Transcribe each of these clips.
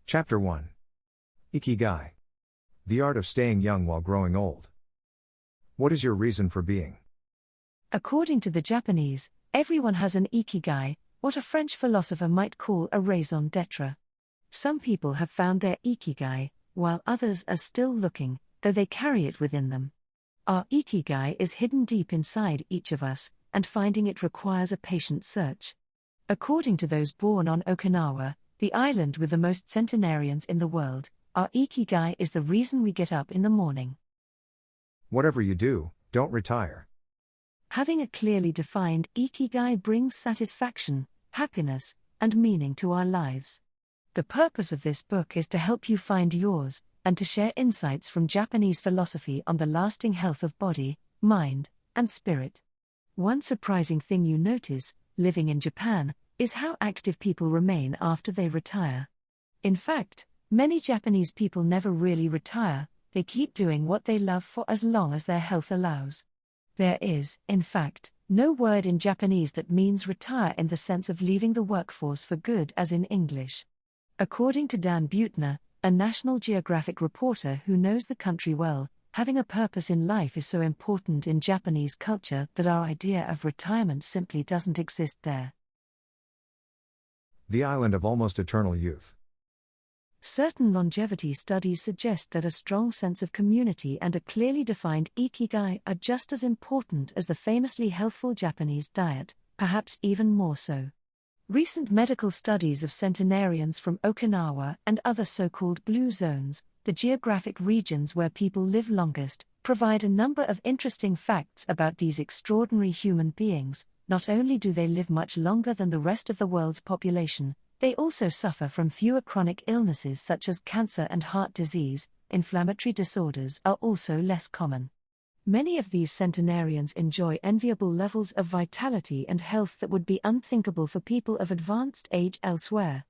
Chapter 1. Ikigai. The art of staying young while growing old. What is your reason for being? According to the Japanese, everyone has an ikigai, what a French philosopher might call a raison d'être. Some people have found their ikigai, while others are still looking, though they carry it within them. Our ikigai is hidden deep inside each of us, and finding it requires a patient search. According to those born on Okinawa, the island with the most centenarians in the world, our ikigai is the reason we get up in the morning. Whatever you do, don't retire. Having a clearly defined ikigai brings satisfaction, happiness, and meaning to our lives. The purpose of this book is to help you find yours, and to share insights from Japanese philosophy on the lasting health of body, mind, and spirit. One surprising thing you notice, living in Japan, is how active people remain after they retire. In fact, many Japanese people never really retire, they keep doing what they love for as long as their health allows. There is, in fact, no word in Japanese that means retire in the sense of leaving the workforce for good as in English. According to Dan Buettner, a National Geographic reporter who knows the country well, having a purpose in life is so important in Japanese culture that our idea of retirement simply doesn't exist there. The island of almost eternal youth. Certain longevity studies suggest that a strong sense of community and a clearly defined ikigai are just as important as the famously healthful Japanese diet, perhaps even more so. Recent medical studies of centenarians from Okinawa and other so-called blue zones, the geographic regions where people live longest, provide a number of interesting facts about these extraordinary human beings. Not only do they live much longer than the rest of the world's population, they also suffer from fewer chronic illnesses such as cancer and heart disease. Inflammatory disorders are also less common. Many of these centenarians enjoy enviable levels of vitality and health that would be unthinkable for people of advanced age elsewhere.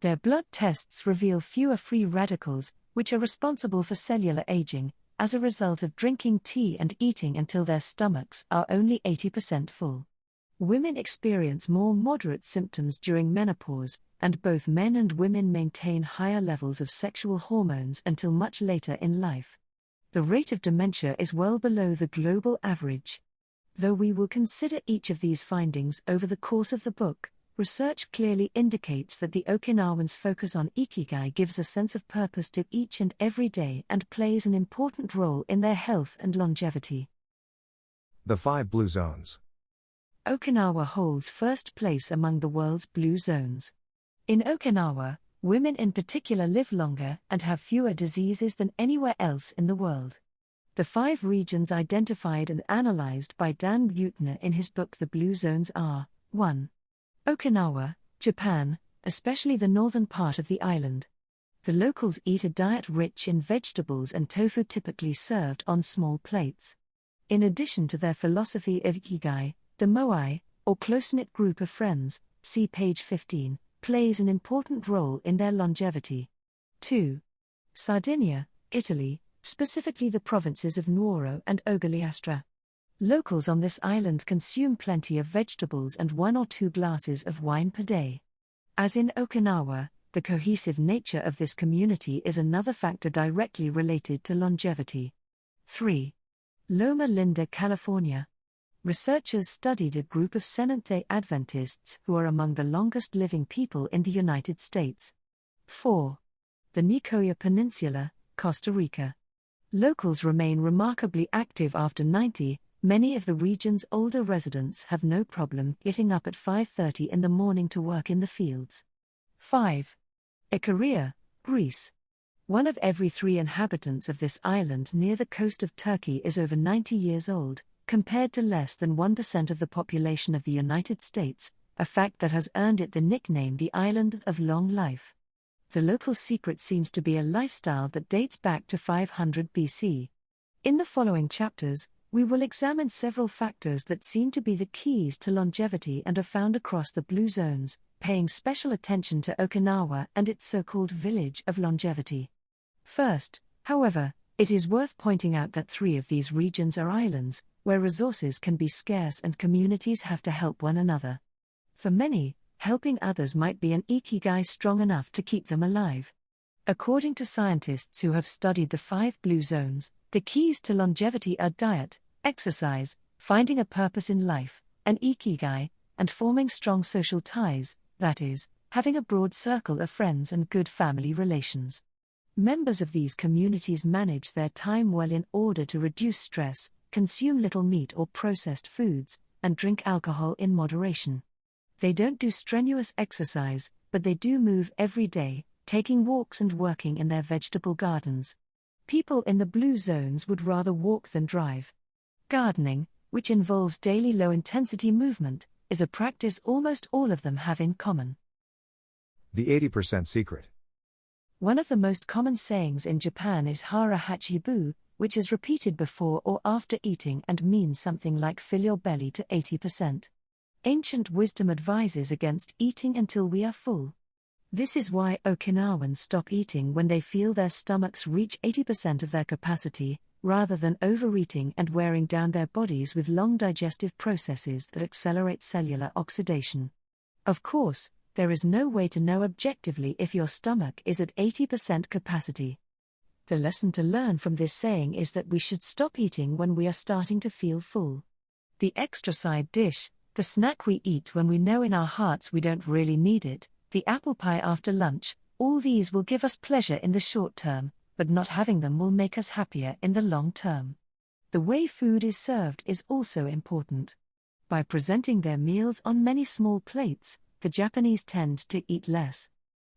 Their blood tests reveal fewer free radicals, which are responsible for cellular aging, as a result of drinking tea and eating until their stomachs are only 80% full. Women experience more moderate symptoms during menopause, and both men and women maintain higher levels of sexual hormones until much later in life. The rate of dementia is well below the global average. Though we will consider each of these findings over the course of the book, research clearly indicates that the Okinawans' focus on Ikigai gives a sense of purpose to each and every day and plays an important role in their health and longevity. The 5 blue zones. Okinawa holds first place among the world's blue zones. In Okinawa, women in particular live longer and have fewer diseases than anywhere else in the world. The 5 regions identified and analyzed by Dan Buettner in his book The Blue Zones are: 1. Okinawa, Japan, especially the northern part of the island. The locals eat a diet rich in vegetables and tofu, typically served on small plates. In addition to their philosophy of Ikigai, the moai, or close-knit group of friends, see page 15, plays an important role in their longevity. 2. Sardinia, Italy, specifically the provinces of Nuoro and Ogliastra. Locals on this island consume plenty of vegetables and 1 or 2 glasses of wine per day. As in Okinawa, the cohesive nature of this community is another factor directly related to longevity. 3. Loma Linda, California. Researchers studied a group of Seventh-day Adventists who are among the longest living people in the United States. 4. The Nicoya Peninsula, Costa Rica. Locals remain remarkably active after 90. Many of the region's older residents have no problem getting up at 5:30 in the morning to work in the fields. 5. Icaria, Greece. 1 of every 3 inhabitants of this island near the coast of Turkey is over 90 years old, compared to less than 1% of the population of the United States, a fact that has earned it the nickname the Island of Long Life. The local secret seems to be a lifestyle that dates back to 500 BC. In the following chapters, we will examine several factors that seem to be the keys to longevity and are found across the blue zones, paying special attention to Okinawa and its so-called village of longevity. First, however, it is worth pointing out that 3 of these regions are islands, where resources can be scarce and communities have to help one another. For many, helping others might be an ikigai strong enough to keep them alive. According to scientists who have studied the 5 blue zones, the keys to longevity are diet, exercise, finding a purpose in life, an Ikigai, and forming strong social ties, that is, having a broad circle of friends and good family relations. Members of these communities manage their time well in order to reduce stress, consume little meat or processed foods, and drink alcohol in moderation. They don't do strenuous exercise, but they do move every day, taking walks and working in their vegetable gardens. People in the blue zones would rather walk than drive. Gardening, which involves daily low-intensity movement, is a practice almost all of them have in common. The 80% secret. One of the most common sayings in Japan is hara hachibu, which is repeated before or after eating and means something like fill your belly to 80%. Ancient wisdom advises against eating until we are full. This is why Okinawans stop eating when they feel their stomachs reach 80% of their capacity, rather than overeating and wearing down their bodies with long digestive processes that accelerate cellular oxidation. Of course, there is no way to know objectively if your stomach is at 80% capacity. The lesson to learn from this saying is that we should stop eating when we are starting to feel full. The extra side dish, the snack we eat when we know in our hearts we don't really need it, the apple pie after lunch, all these will give us pleasure in the short term, but not having them will make us happier in the long term. The way food is served is also important. By presenting their meals on many small plates, the Japanese tend to eat less.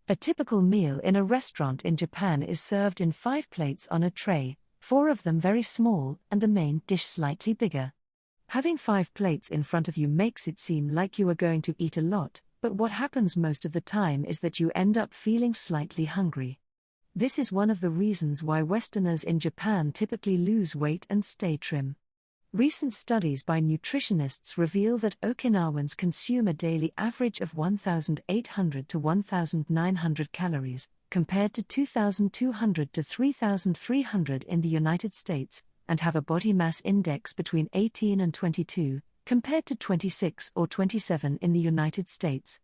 A typical meal in a restaurant in Japan is served in 5 plates on a tray, 4 of them very small and the main dish slightly bigger. Having 5 plates in front of you makes it seem like you are going to eat a lot, but what happens most of the time is that you end up feeling slightly hungry. This is one of the reasons why Westerners in Japan typically lose weight and stay trim. Recent studies by nutritionists reveal that Okinawans consume a daily average of 1,800 to 1,900 calories, compared to 2,200 to 3,300 in the United States, and have a body mass index between 18 and 22, compared to 26 or 27 in the United States.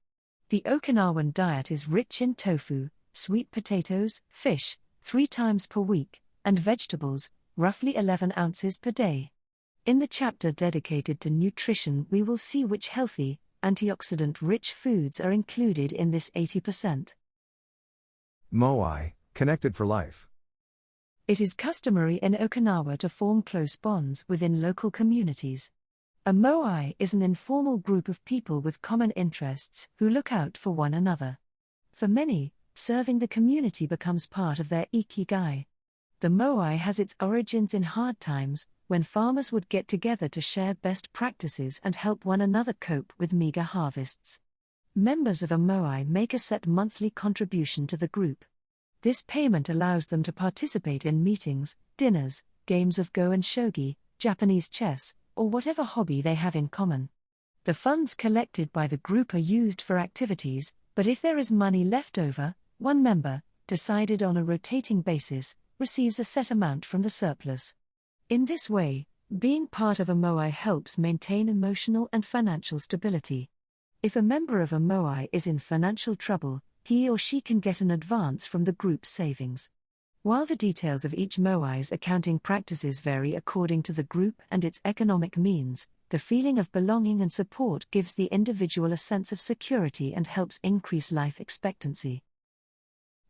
The Okinawan diet is rich in tofu, sweet potatoes, fish, 3 times per week, and vegetables, roughly 11 ounces per day. In the chapter dedicated to nutrition, we will see which healthy, antioxidant-rich foods are included in this 80%. Moai, connected for life. It is customary in Okinawa to form close bonds within local communities. A moai is an informal group of people with common interests who look out for one another. For many, serving the community becomes part of their Ikigai. The moai has its origins in hard times, when farmers would get together to share best practices and help one another cope with meager harvests. Members of a moai make a set monthly contribution to the group. This payment allows them to participate in meetings, dinners, games of go and shogi, Japanese chess, or whatever hobby they have in common. The funds collected by the group are used for activities, but if there is money left over, one member, decided on a rotating basis, receives a set amount from the surplus. In this way, being part of a moai helps maintain emotional and financial stability. If a member of a moai is in financial trouble, he or she can get an advance from the group's savings. While the details of each moai's accounting practices vary according to the group and its economic means, the feeling of belonging and support gives the individual a sense of security and helps increase life expectancy.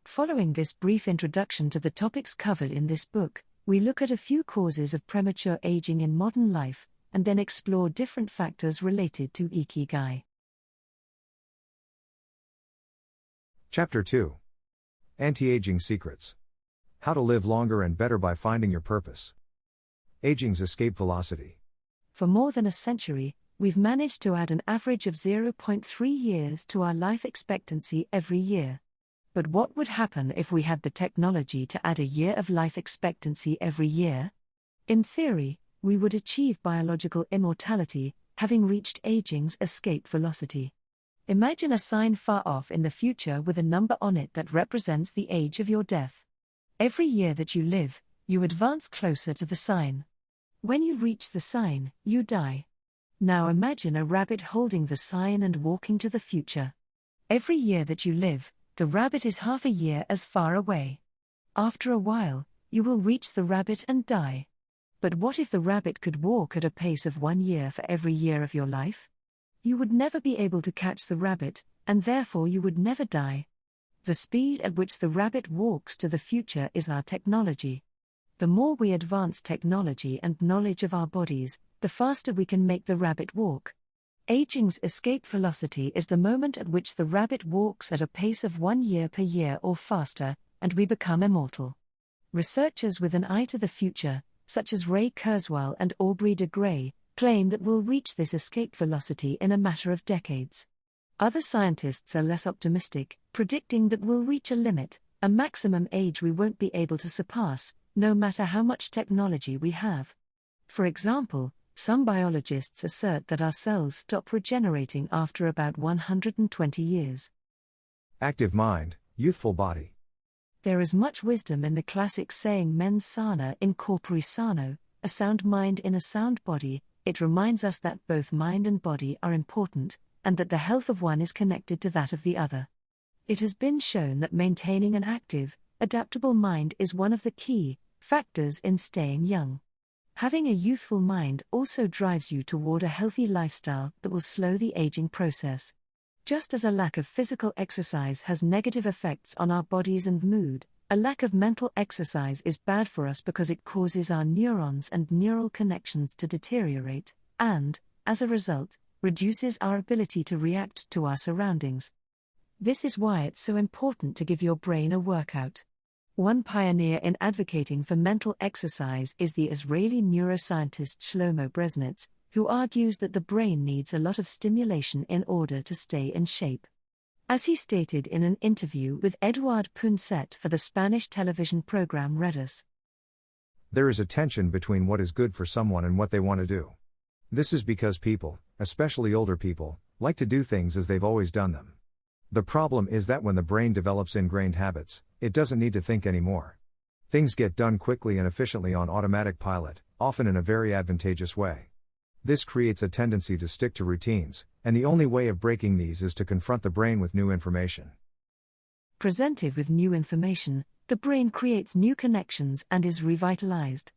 Following this brief introduction to the topics covered in this book, we look at a few causes of premature aging in modern life, and then explore different factors related to Ikigai. Chapter 2. Anti-Aging Secrets. How to live longer and better by finding your purpose. Aging's escape velocity. For more than a century, we've managed to add an average of 0.3 years to our life expectancy every year. But what would happen if we had the technology to add a year of life expectancy every year? In theory, we would achieve biological immortality, having reached aging's escape velocity. Imagine a sign far off in the future with a number on it that represents the age of your death. Every year that you live, you advance closer to the sign. When you reach the sign, you die. Now imagine a rabbit holding the sign and walking to the future. Every year that you live, The rabbit is half a year as far away. After a while, you will reach the rabbit and die. But what if the rabbit could walk at a pace of 1 year for every year of your life? You would never be able to catch the rabbit, and therefore you would never die. The speed at which the rabbit walks to the future is our technology. The more we advance technology and knowledge of our bodies, the faster we can make the rabbit walk. Aging's escape velocity is the moment at which the rabbit walks at a pace of 1 year per year or faster, and we become immortal. Researchers with an eye to the future, such as Ray Kurzweil and Aubrey de Grey, claim that we'll reach this escape velocity in a matter of decades. Other scientists are less optimistic, predicting that we'll reach a limit, a maximum age we won't be able to surpass, no matter how much technology we have. For example, some biologists assert that our cells stop regenerating after about 120 years. Active mind, youthful body. There is much wisdom in the classic saying mens sana in corpore sano, a sound mind in a sound body. It reminds us that both mind and body are important, and that the health of one is connected to that of the other. It has been shown that maintaining an active, adaptable mind is one of the key factors in staying young. Having a youthful mind also drives you toward a healthy lifestyle that will slow the aging process. Just as a lack of physical exercise has negative effects on our bodies and mood, a lack of mental exercise is bad for us because it causes our neurons and neural connections to deteriorate, and, as a result, reduces our ability to react to our surroundings. This is why it's so important to give your brain a workout. One pioneer in advocating for mental exercise is the Israeli neuroscientist Shlomo Bresnitz, who argues that the brain needs a lot of stimulation in order to stay in shape. As he stated in an interview with Eduard Punset for the Spanish television program Redes, There is a tension between what is good for someone and what they want to do. This is because people, especially older people, like to do things as they've always done them. The problem is that when the brain develops ingrained habits, it doesn't need to think anymore. Things get done quickly and efficiently on automatic pilot, often in a very advantageous way. This creates a tendency to stick to routines, and the only way of breaking these is to confront the brain with new information. Presented with new information, the brain creates new connections and is revitalized.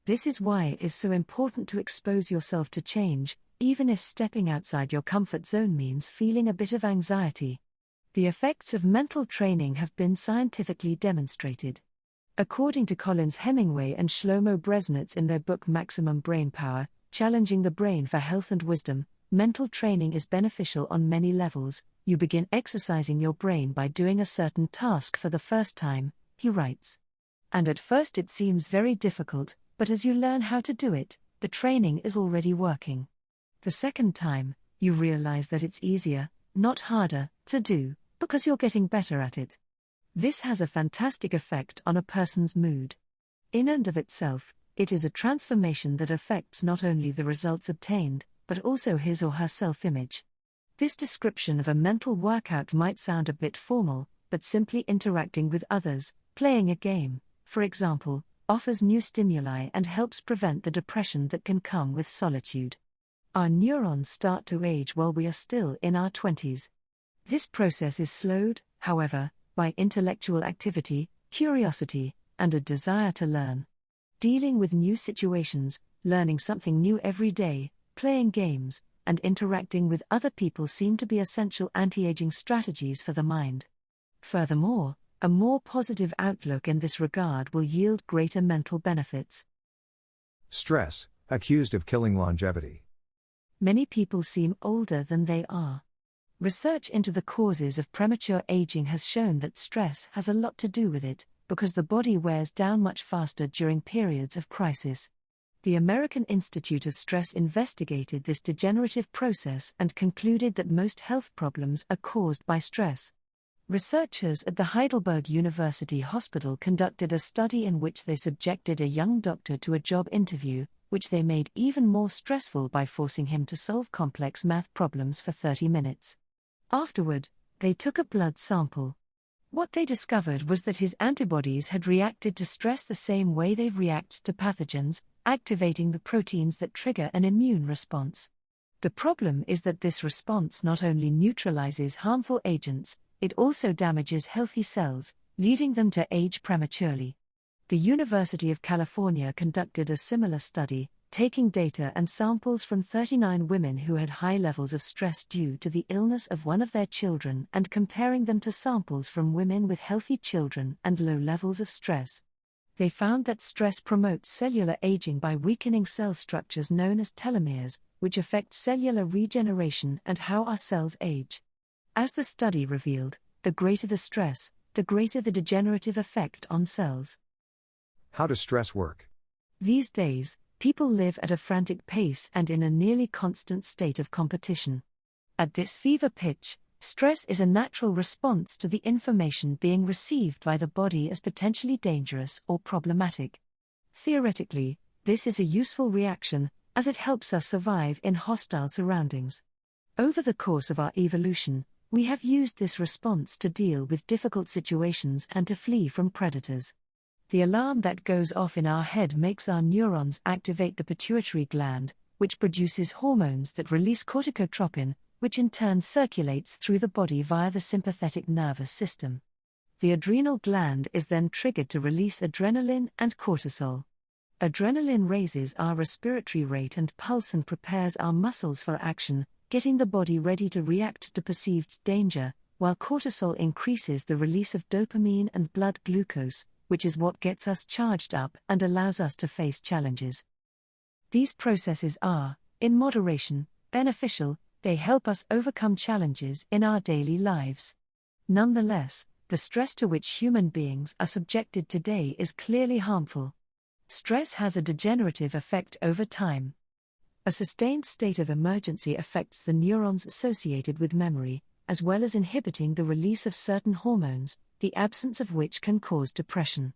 This is why it is so important to expose yourself to change, even if stepping outside your comfort zone means feeling a bit of anxiety. The effects of mental training have been scientifically demonstrated. According to Collins Hemingway and Shlomo Bresnitz in their book Maximum Brain Power, Challenging the Brain for Health and Wisdom, mental training is beneficial on many levels. You begin exercising your brain by doing a certain task for the first time, he writes. And at first it seems very difficult, but as you learn how to do it, the training is already working. The second time, you realize that it's easier, not harder, to do, because you're getting better at it. This has a fantastic effect on a person's mood. In and of itself, it is a transformation that affects not only the results obtained, but also his or her self-image. This description of a mental workout might sound a bit formal, but simply interacting with others, playing a game, for example, offers new stimuli and helps prevent the depression that can come with solitude. Our neurons start to age while we are still in our 20s. This process is slowed, however, by intellectual activity, curiosity, and a desire to learn. Dealing with new situations, learning something new every day, playing games, and interacting with other people seem to be essential anti-aging strategies for the mind. Furthermore, a more positive outlook in this regard will yield greater mental benefits. Stress, accused of killing longevity. Many people seem older than they are. Research into the causes of premature aging has shown that stress has a lot to do with it, because the body wears down much faster during periods of crisis. The American Institute of Stress investigated this degenerative process and concluded that most health problems are caused by stress. Researchers at the Heidelberg University Hospital conducted a study in which they subjected a young doctor to a job interview, which they made even more stressful by forcing him to solve complex math problems for 30 minutes. Afterward, they took a blood sample. What they discovered was that his antibodies had reacted to stress the same way they react to pathogens, activating the proteins that trigger an immune response. The problem is that this response not only neutralizes harmful agents, It also damages healthy cells, leading them to age prematurely. The University of California conducted a similar study, taking data and samples from 39 women who had high levels of stress due to the illness of one of their children and comparing them to samples from women with healthy children and low levels of stress. They found that stress promotes cellular aging by weakening cell structures known as telomeres, which affect cellular regeneration and how our cells age. As the study revealed, the greater the stress, the greater the degenerative effect on cells. How does stress work? These days, people live at a frantic pace and in a nearly constant state of competition. At this fever pitch, stress is a natural response to the information being received by the body as potentially dangerous or problematic. Theoretically, this is a useful reaction, as it helps us survive in hostile surroundings. Over the course of our evolution, we have used this response to deal with difficult situations and to flee from predators. The alarm that goes off in our head makes our neurons activate the pituitary gland, which produces hormones that release corticotropin, which in turn circulates through the body via the sympathetic nervous system. The adrenal gland is then triggered to release adrenaline and cortisol. Adrenaline raises our respiratory rate and pulse and prepares our muscles for action, getting the body ready to react to perceived danger, while cortisol increases the release of dopamine and blood glucose, which is what gets us charged up and allows us to face challenges. These processes are, in moderation, beneficial. They help us overcome challenges in our daily lives. Nonetheless, the stress to which human beings are subjected today is clearly harmful. Stress has a degenerative effect over time. A sustained state of emergency affects the neurons associated with memory, as well as inhibiting the release of certain hormones, the absence of which can cause depression.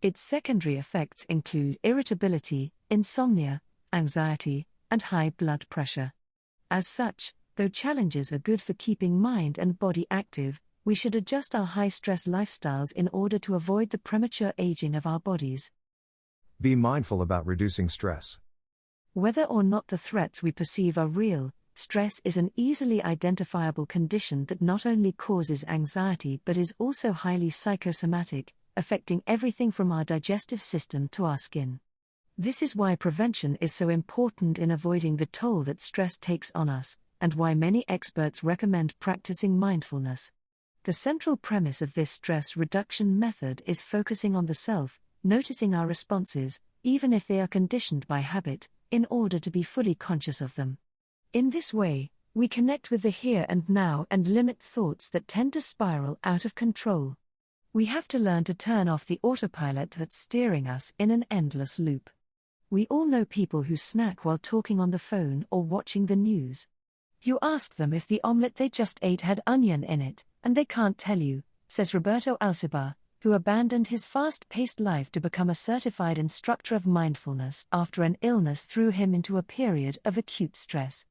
Its secondary effects include irritability, insomnia, anxiety, and high blood pressure. As such, though challenges are good for keeping mind and body active, we should adjust our high-stress lifestyles in order to avoid the premature aging of our bodies. Be mindful about reducing stress. Whether or not the threats we perceive are real, stress is an easily identifiable condition that not only causes anxiety but is also highly psychosomatic, affecting everything from our digestive system to our skin. This is why prevention is so important in avoiding the toll that stress takes on us, and why many experts recommend practicing mindfulness. The central premise of this stress reduction method is focusing on the self, noticing our responses, even if they are conditioned by habit, in order to be fully conscious of them. In this way, we connect with the here and now and limit thoughts that tend to spiral out of control. We have to learn to turn off the autopilot that's steering us in an endless loop. We all know people who snack while talking on the phone or watching the news. You ask them if the omelette they just ate had onion in it, and they can't tell you, says Roberto Alcibar, who abandoned his fast-paced life to become a certified instructor of mindfulness after an illness threw him into a period of acute stress.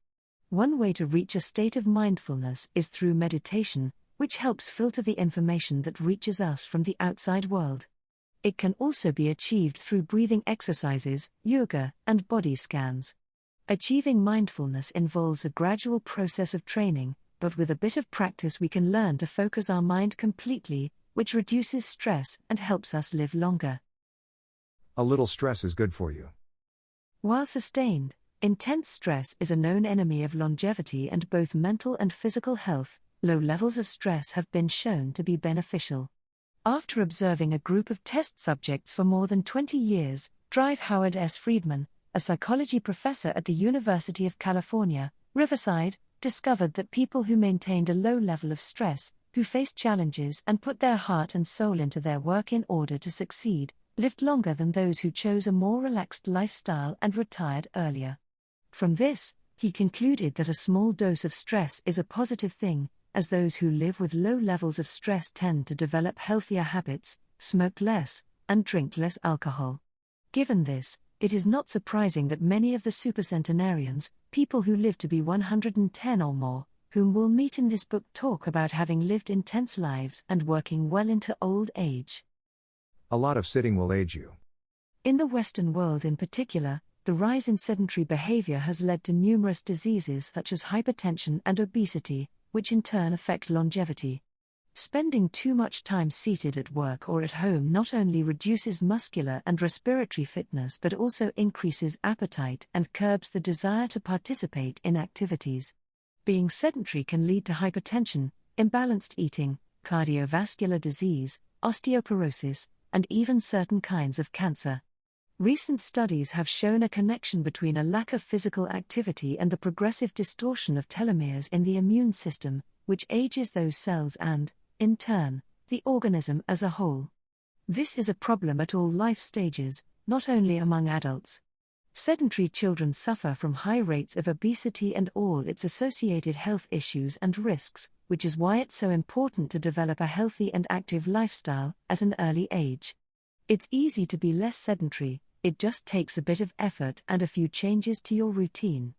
One way to reach a state of mindfulness is through meditation, which helps filter the information that reaches us from the outside world. It can also be achieved through breathing exercises, yoga, and body scans. Achieving mindfulness involves a gradual process of training, but with a bit of practice we can learn to focus our mind completely, which reduces stress and helps us live longer. A little stress is good for you. While sustained, intense stress is a known enemy of longevity and both mental and physical health. Low levels of stress have been shown to be beneficial. After observing a group of test subjects for more than 20 years, Howard S. Friedman, a psychology professor at the University of California, Riverside, discovered that people who maintained a low level of stress, who faced challenges and put their heart and soul into their work in order to succeed, lived longer than those who chose a more relaxed lifestyle and retired earlier. From this, he concluded that a small dose of stress is a positive thing, as those who live with low levels of stress tend to develop healthier habits, smoke less, and drink less alcohol. Given this, it is not surprising that many of the supercentenarians, people who live to be 110 or more, whom we'll meet in this book, talk about having lived intense lives and working well into old age. A lot of sitting will age you. In the Western world in particular, the rise in sedentary behavior has led to numerous diseases such as hypertension and obesity, which in turn affect longevity. Spending too much time seated at work or at home not only reduces muscular and respiratory fitness but also increases appetite and curbs the desire to participate in activities. Being sedentary can lead to hypertension, imbalanced eating, cardiovascular disease, osteoporosis, and even certain kinds of cancer. Recent studies have shown a connection between a lack of physical activity and the progressive distortion of telomeres in the immune system, which ages those cells and, in turn, the organism as a whole. This is a problem at all life stages, not only among adults. Sedentary children suffer from high rates of obesity and all its associated health issues and risks, which is why it's so important to develop a healthy and active lifestyle at an early age. It's easy to be less sedentary, it just takes a bit of effort and a few changes to your routine.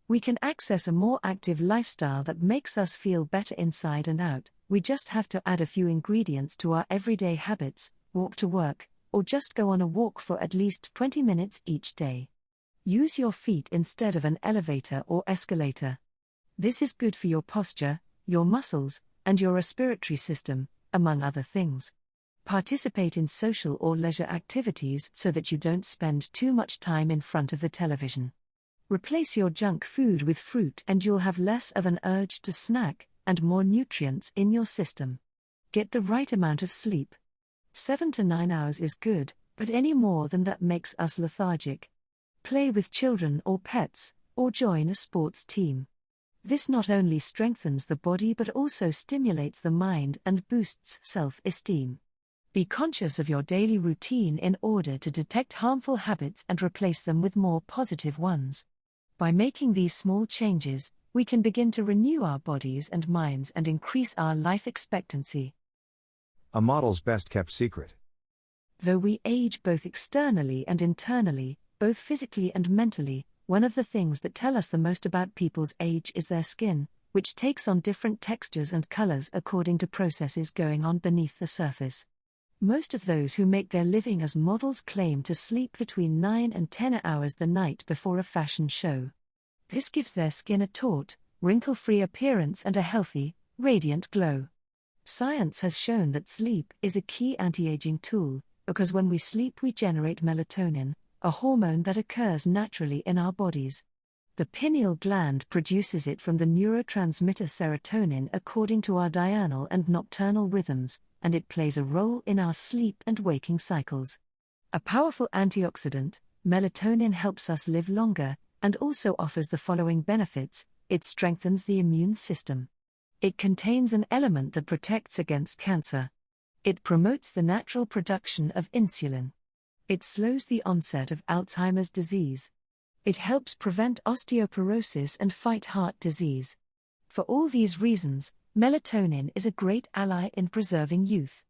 We can access a more active lifestyle that makes us feel better inside and out. We just have to add a few ingredients to our everyday habits, walk to work, or just go on a walk for at least 20 minutes each day. Use your feet instead of an elevator or escalator. This is good for your posture, your muscles, and your respiratory system, among other things. Participate in social or leisure activities so that you don't spend too much time in front of the television. Replace your junk food with fruit and you'll have less of an urge to snack, and more nutrients in your system. Get the right amount of sleep. 7 to 9 hours is good, but any more than that makes us lethargic. Play with children or pets, or join a sports team. This not only strengthens the body but also stimulates the mind and boosts self-esteem. Be conscious of your daily routine in order to detect harmful habits and replace them with more positive ones. By making these small changes, we can begin to renew our bodies and minds and increase our life expectancy. A model's best kept secret. Though we age both externally and internally, both physically and mentally, one of the things that tell us the most about people's age is their skin, which takes on different textures and colors according to processes going on beneath the surface. Most of those who make their living as models claim to sleep between 9 and 10 hours the night before a fashion show. This gives their skin a taut, wrinkle-free appearance and a healthy, radiant glow. Science has shown that sleep is a key anti-aging tool, because when we sleep we generate melatonin, a hormone that occurs naturally in our bodies. The pineal gland produces it from the neurotransmitter serotonin according to our diurnal and nocturnal rhythms, and it plays a role in our sleep and waking cycles. A powerful antioxidant, melatonin helps us live longer, and also offers the following benefits: it strengthens the immune system. It contains an element that protects against cancer. It promotes the natural production of insulin. It slows the onset of Alzheimer's disease. It helps prevent osteoporosis and fight heart disease. For all these reasons, melatonin is a great ally in preserving youth.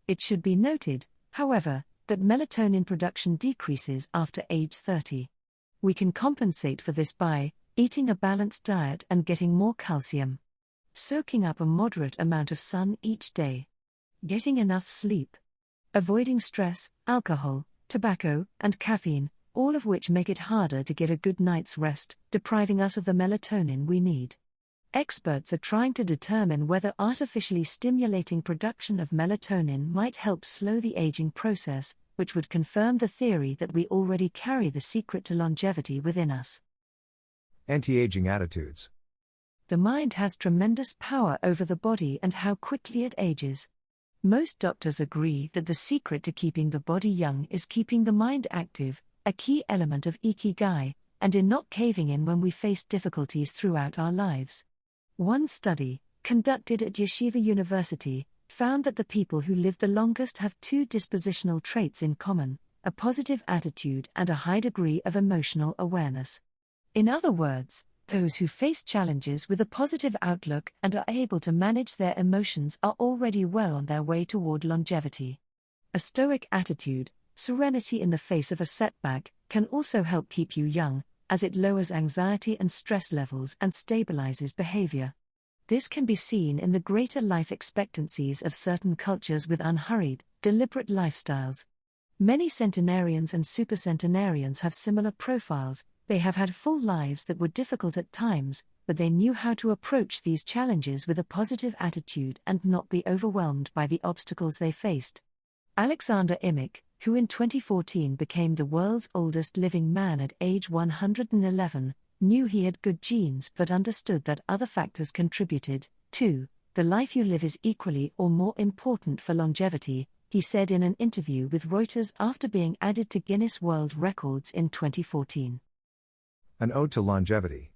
It should be noted, however, that melatonin production decreases after age 30. We can compensate for this by eating a balanced diet and getting more calcium. Soaking up a moderate amount of sun each day. Getting enough sleep. Avoiding stress, alcohol, tobacco, and caffeine, all of which make it harder to get a good night's rest, depriving us of the melatonin we need. Experts are trying to determine whether artificially stimulating production of melatonin might help slow the aging process, which would confirm the theory that we already carry the secret to longevity within us. Anti-aging attitudes. The mind has tremendous power over the body and how quickly it ages. Most doctors agree that the secret to keeping the body young is keeping the mind active, a key element of Ikigai, and in not caving in when we face difficulties throughout our lives. One study, conducted at Yeshiva University, found that the people who live the longest have 2 dispositional traits in common: a positive attitude and a high degree of emotional awareness. In other words, those who face challenges with a positive outlook and are able to manage their emotions are already well on their way toward longevity. A stoic attitude, serenity in the face of a setback, can also help keep you young, as it lowers anxiety and stress levels and stabilizes behavior. This can be seen in the greater life expectancies of certain cultures with unhurried, deliberate lifestyles. Many centenarians and supercentenarians have similar profiles. They have had full lives that were difficult at times, but they knew how to approach these challenges with a positive attitude and not be overwhelmed by the obstacles they faced. Alexander Imik, who in 2014 became the world's oldest living man at age 111, knew he had good genes but understood that other factors contributed, too. The life you live is equally or more important for longevity, he said in an interview with Reuters after being added to Guinness World Records in 2014. An ode to longevity.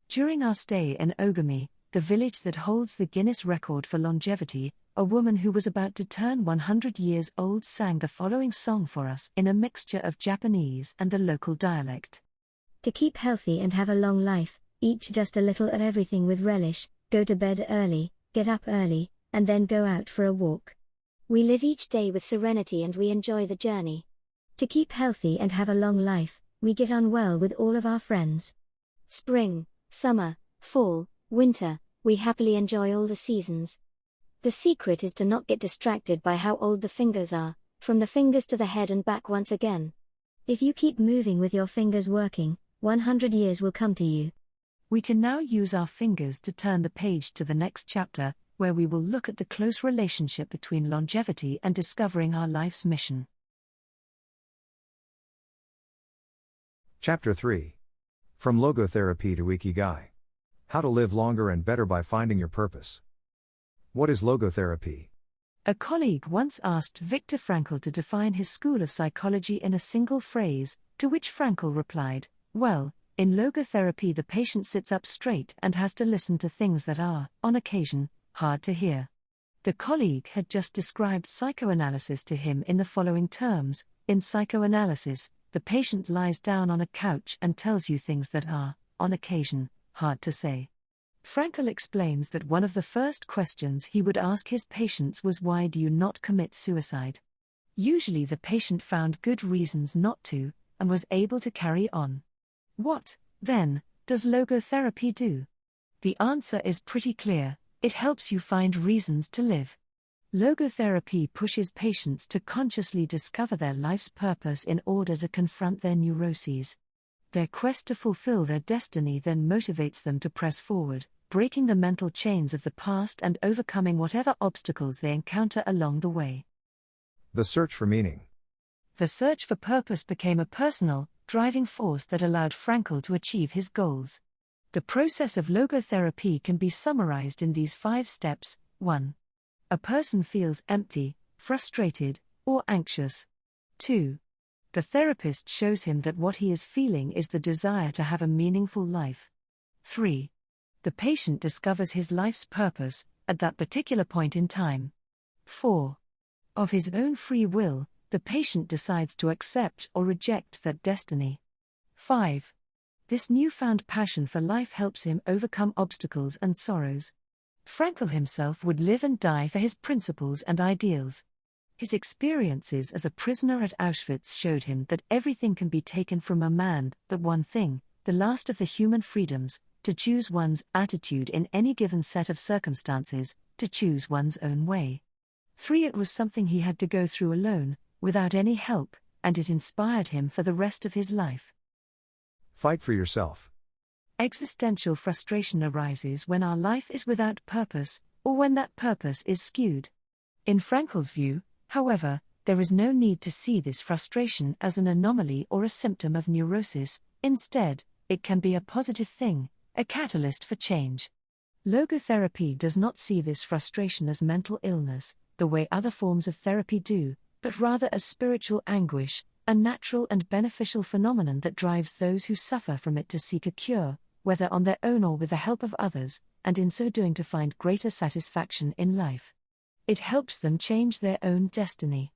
During our stay in Ogami, the village that holds the Guinness record for longevity, a woman who was about to turn 100 years old sang the following song for us in a mixture of Japanese and the local dialect. To keep healthy and have a long life, eat just a little of everything with relish, go to bed early, get up early, and then go out for a walk. We live each day with serenity and we enjoy the journey. To keep healthy and have a long life, we get on well with all of our friends. Spring, summer, fall, winter, we happily enjoy all the seasons. The secret is to not get distracted by how old the fingers are, from the fingers to the head and back once again. If you keep moving with your fingers working, 100 years will come to you. We can now use our fingers to turn the page to the next chapter, where we will look at the close relationship between longevity and discovering our life's mission. Chapter 3. From Logotherapy to Ikigai. How to live longer and better by finding your purpose. What is logotherapy? A colleague once asked Viktor Frankl to define his school of psychology in a single phrase, to which Frankl replied, "Well, in logotherapy the patient sits up straight and has to listen to things that are, on occasion, hard to hear." The colleague had just described psychoanalysis to him in the following terms: in psychoanalysis, the patient lies down on a couch and tells you things that are, on occasion, hard to say. Frankl explains that one of the first questions he would ask his patients was, "Why do you not commit suicide?" Usually the patient found good reasons not to, and was able to carry on. What, then, does logotherapy do? The answer is pretty clear: it helps you find reasons to live. Logotherapy pushes patients to consciously discover their life's purpose in order to confront their neuroses. Their quest to fulfill their destiny then motivates them to press forward, breaking the mental chains of the past and overcoming whatever obstacles they encounter along the way. The search for meaning. The search for purpose became a personal, driving force that allowed Frankl to achieve his goals. The process of logotherapy can be summarized in these 5 steps. 1. A person feels empty, frustrated, or anxious. 2. The therapist shows him that what he is feeling is the desire to have a meaningful life. 3. The patient discovers his life's purpose, at that particular point in time. 4. Of his own free will, the patient decides to accept or reject that destiny. 5. This newfound passion for life helps him overcome obstacles and sorrows. Frankl himself would live and die for his principles and ideals. His experiences as a prisoner at Auschwitz showed him that everything can be taken from a man, but one thing, the last of the human freedoms, to choose one's attitude in any given set of circumstances, to choose one's own way. 3. It was something he had to go through alone, without any help, and it inspired him for the rest of his life. Fight for yourself. Existential frustration arises when our life is without purpose, or when that purpose is skewed. In Frankl's view, however, there is no need to see this frustration as an anomaly or a symptom of neurosis. Instead, it can be a positive thing, a catalyst for change. Logotherapy does not see this frustration as mental illness, the way other forms of therapy do, but rather as spiritual anguish, a natural and beneficial phenomenon that drives those who suffer from it to seek a cure, whether on their own or with the help of others, and in so doing to find greater satisfaction in life. It helps them change their own destiny.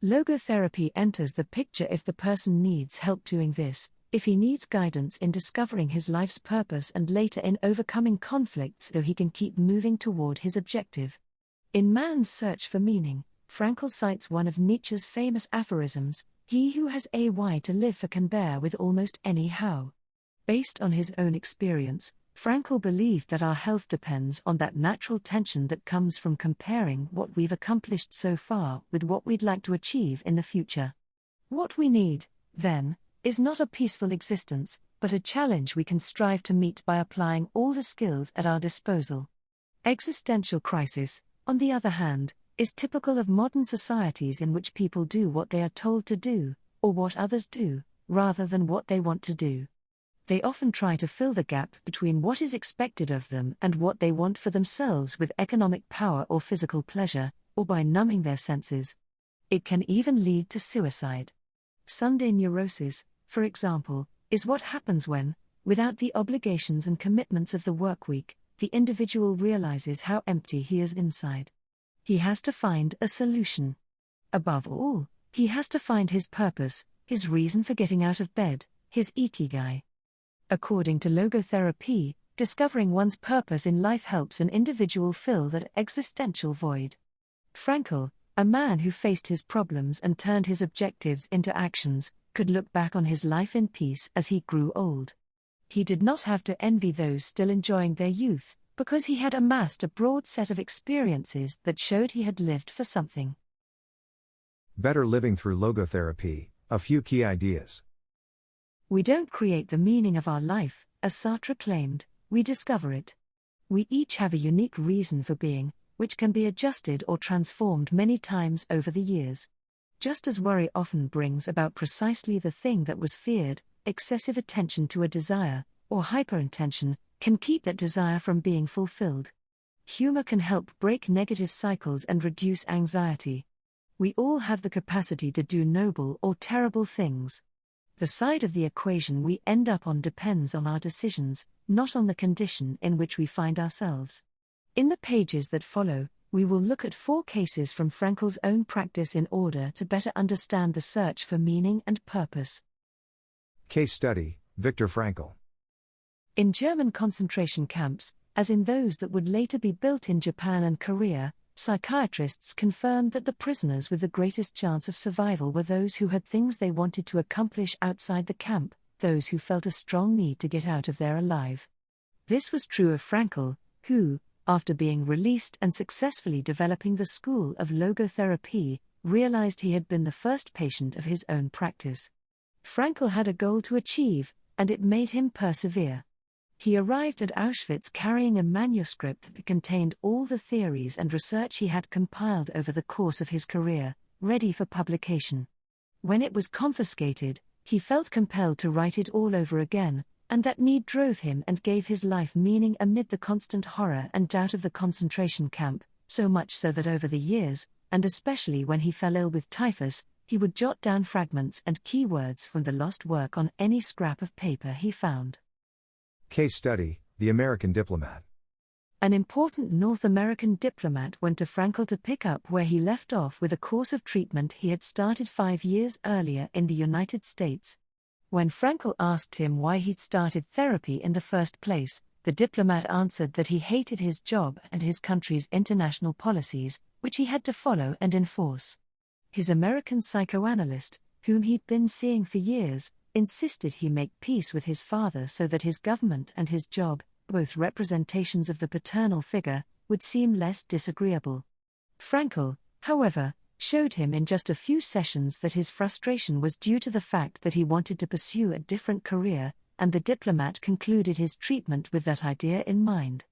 Logotherapy enters the picture if the person needs help doing this, if he needs guidance in discovering his life's purpose and later in overcoming conflicts so he can keep moving toward his objective. In Man's Search for Meaning, Frankl cites one of Nietzsche's famous aphorisms, "He who has a why to live for can bear with almost any how." Based on his own experience, Frankl believed that our health depends on that natural tension that comes from comparing what we've accomplished so far with what we'd like to achieve in the future. What we need, then, is not a peaceful existence, but a challenge we can strive to meet by applying all the skills at our disposal. Existential crisis, on the other hand, is typical of modern societies in which people do what they are told to do, or what others do, rather than what they want to do. They often try to fill the gap between what is expected of them and what they want for themselves with economic power or physical pleasure, or by numbing their senses. It can even lead to suicide. Sunday neurosis, for example, is what happens when, without the obligations and commitments of the workweek, the individual realizes how empty he is inside. He has to find a solution. Above all, he has to find his purpose, his reason for getting out of bed, his Ikigai. According to Logotherapy, discovering one's purpose in life helps an individual fill that existential void. Frankl, a man who faced his problems and turned his objectives into actions, could look back on his life in peace as he grew old. He did not have to envy those still enjoying their youth, because he had amassed a broad set of experiences that showed he had lived for something. Better living through logotherapy, a few key ideas. We don't create the meaning of our life, as Sartre claimed, we discover it. We each have a unique reason for being, which can be adjusted or transformed many times over the years. Just as worry often brings about precisely the thing that was feared, excessive attention to a desire, or hyperintention, can keep that desire from being fulfilled. Humor can help break negative cycles and reduce anxiety. We all have the capacity to do noble or terrible things. The side of the equation we end up on depends on our decisions, not on the condition in which we find ourselves. In the pages that follow, we will look at 4 cases from Frankl's own practice in order to better understand the search for meaning and purpose. Case study, Viktor Frankl. In German concentration camps, as in those that would later be built in Japan and Korea, psychiatrists confirmed that the prisoners with the greatest chance of survival were those who had things they wanted to accomplish outside the camp, those who felt a strong need to get out of there alive. This was true of Frankl, who, after being released and successfully developing the school of logotherapy, realized he had been the first patient of his own practice. Frankl had a goal to achieve, and it made him persevere. He arrived at Auschwitz carrying a manuscript that contained all the theories and research he had compiled over the course of his career, ready for publication. When it was confiscated, he felt compelled to write it all over again, and that need drove him and gave his life meaning amid the constant horror and doubt of the concentration camp, so much so that over the years, and especially when he fell ill with typhus, he would jot down fragments and keywords from the lost work on any scrap of paper he found. Case study, the American diplomat. An important North American diplomat went to Frankl to pick up where he left off with a course of treatment he had started 5 years earlier in the United States. When Frankl asked him why he'd started therapy in the first place, the diplomat answered that he hated his job and his country's international policies, which he had to follow and enforce. His American psychoanalyst, whom he'd been seeing for years, insisted he make peace with his father so that his government and his job, both representations of the paternal figure, would seem less disagreeable. Frankl, however, showed him in just a few sessions that his frustration was due to the fact that he wanted to pursue a different career, and the diplomat concluded his treatment with that idea in mind.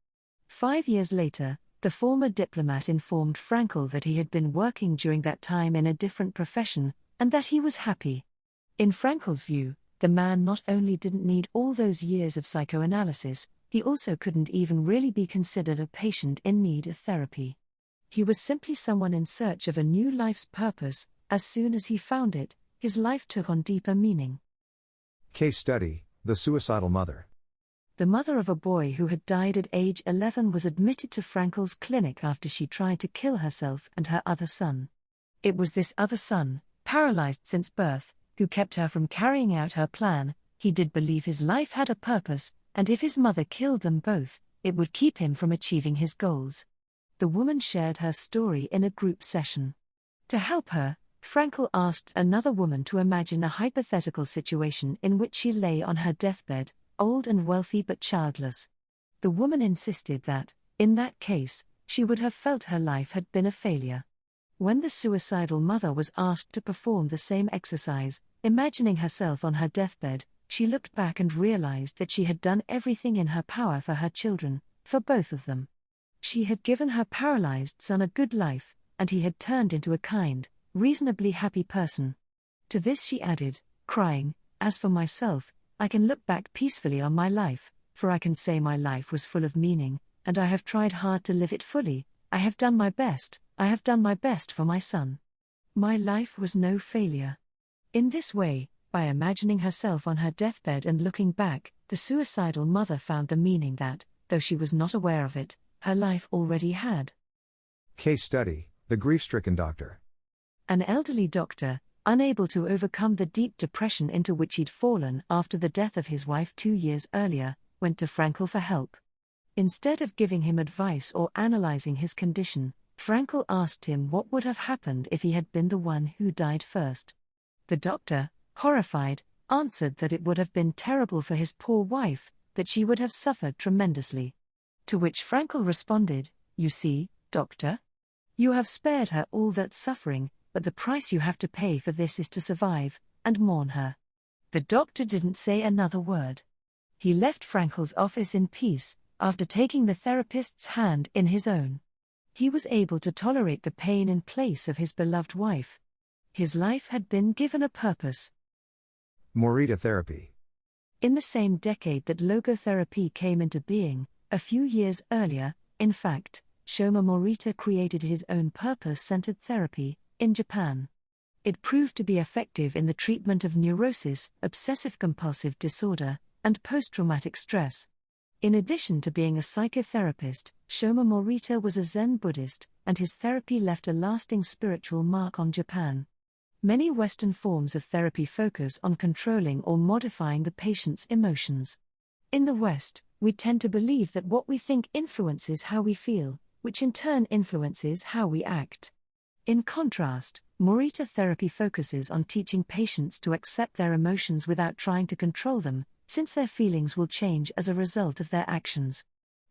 5 years later, the former diplomat informed Frankl that he had been working during that time in a different profession, and that he was happy. In Frankl's view, the man not only didn't need all those years of psychoanalysis, he also couldn't even really be considered a patient in need of therapy. He was simply someone in search of a new life's purpose. As soon as he found it, his life took on deeper meaning. Case study, the suicidal mother. The mother of a boy who had died at age 11 was admitted to Frankl's clinic after she tried to kill herself and her other son. It was this other son, paralyzed since birth, who kept her from carrying out her plan. He did believe his life had a purpose, and if his mother killed them both, it would keep him from achieving his goals. The woman shared her story in a group session. To help her, Frankl asked another woman to imagine a hypothetical situation in which she lay on her deathbed, old and wealthy but childless. The woman insisted that, in that case, she would have felt her life had been a failure. When the suicidal mother was asked to perform the same exercise, imagining herself on her deathbed, she looked back and realized that she had done everything in her power for her children, for both of them. She had given her paralyzed son a good life, and he had turned into a kind, reasonably happy person. To this she added, crying, "As for myself, I can look back peacefully on my life, for I can say my life was full of meaning, and I have tried hard to live it fully. I have done my best for my son. My life was no failure." In this way, by imagining herself on her deathbed and looking back, the suicidal mother found the meaning that, though she was not aware of it, her life already had. Case study: the grief-stricken doctor. An elderly doctor, unable to overcome the deep depression into which he'd fallen after the death of his wife 2 years earlier, went to Frankl for help. Instead of giving him advice or analyzing his condition, Frankl asked him what would have happened if he had been the one who died first. The doctor, horrified, answered that it would have been terrible for his poor wife, that she would have suffered tremendously. To which Frankl responded, "You see, doctor? You have spared her all that suffering, but the price you have to pay for this is to survive, and mourn her." The doctor didn't say another word. He left Frankl's office in peace, after taking the therapist's hand in his own. He was able to tolerate the pain in place of his beloved wife. His life had been given a purpose. Morita therapy. In the same decade that logotherapy came into being, a few years earlier, in fact, Shoma Morita created his own purpose-centered therapy, in Japan. It proved to be effective in the treatment of neurosis, obsessive-compulsive disorder, and post-traumatic stress. In addition to being a psychotherapist, Shoma Morita was a Zen Buddhist, and his therapy left a lasting spiritual mark on Japan. Many Western forms of therapy focus on controlling or modifying the patient's emotions. In the West, we tend to believe that what we think influences how we feel, which in turn influences how we act. In contrast, Morita therapy focuses on teaching patients to accept their emotions without trying to control them, since their feelings will change as a result of their actions.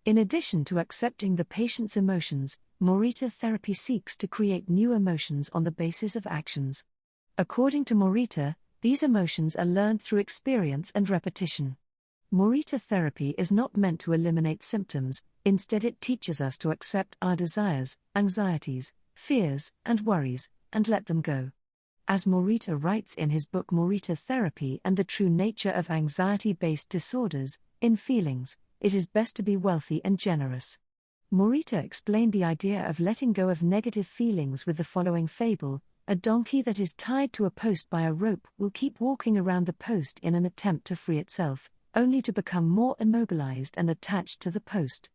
In addition to accepting the patient's emotions, Morita therapy seeks to create new emotions on the basis of actions. According to Morita, these emotions are learned through experience and repetition. Morita therapy is not meant to eliminate symptoms, instead it teaches us to accept our desires, anxieties, fears, and worries, and let them go. As Morita writes in his book Morita Therapy and the True Nature of Anxiety-Based Disorders, in Feelings, it is best to be wealthy and generous. Morita explained the idea of letting go of negative feelings with the following fable: a donkey that is tied to a post by a rope will keep walking around the post in an attempt to free itself, only to become more immobilized and attached to the post.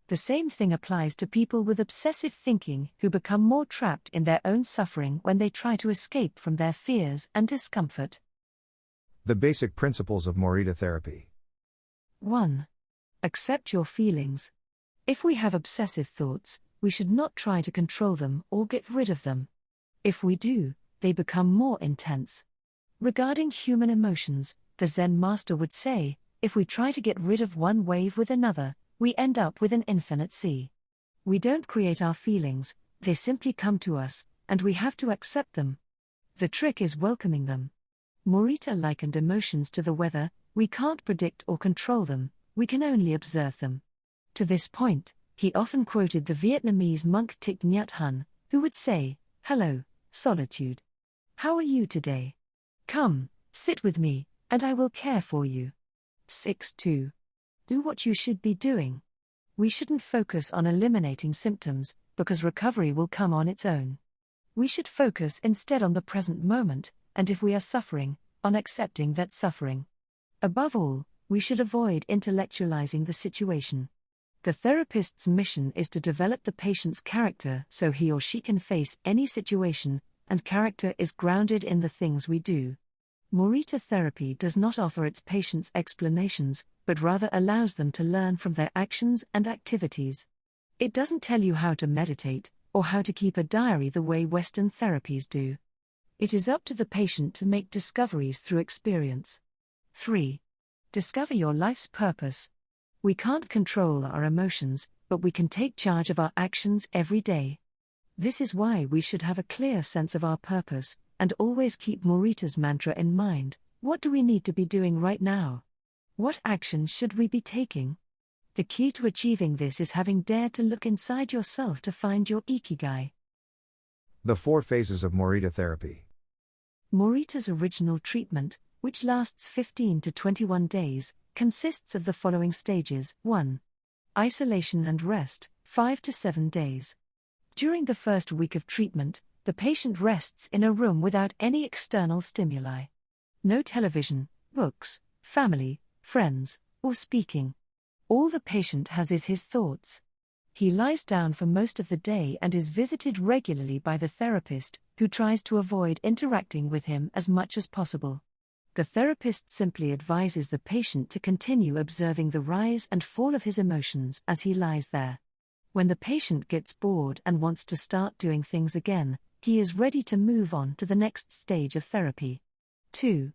The same thing applies to people with obsessive thinking who become more trapped in their own suffering when they try to escape from their fears and discomfort. The basic principles of Morita therapy. 1. Accept your feelings. If we have obsessive thoughts, we should not try to control them or get rid of them. If we do, they become more intense. Regarding human emotions, the Zen master would say, if we try to get rid of one wave with another, we end up with an infinite sea. We don't create our feelings, they simply come to us, and we have to accept them. The trick is welcoming them. Morita likened emotions to the weather: we can't predict or control them, we can only observe them. To this point, he often quoted the Vietnamese monk Thich Nhat Hanh, who would say, "Hello, solitude. How are you today? Come, sit with me, and I will care for you." 6.2. Do what you should be doing. We shouldn't focus on eliminating symptoms, because recovery will come on its own. We should focus instead on the present moment, and if we are suffering, on accepting that suffering. Above all, we should avoid intellectualizing the situation. The therapist's mission is to develop the patient's character so he or she can face any situation, and character is grounded in the things we do. Morita therapy does not offer its patients explanations, but rather allows them to learn from their actions and activities. It doesn't tell you how to meditate, or how to keep a diary the way Western therapies do. It is up to the patient to make discoveries through experience. 3. Discover your life's purpose. We can't control our emotions, but we can take charge of our actions every day. This is why we should have a clear sense of our purpose, and always keep Morita's mantra in mind: What do we need to be doing right now? What action should we be taking? The key to achieving this is having dared to look inside yourself to find your Ikigai. The 4 phases of Morita therapy. Morita's original treatment, which lasts 15 to 21 days, consists of the following stages. 1. Isolation and rest, 5 to 7 days. During the first week of treatment, the patient rests in a room without any external stimuli. No television, books, family, friends, or speaking. All the patient has is his thoughts. He lies down for most of the day and is visited regularly by the therapist, who tries to avoid interacting with him as much as possible. The therapist simply advises the patient to continue observing the rise and fall of his emotions as he lies there. When the patient gets bored and wants to start doing things again, he is ready to move on to the next stage of therapy. 2.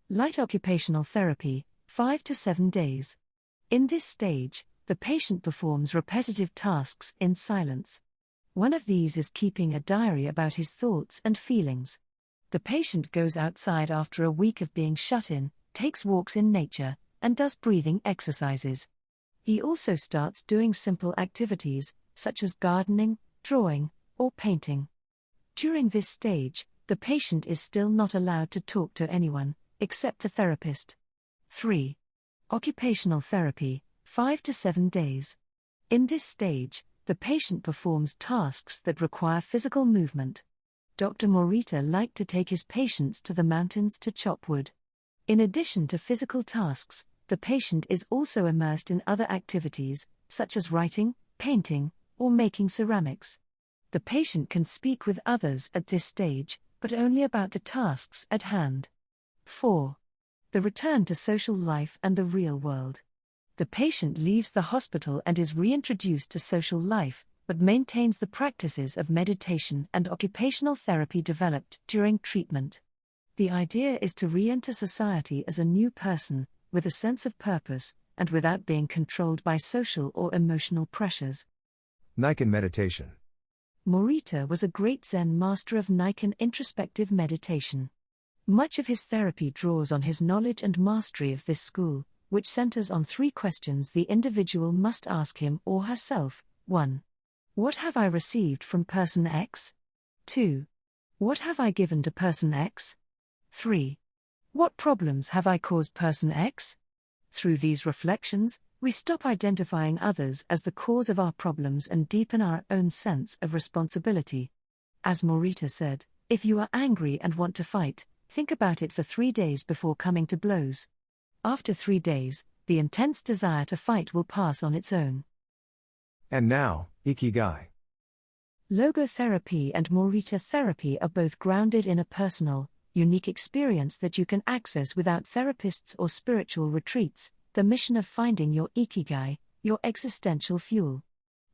Light occupational therapy, 5 to 7 days. In this stage, the patient performs repetitive tasks in silence. One of these is keeping a diary about his thoughts and feelings. The patient goes outside after a week of being shut in, takes walks in nature, and does breathing exercises. He also starts doing simple activities, such as gardening, drawing, or painting. During this stage, the patient is still not allowed to talk to anyone, except the therapist. 3. Occupational therapy, 5 to 7 days. In this stage, the patient performs tasks that require physical movement. Dr. Morita liked to take his patients to the mountains to chop wood. In addition to physical tasks, the patient is also immersed in other activities, such as writing, painting, or making ceramics. The patient can speak with others at this stage, but only about the tasks at hand. 4. The return to social life and the real world. The patient leaves the hospital and is reintroduced to social life, but maintains the practices of meditation and occupational therapy developed during treatment. The idea is to re-enter society as a new person, with a sense of purpose, and without being controlled by social or emotional pressures. Nikan meditation. Morita was a great Zen master of Nikan introspective meditation. Much of his therapy draws on his knowledge and mastery of this school, which centers on 3 questions the individual must ask him or herself. 1. What have I received from person X? 2. What have I given to person X? 3. What problems have I caused person X? Through these reflections, we stop identifying others as the cause of our problems and deepen our own sense of responsibility. As Morita said, if you are angry and want to fight, think about it for 3 days before coming to blows. After 3 days, the intense desire to fight will pass on its own. And now, Ikigai. Logotherapy and Morita therapy are both grounded in a personal, unique experience that you can access without therapists or spiritual retreats, the mission of finding your Ikigai, your existential fuel.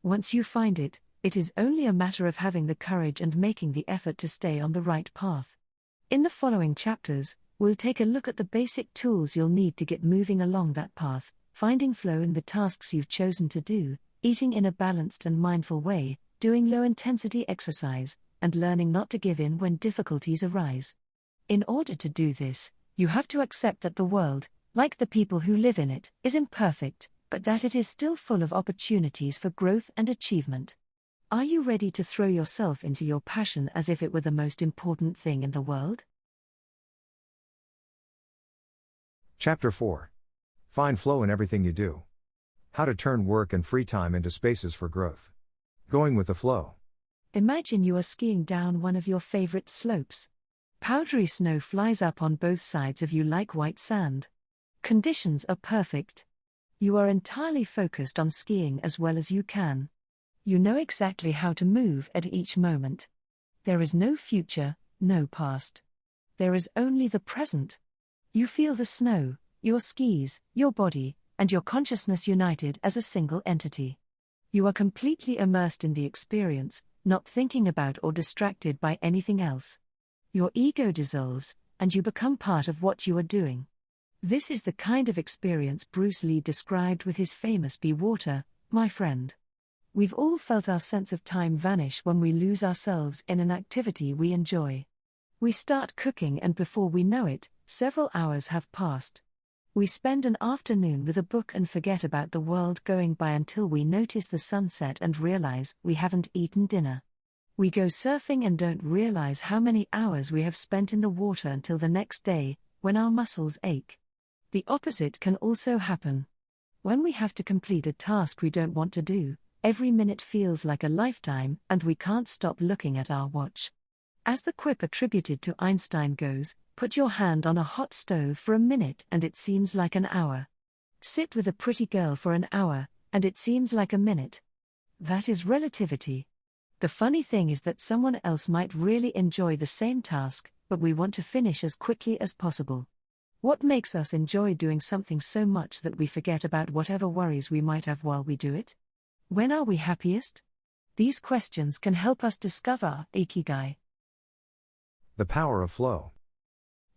Once you find it, it is only a matter of having the courage and making the effort to stay on the right path. In the following chapters, we'll take a look at the basic tools you'll need to get moving along that path, finding flow in the tasks you've chosen to do, eating in a balanced and mindful way, doing low-intensity exercise, and learning not to give in when difficulties arise. In order to do this, you have to accept that the world, like the people who live in it, is imperfect, but that it is still full of opportunities for growth and achievement. Are you ready to throw yourself into your passion as if it were the most important thing in the world? Chapter 4. Find flow in everything you do. How to turn work and free time into spaces for growth. Going with the flow. Imagine you are skiing down one of your favorite slopes. Powdery snow flies up on both sides of you like white sand. Conditions are perfect. You are entirely focused on skiing as well as you can. You know exactly how to move at each moment. There is no future, no past. There is only the present. You feel the snow, your skis, your body, and your consciousness united as a single entity. You are completely immersed in the experience, not thinking about or distracted by anything else. Your ego dissolves, and you become part of what you are doing. This is the kind of experience Bruce Lee described with his famous "Be water, my friend." We've all felt our sense of time vanish when we lose ourselves in an activity we enjoy. We start cooking and before we know it, Several hours have passed. We spend an afternoon with a book and forget about the world going by until we notice the sunset and realize we haven't eaten dinner. We go surfing and don't realize how many hours we have spent in the water until the next day, when our muscles ache. The opposite can also happen. When we have to complete a task we don't want to do, every minute feels like a lifetime and we can't stop looking at our watch. As the quip attributed to Einstein goes, put your hand on a hot stove for a minute and it seems like an hour. Sit with a pretty girl for an hour, and it seems like a minute. That is relativity. The funny thing is that someone else might really enjoy the same task, but we want to finish as quickly as possible. What makes us enjoy doing something so much that we forget about whatever worries we might have while we do it? When are we happiest? These questions can help us discover our Ikigai. The power of flow.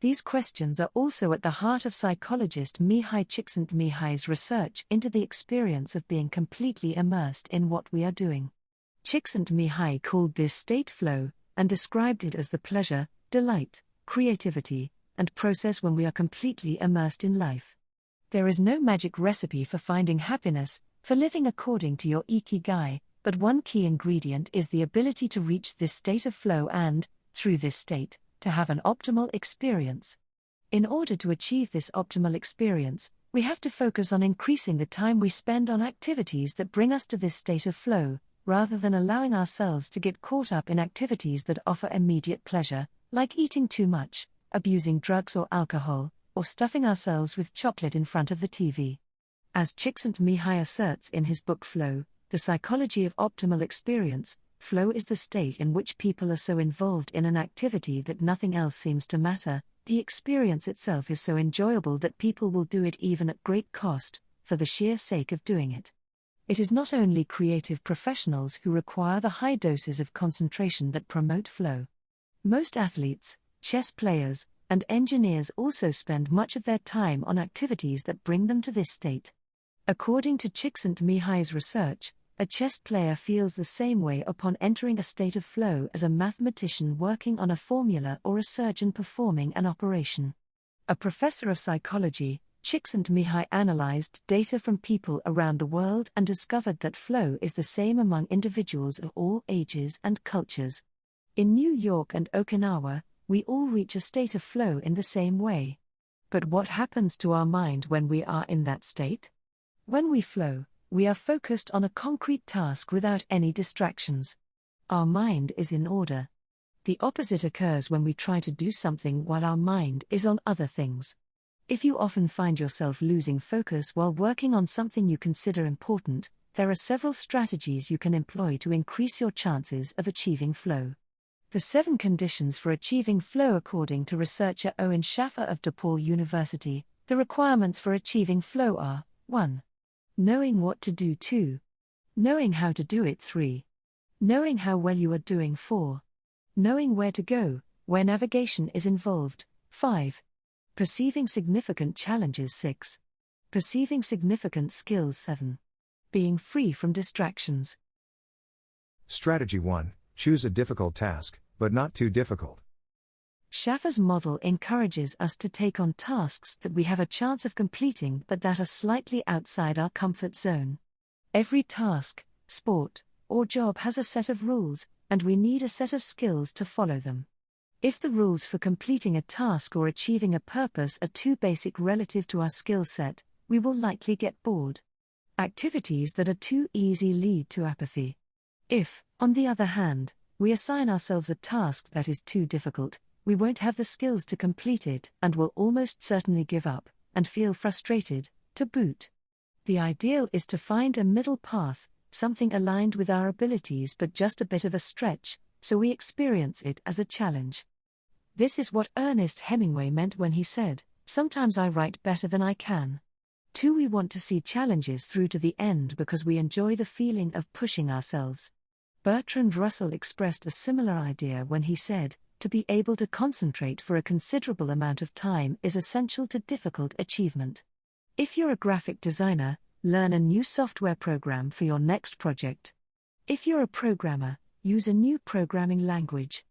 These questions are also at the heart of psychologist Mihai Csikszentmihalyi's research into the experience of being completely immersed in what we are doing. Csikszentmihalyi called this state flow, and described it as the pleasure, delight, creativity, and process when we are completely immersed in life. There is no magic recipe for finding happiness, for living according to your Ikigai, but one key ingredient is the ability to reach this state of flow and, through this state, to have an optimal experience. In order to achieve this optimal experience, we have to focus on increasing the time we spend on activities that bring us to this state of flow, rather than allowing ourselves to get caught up in activities that offer immediate pleasure, like eating too much, abusing drugs or alcohol, or stuffing ourselves with chocolate in front of the TV. As Csikszentmihalyi asserts in his book Flow, The Psychology of Optimal Experience, flow is the state in which people are so involved in an activity that nothing else seems to matter. The experience itself is so enjoyable that people will do it even at great cost, for the sheer sake of doing it. It is not only creative professionals who require the high doses of concentration that promote flow. Most athletes, chess players, and engineers also spend much of their time on activities that bring them to this state. According to Csikszentmihalyi's research, a chess player feels the same way upon entering a state of flow as a mathematician working on a formula or a surgeon performing an operation. A professor of psychology, Csikszentmihalyi analyzed data from people around the world and discovered that flow is the same among individuals of all ages and cultures. In New York and Okinawa, we all reach a state of flow in the same way. But what happens to our mind when we are in that state? When we flow, we are focused on a concrete task without any distractions. Our mind is in order. The opposite occurs when we try to do something while our mind is on other things. If you often find yourself losing focus while working on something you consider important, there are several strategies you can employ to increase your chances of achieving flow. The 7 conditions for achieving flow according to researcher Owen Schaffer of DePaul University. The requirements for achieving flow are: 1. Knowing what to do. 2. Knowing how to do it. 3. Knowing how well you are doing. 4. Knowing where to go, where navigation is involved. 5. Perceiving significant challenges. 6. Perceiving significant skills. 7. Being free from distractions. Strategy 1. Choose a difficult task, but not too difficult. Schaffer's model encourages us to take on tasks that we have a chance of completing but that are slightly outside our comfort zone. Every task, sport, or job has a set of rules, and we need a set of skills to follow them. If the rules for completing a task or achieving a purpose are too basic relative to our skill set, we will likely get bored. Activities that are too easy lead to apathy. If, on the other hand, we assign ourselves a task that is too difficult, we won't have the skills to complete it and will almost certainly give up, and feel frustrated, to boot. The ideal is to find a middle path, something aligned with our abilities but just a bit of a stretch, so we experience it as a challenge. This is what Ernest Hemingway meant when he said, "Sometimes I write better than I can." 2. We want to see challenges through to the end because we enjoy the feeling of pushing ourselves. Bertrand Russell expressed a similar idea when he said, "To be able to concentrate for a considerable amount of time is essential to difficult achievement." If you're a graphic designer, learn a new software program for your next project. If you're a programmer, use a new programming language.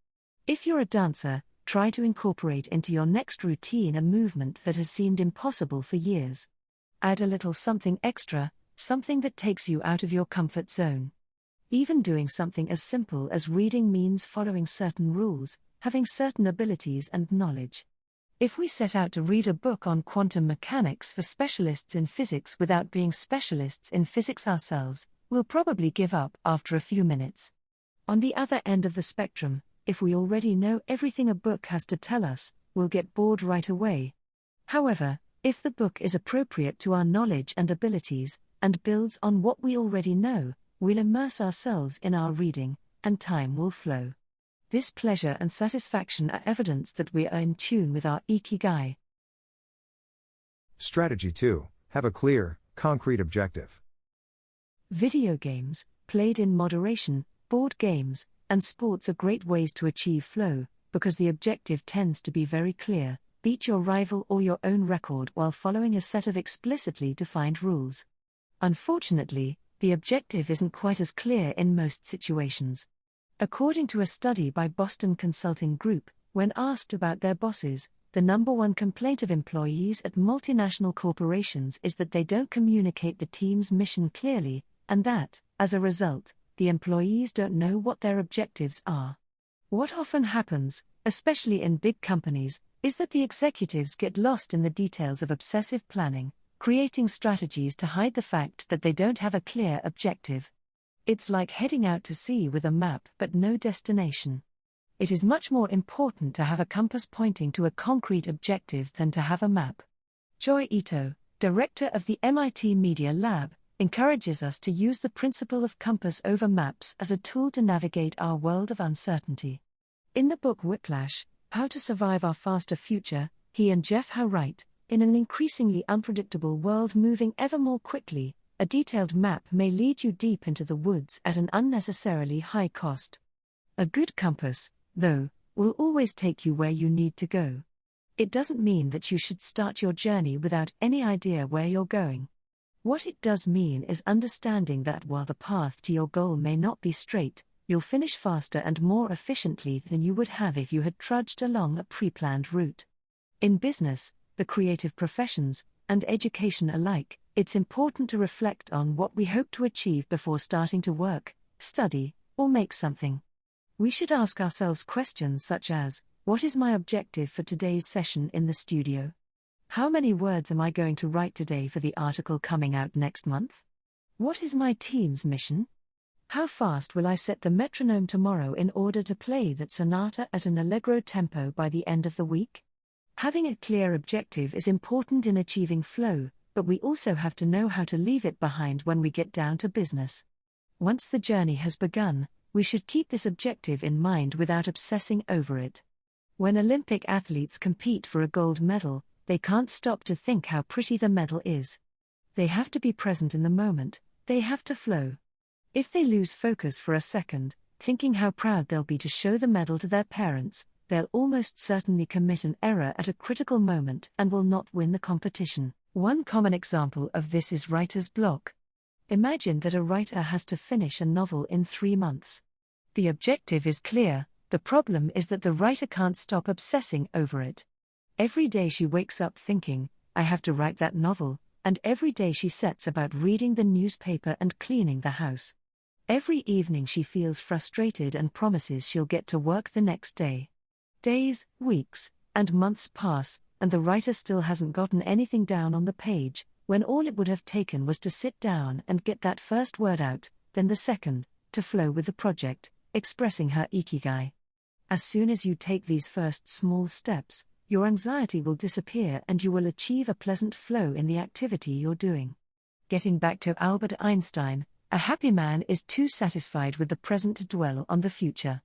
If you're a dancer, try to incorporate into your next routine a movement that has seemed impossible for years. Add a little something extra, something that takes you out of your comfort zone. Even doing something as simple as reading means following certain rules, having certain abilities and knowledge. If we set out to read a book on quantum mechanics for specialists in physics without being specialists in physics ourselves, we'll probably give up after a few minutes. On the other end of the spectrum, if we already know everything a book has to tell us, we'll get bored right away. However, if the book is appropriate to our knowledge and abilities, and builds on what we already know, we'll immerse ourselves in our reading, and time will flow. This pleasure and satisfaction are evidence that we are in tune with our Ikigai. Strategy 2. Have a clear, concrete objective. Video games, played in moderation, board games, and sports are great ways to achieve flow, because the objective tends to be very clear: beat your rival or your own record while following a set of explicitly defined rules. Unfortunately, the objective isn't quite as clear in most situations. According to a study by Boston Consulting Group, when asked about their bosses, the number one complaint of employees at multinational corporations is that they don't communicate the team's mission clearly, and that, as a result, the employees don't know what their objectives are. What often happens, especially in big companies, is that the executives get lost in the details of obsessive planning, creating strategies to hide the fact that they don't have a clear objective. It's like heading out to sea with a map but no destination. It is much more important to have a compass pointing to a concrete objective than to have a map. Joy Ito, director of the MIT Media Lab, encourages us to use the principle of compass over maps as a tool to navigate our world of uncertainty. In the book Whiplash, How to Survive Our Faster Future, he and Jeff Howe write, in an increasingly unpredictable world moving ever more quickly, a detailed map may lead you deep into the woods at an unnecessarily high cost. A good compass, though, will always take you where you need to go. It doesn't mean that you should start your journey without any idea where you're going. What it does mean is understanding that while the path to your goal may not be straight, you'll finish faster and more efficiently than you would have if you had trudged along a pre-planned route. In business, the creative professions, and education alike, it's important to reflect on what we hope to achieve before starting to work, study, or make something. We should ask ourselves questions such as, what is my objective for today's session in the studio? How many words am I going to write today for the article coming out next month? What is my team's mission? How fast will I set the metronome tomorrow in order to play that sonata at an allegro tempo by the end of the week? Having a clear objective is important in achieving flow, but we also have to know how to leave it behind when we get down to business. Once the journey has begun, we should keep this objective in mind without obsessing over it. When Olympic athletes compete for a gold medal, they can't stop to think how pretty the medal is. They have to be present in the moment, they have to flow. If they lose focus for a second, thinking how proud they'll be to show the medal to their parents, they'll almost certainly commit an error at a critical moment and will not win the competition. One common example of this is writer's block. Imagine that a writer has to finish a novel in 3 months. The objective is clear, the problem is that the writer can't stop obsessing over it. Every day she wakes up thinking, I have to write that novel, and every day she sets about reading the newspaper and cleaning the house. Every evening she feels frustrated and promises she'll get to work the next day. Days, weeks, and months pass, and the writer still hasn't gotten anything down on the page, when all it would have taken was to sit down and get that first word out, then the second, to flow with the project, expressing her Ikigai. As soon as you take these first small steps, your anxiety will disappear and you will achieve a pleasant flow in the activity you're doing. Getting back to Albert Einstein, a happy man is too satisfied with the present to dwell on the future.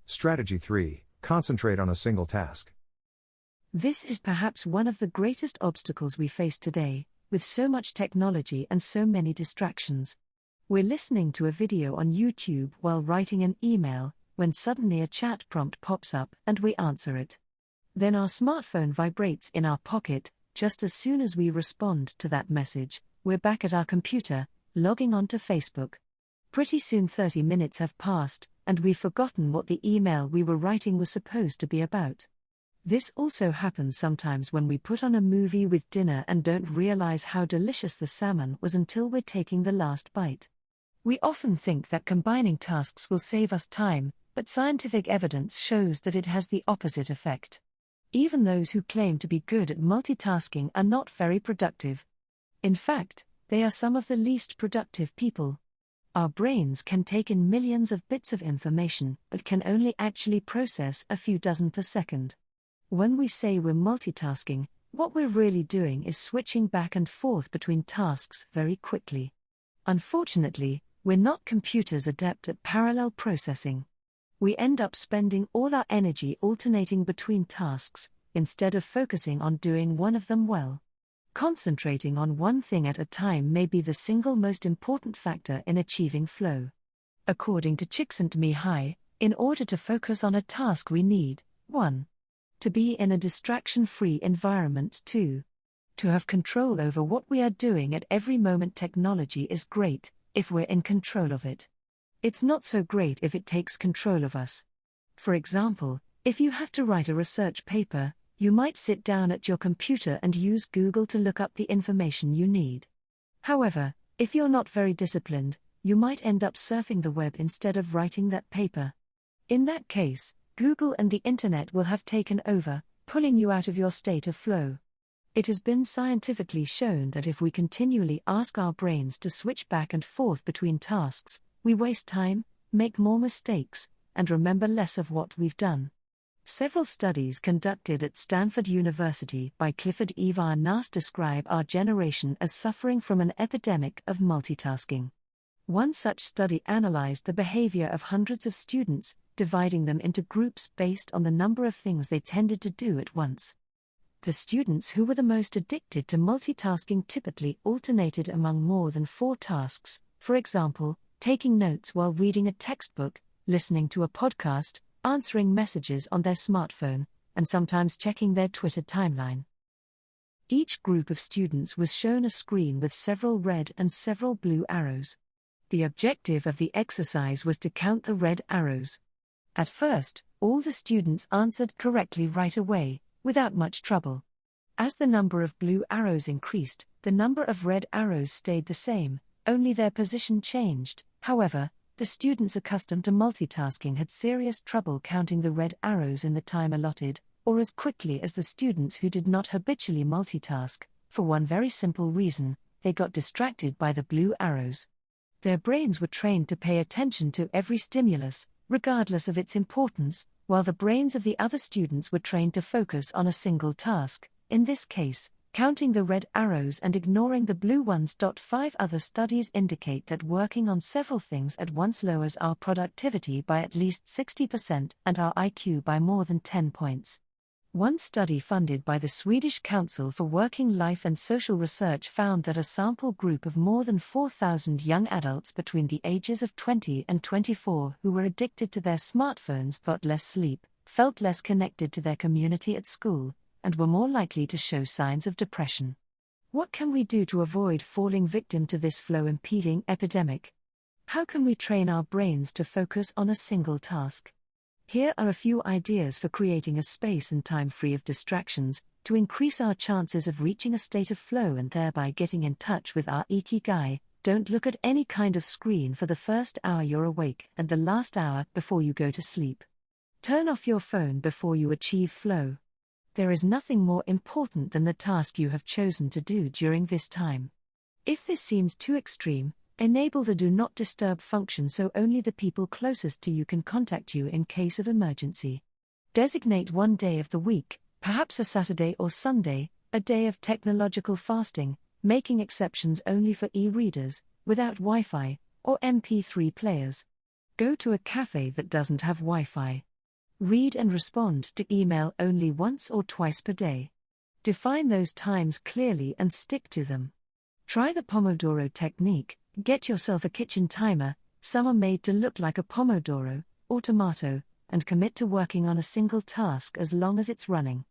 Strategy 3. Concentrate on a single task. This is perhaps one of the greatest obstacles we face today, with so much technology and so many distractions. We're listening to a video on YouTube while writing an email, when suddenly a chat prompt pops up and we answer it. Then our smartphone vibrates in our pocket. Just as soon as we respond to that message, we're back at our computer, logging on to Facebook. Pretty soon 30 minutes have passed, and we've forgotten what the email we were writing was supposed to be about. This also happens sometimes when we put on a movie with dinner and don't realize how delicious the salmon was until we're taking the last bite. We often think that combining tasks will save us time, but scientific evidence shows that it has the opposite effect. Even those who claim to be good at multitasking are not very productive. In fact, they are some of the least productive people. Our brains can take in millions of bits of information, but can only actually process a few dozen per second. When we say we're multitasking, what we're really doing is switching back and forth between tasks very quickly. Unfortunately, we're not computers adept at parallel processing. We end up spending all our energy alternating between tasks, instead of focusing on doing one of them well. Concentrating on one thing at a time may be the single most important factor in achieving flow. According to Csikszentmihalyi, in order to focus on a task we need, 1. To be in a distraction-free environment. 2. To have control over what we are doing at every moment. Technology is great, if we're in control of it. It's not so great if it takes control of us. For example, if you have to write a research paper, you might sit down at your computer and use Google to look up the information you need. However, if you're not very disciplined, you might end up surfing the web instead of writing that paper. In that case, Google and the internet will have taken over, pulling you out of your state of flow. It has been scientifically shown that if we continually ask our brains to switch back and forth between tasks, we waste time, make more mistakes, and remember less of what we've done. Several studies conducted at Stanford University by Clifford Evar Nass describe our generation as suffering from an epidemic of multitasking. One such study analyzed the behavior of hundreds of students, dividing them into groups based on the number of things they tended to do at once. The students who were the most addicted to multitasking typically alternated among more than 4 tasks, for example, taking notes while reading a textbook, listening to a podcast, answering messages on their smartphone, and sometimes checking their Twitter timeline. Each group of students was shown a screen with several red and several blue arrows. The objective of the exercise was to count the red arrows. At first, all the students answered correctly right away, without much trouble. As the number of blue arrows increased, the number of red arrows stayed the same, only their position changed. However, the students accustomed to multitasking had serious trouble counting the red arrows in the time allotted, or as quickly as the students who did not habitually multitask, for one very simple reason: they got distracted by the blue arrows. Their brains were trained to pay attention to every stimulus, regardless of its importance, while the brains of the other students were trained to focus on a single task, in this case, counting the red arrows and ignoring the blue ones. 5 other studies indicate that working on several things at once lowers our productivity by at least 60% and our IQ by more than 10 points. One study funded by the Swedish Council for Working Life and Social Research found that a sample group of more than 4,000 young adults between the ages of 20 and 24 who were addicted to their smartphones got less sleep, felt less connected to their community at school, and were more likely to show signs of depression. What can we do to avoid falling victim to this flow-impeding epidemic? How can we train our brains to focus on a single task? Here are a few ideas for creating a space and time free of distractions, to increase our chances of reaching a state of flow and thereby getting in touch with our Ikigai. Don't look at any kind of screen for the first hour you're awake and the last hour before you go to sleep. Turn off your phone before you achieve flow. There is nothing more important than the task you have chosen to do during this time. If this seems too extreme, enable the Do Not Disturb function so only the people closest to you can contact you in case of emergency. Designate one day of the week, perhaps a Saturday or Sunday, a day of technological fasting, making exceptions only for e-readers, without Wi-Fi, or MP3 players. Go to a cafe that doesn't have Wi-Fi. Read and respond to email only once or twice per day. Define those times clearly and stick to them. Try the Pomodoro technique. Get yourself a kitchen timer, some are made to look like a pomodoro, or tomato, and commit to working on a single task as long as it's running.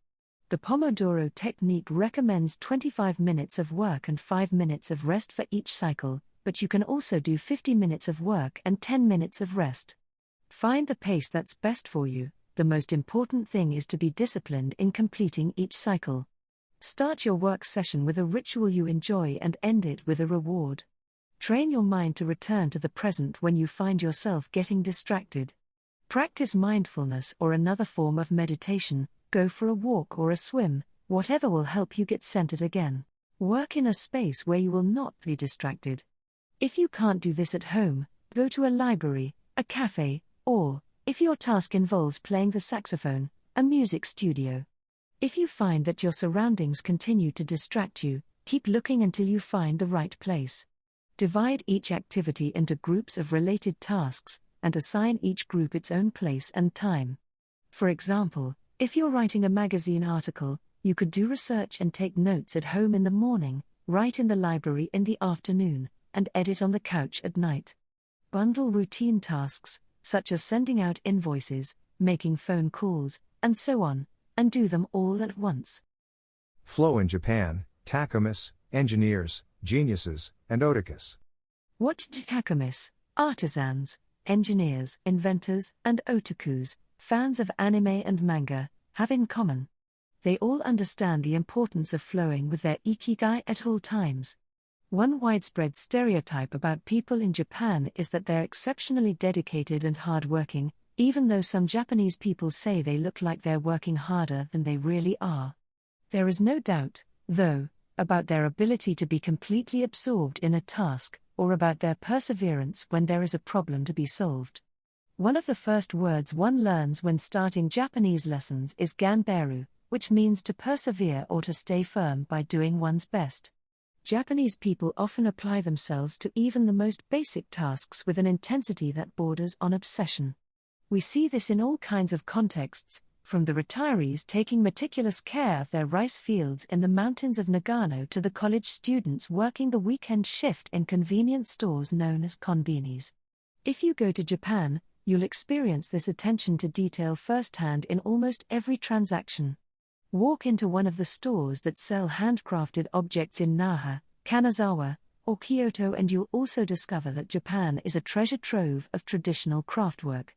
The Pomodoro technique recommends 25 minutes of work and 5 minutes of rest for each cycle, but you can also do 50 minutes of work and 10 minutes of rest. Find the pace that's best for you. The most important thing is to be disciplined in completing each cycle. Start your work session with a ritual you enjoy and end it with a reward. Train your mind to return to the present when you find yourself getting distracted. Practice mindfulness or another form of meditation, go for a walk or a swim, whatever will help you get centered again. Work in a space where you will not be distracted. If you can't do this at home, go to a library, a cafe, or, if your task involves playing the saxophone, a music studio. If you find that your surroundings continue to distract you, keep looking until you find the right place. Divide each activity into groups of related tasks, and assign each group its own place and time. For example, if you're writing a magazine article, you could do research and take notes at home in the morning, write in the library in the afternoon, and edit on the couch at night. Bundle routine tasks, such as sending out invoices, making phone calls, and so on, and do them all at once. Flow in Japan, takumis, engineers, geniuses, and otakus. What do takumis, artisans, engineers, inventors, and otakus, fans of anime and manga, have in common? They all understand the importance of flowing with their Ikigai at all times. One widespread stereotype about people in Japan is that they're exceptionally dedicated and hardworking, even though some Japanese people say they look like they're working harder than they really are. There is no doubt, though, about their ability to be completely absorbed in a task, or about their perseverance when there is a problem to be solved. One of the first words one learns when starting Japanese lessons is ganbaru, which means to persevere or to stay firm by doing one's best. Japanese people often apply themselves to even the most basic tasks with an intensity that borders on obsession. We see this in all kinds of contexts, from the retirees taking meticulous care of their rice fields in the mountains of Nagano to the college students working the weekend shift in convenience stores known as konbinis. If you go to Japan, you'll experience this attention to detail firsthand in almost every transaction. Walk into one of the stores that sell handcrafted objects in Naha, Kanazawa, or Kyoto, and you'll also discover that Japan is a treasure trove of traditional craftwork.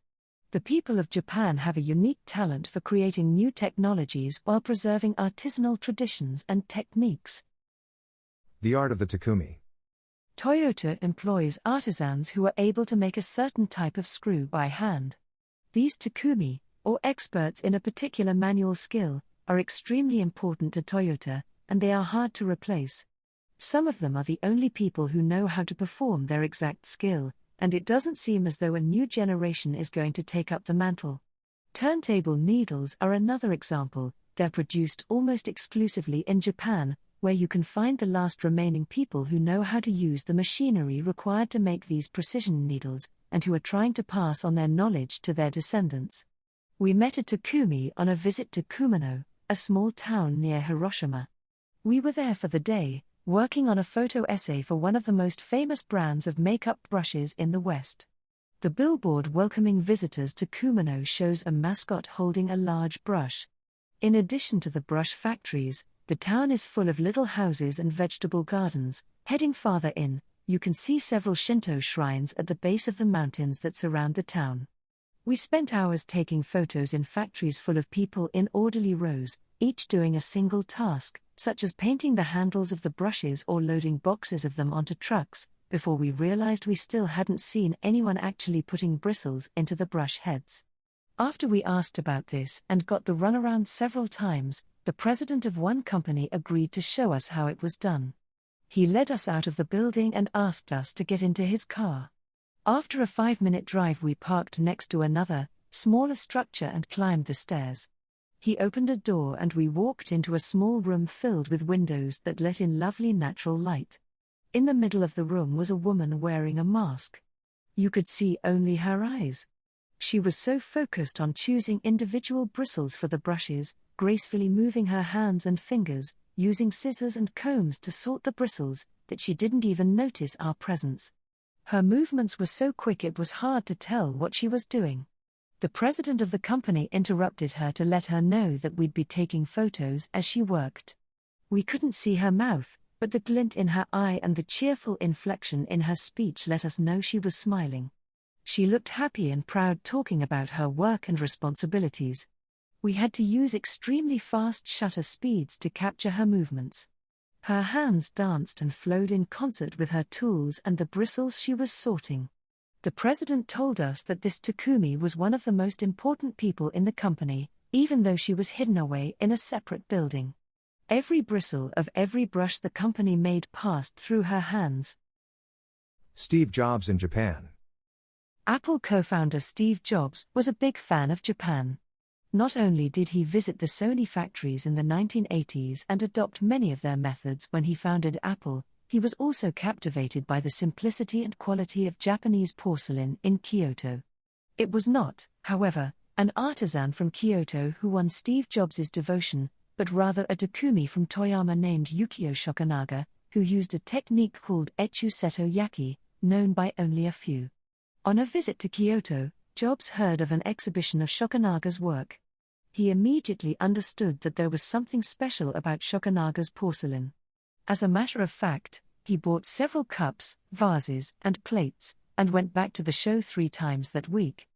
The people of Japan have a unique talent for creating new technologies while preserving artisanal traditions and techniques. The art of the takumi. Toyota employs artisans who are able to make a certain type of screw by hand. These takumi, or experts in a particular manual skill, are extremely important to Toyota, and they are hard to replace. Some of them are the only people who know how to perform their exact skill, and it doesn't seem as though a new generation is going to take up the mantle. Turntable needles are another example. They're produced almost exclusively in Japan, where you can find the last remaining people who know how to use the machinery required to make these precision needles, and who are trying to pass on their knowledge to their descendants. We met a takumi on a visit to Kumano, a small town near Hiroshima. We were there for the day, working on a photo essay for one of the most famous brands of makeup brushes in the West. The billboard welcoming visitors to Kumano shows a mascot holding a large brush. In addition to the brush factories, the town is full of little houses and vegetable gardens. Heading farther in, you can see several Shinto shrines at the base of the mountains that surround the town. We spent hours taking photos in factories full of people in orderly rows, each doing a single task, such as painting the handles of the brushes or loading boxes of them onto trucks, before we realized we still hadn't seen anyone actually putting bristles into the brush heads. After we asked about this and got the runaround several times, the president of one company agreed to show us how it was done. He led us out of the building and asked us to get into his car. After a 5-minute drive, we parked next to another, smaller structure and climbed the stairs. He opened a door and we walked into a small room filled with windows that let in lovely natural light. In the middle of the room was a woman wearing a mask. You could see only her eyes. She was so focused on choosing individual bristles for the brushes, gracefully moving her hands and fingers, using scissors and combs to sort the bristles, that she didn't even notice our presence. Her movements were so quick it was hard to tell what she was doing. The president of the company interrupted her to let her know that we'd be taking photos as she worked. We couldn't see her mouth, but the glint in her eye and the cheerful inflection in her speech let us know she was smiling. She looked happy and proud talking about her work and responsibilities. We had to use extremely fast shutter speeds to capture her movements. Her hands danced and flowed in concert with her tools and the bristles she was sorting. The president told us that this Takumi was one of the most important people in the company, even though she was hidden away in a separate building. Every bristle of every brush the company made passed through her hands. Steve Jobs in Japan. Apple co-founder Steve Jobs was a big fan of Japan. Not only did he visit the Sony factories in the 1980s and adopt many of their methods when he founded Apple, he was also captivated by the simplicity and quality of Japanese porcelain in Kyoto. It was not, however, an artisan from Kyoto who won Steve Jobs' devotion, but rather a Takumi from Toyama named Yukio Shokunaga, who used a technique called Echu Seto Yaki, known by only a few. On a visit to Kyoto, Jobs heard of an exhibition of Shokunaga's work. He immediately understood that there was something special about Shokunaga's porcelain. As a matter of fact, he bought several cups, vases, and plates, and went back to the show 3 times that week.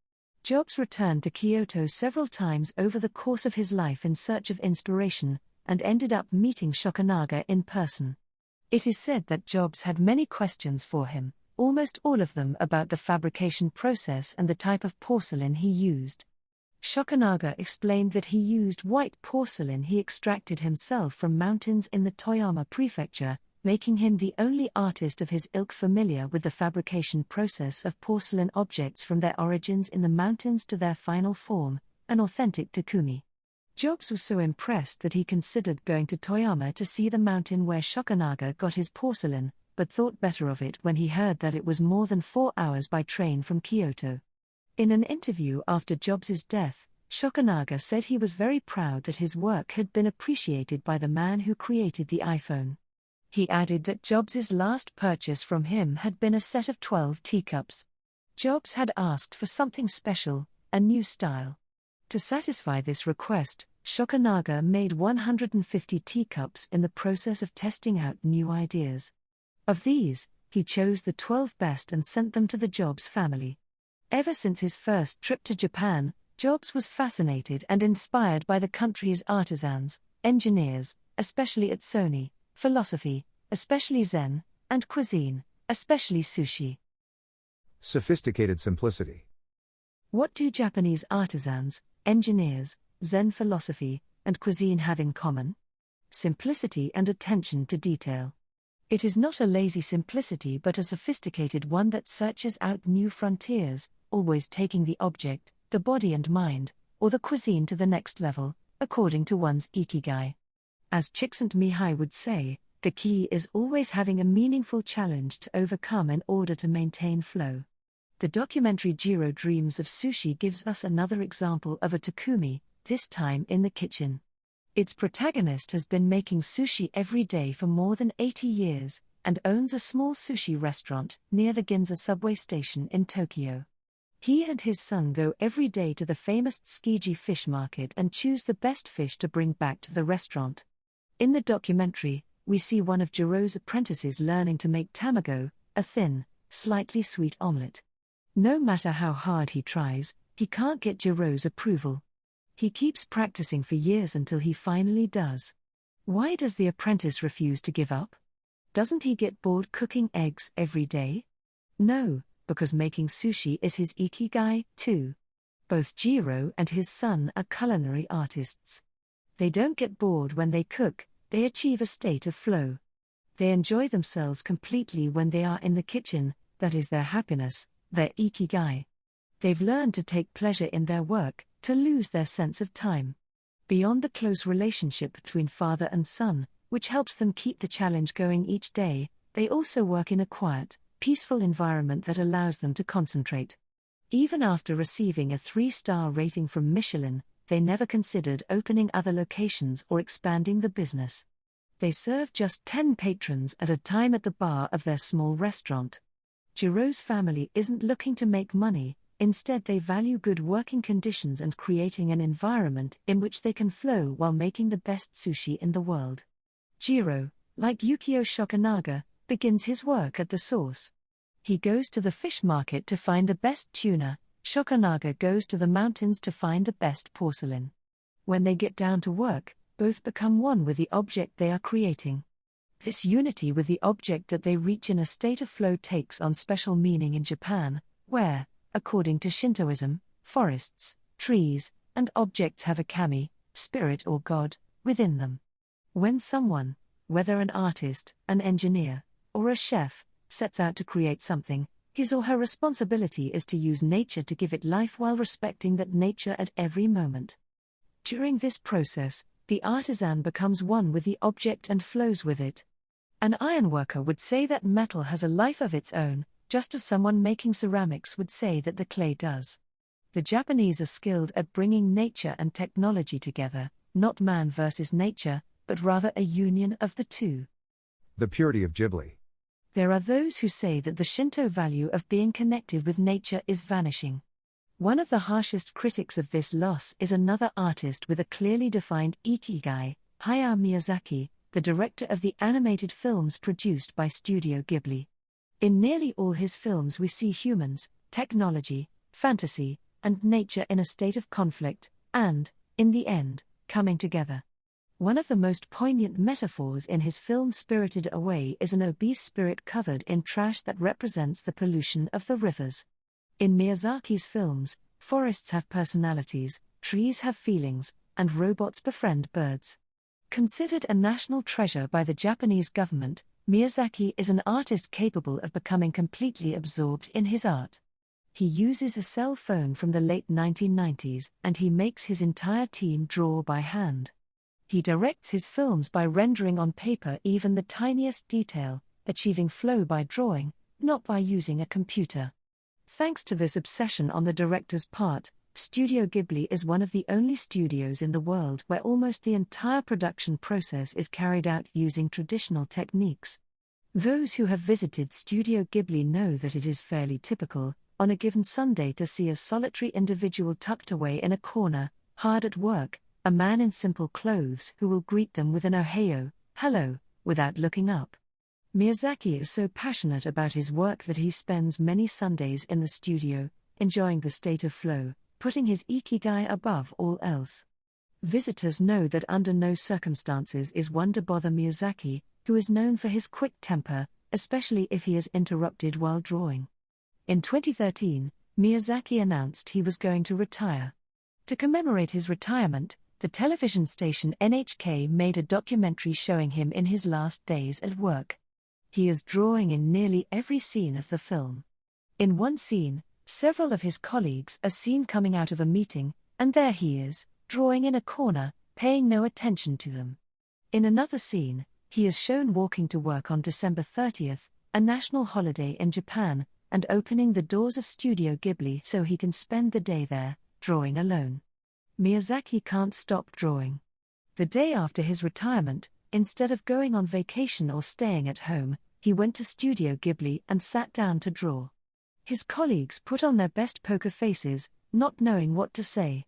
Jobs returned to Kyoto several times over the course of his life in search of inspiration, and ended up meeting Shokunaga in person. It is said that Jobs had many questions for him, almost all of them about the fabrication process and the type of porcelain he used. Shokunaga explained that he used white porcelain he extracted himself from mountains in the Toyama prefecture, making him the only artist of his ilk familiar with the fabrication process of porcelain objects from their origins in the mountains to their final form, an authentic Takumi. Jobs was so impressed that he considered going to Toyama to see the mountain where Shokunaga got his porcelain, but thought better of it when he heard that it was more than 4 hours by train from Kyoto. In an interview after Jobs' death, Shokunaga said he was very proud that his work had been appreciated by the man who created the iPhone. He added that Jobs' last purchase from him had been a set of 12 teacups. Jobs had asked for something special, a new style. To satisfy this request, Shokunaga made 150 teacups in the process of testing out new ideas. Of these, he chose the 12 best and sent them to the Jobs family. Ever since his first trip to Japan, Jobs was fascinated and inspired by the country's artisans, engineers, especially at Sony, philosophy, especially Zen, and cuisine, especially sushi. Sophisticated simplicity. What do Japanese artisans, engineers, Zen philosophy, and cuisine have in common? Simplicity and attention to detail. It is not a lazy simplicity but a sophisticated one that searches out new frontiers, always taking the object, the body and mind, or the cuisine to the next level, according to one's Ikigai. As Csikszentmihalyi would say, the key is always having a meaningful challenge to overcome in order to maintain flow. The documentary Jiro Dreams of Sushi gives us another example of a Takumi, this time in the kitchen. Its protagonist has been making sushi every day for more than 80 years, and owns a small sushi restaurant near the Ginza subway station in Tokyo. He and his son go every day to the famous Tsukiji fish market and choose the best fish to bring back to the restaurant. In the documentary, we see one of Jiro's apprentices learning to make tamago, a thin, slightly sweet omelette. No matter how hard he tries, he can't get Jiro's approval. He keeps practicing for years until he finally does. Why does the apprentice refuse to give up? Doesn't he get bored cooking eggs every day? No, because making sushi is his Ikigai, too. Both Jiro and his son are culinary artists. They don't get bored when they cook, they achieve a state of flow. They enjoy themselves completely when they are in the kitchen, that is their happiness, their Ikigai. They've learned to take pleasure in their work, to lose their sense of time. Beyond the close relationship between father and son, which helps them keep the challenge going each day, they also work in a quiet, peaceful environment that allows them to concentrate. Even after receiving a 3-star rating from Michelin, they never considered opening other locations or expanding the business. They serve just 10 patrons at a time at the bar of their small restaurant. Jiro's family isn't looking to make money, instead they value good working conditions and creating an environment in which they can flow while making the best sushi in the world. Jiro, like Yukio Shokunaga, begins his work at the source. He goes to the fish market to find the best tuna, Shokunaga goes to the mountains to find the best porcelain. When they get down to work, both become one with the object they are creating. This unity with the object that they reach in a state of flow takes on special meaning in Japan, where, according to Shintoism, forests, trees, and objects have a kami, spirit or god, within them. When someone, whether an artist, an engineer, or a chef, sets out to create something, his or her responsibility is to use nature to give it life while respecting that nature at every moment. During this process, the artisan becomes one with the object and flows with it. An ironworker would say that metal has a life of its own, just as someone making ceramics would say that the clay does. The Japanese are skilled at bringing nature and technology together, not man versus nature, but rather a union of the two. The purity of Ghibli. There are those who say that the Shinto value of being connected with nature is vanishing. One of the harshest critics of this loss is another artist with a clearly defined Ikigai, Hayao Miyazaki, the director of the animated films produced by Studio Ghibli. In nearly all his films we see humans, technology, fantasy, and nature in a state of conflict, and, in the end, coming together. One of the most poignant metaphors in his film Spirited Away is an obese spirit covered in trash that represents the pollution of the rivers. In Miyazaki's films, forests have personalities, trees have feelings, and robots befriend birds. Considered a national treasure by the Japanese government, Miyazaki is an artist capable of becoming completely absorbed in his art. He uses a cell phone from the late 1990s and he makes his entire team draw by hand. He directs his films by rendering on paper even the tiniest detail, achieving flow by drawing, not by using a computer. Thanks to this obsession on the director's part, Studio Ghibli is one of the only studios in the world where almost the entire production process is carried out using traditional techniques. Those who have visited Studio Ghibli know that it is fairly typical, on a given Sunday, to see a solitary individual tucked away in a corner, hard at work, a man in simple clothes who will greet them with an "Ohayo," hello, without looking up. Miyazaki is so passionate about his work that he spends many Sundays in the studio, enjoying the state of flow, putting his Ikigai above all else. Visitors know that under no circumstances is one to bother Miyazaki, who is known for his quick temper, especially if he is interrupted while drawing. In 2013, Miyazaki announced he was going to retire. To commemorate his retirement, the television station NHK made a documentary showing him in his last days at work. He is drawing in nearly every scene of the film. In one scene, several of his colleagues are seen coming out of a meeting, and there he is, drawing in a corner, paying no attention to them. In another scene, he is shown walking to work on December 30th, a national holiday in Japan, and opening the doors of Studio Ghibli so he can spend the day there, drawing alone. Miyazaki can't stop drawing. The day after his retirement, instead of going on vacation or staying at home, he went to Studio Ghibli and sat down to draw. His colleagues put on their best poker faces, not knowing what to say.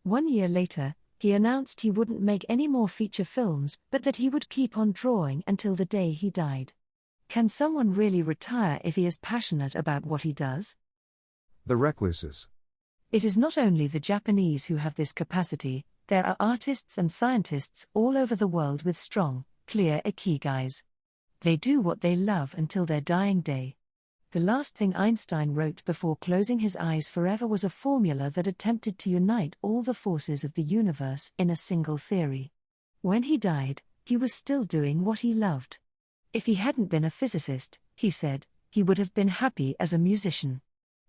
1 year later, he announced he wouldn't make any more feature films, but that he would keep on drawing until the day he died. Can someone really retire if he is passionate about what he does? The recluses. It is not only the Japanese who have this capacity, there are artists and scientists all over the world with strong, clear ikigais. They do what they love until their dying day. The last thing Einstein wrote before closing his eyes forever was a formula that attempted to unite all the forces of the universe in a single theory. When he died, he was still doing what he loved. If he hadn't been a physicist, he said, he would have been happy as a musician.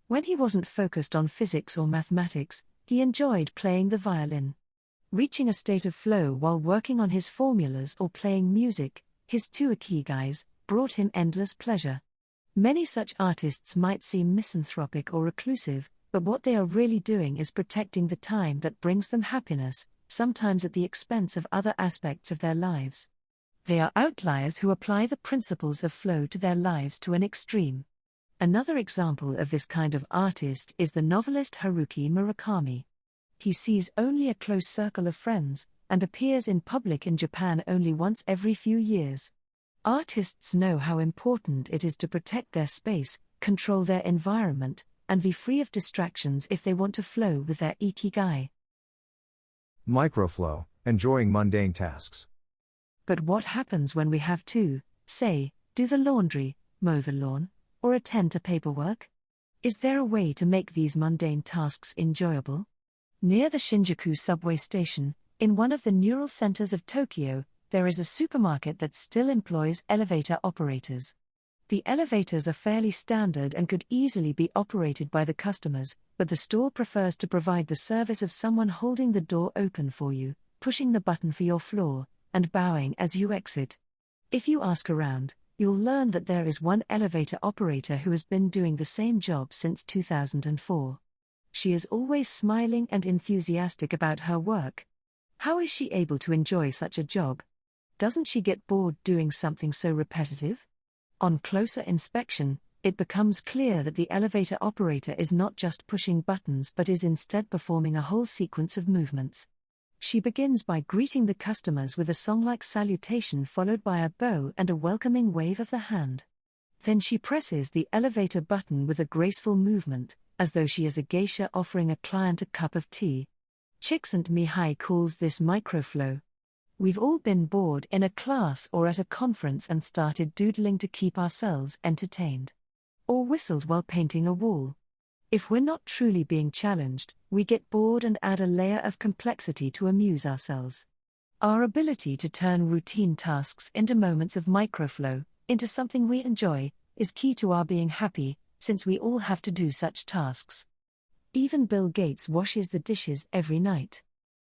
When he wasn't focused on physics or mathematics, he enjoyed playing the violin. Reaching a state of flow while working on his formulas or playing music, his two ikigais, brought him endless pleasure. Many such artists might seem misanthropic or reclusive, but what they are really doing is protecting the time that brings them happiness, sometimes at the expense of other aspects of their lives. They are outliers who apply the principles of flow to their lives to an extreme. Another example of this kind of artist is the novelist Haruki Murakami. He sees only a close circle of friends, and appears in public in Japan only once every few years. Artists know how important it is to protect their space, control their environment, and be free of distractions if they want to flow with their Ikigai. Microflow, enjoying mundane tasks. But what happens when we have to, say, do the laundry, mow the lawn, or attend to paperwork? Is there a way to make these mundane tasks enjoyable? Near the Shinjuku subway station, in one of the neural centers of Tokyo, there is a supermarket that still employs elevator operators. The elevators are fairly standard and could easily be operated by the customers, but the store prefers to provide the service of someone holding the door open for you, pushing the button for your floor, and bowing as you exit. If you ask around, you'll learn that there is one elevator operator who has been doing the same job since 2004. She is always smiling and enthusiastic about her work. How is she able to enjoy such a job? Doesn't she get bored doing something so repetitive? On closer inspection, it becomes clear that the elevator operator is not just pushing buttons but is instead performing a whole sequence of movements. She begins by greeting the customers with a song-like salutation followed by a bow and a welcoming wave of the hand. Then she presses the elevator button with a graceful movement, as though she is a geisha offering a client a cup of tea. Csikszentmihalyi calls this microflow. We've all been bored in a class or at a conference and started doodling to keep ourselves entertained. Or whistled while painting a wall. If we're not truly being challenged, we get bored and add a layer of complexity to amuse ourselves. Our ability to turn routine tasks into moments of microflow, into something we enjoy, is key to our being happy, since we all have to do such tasks. Even Bill Gates washes the dishes every night.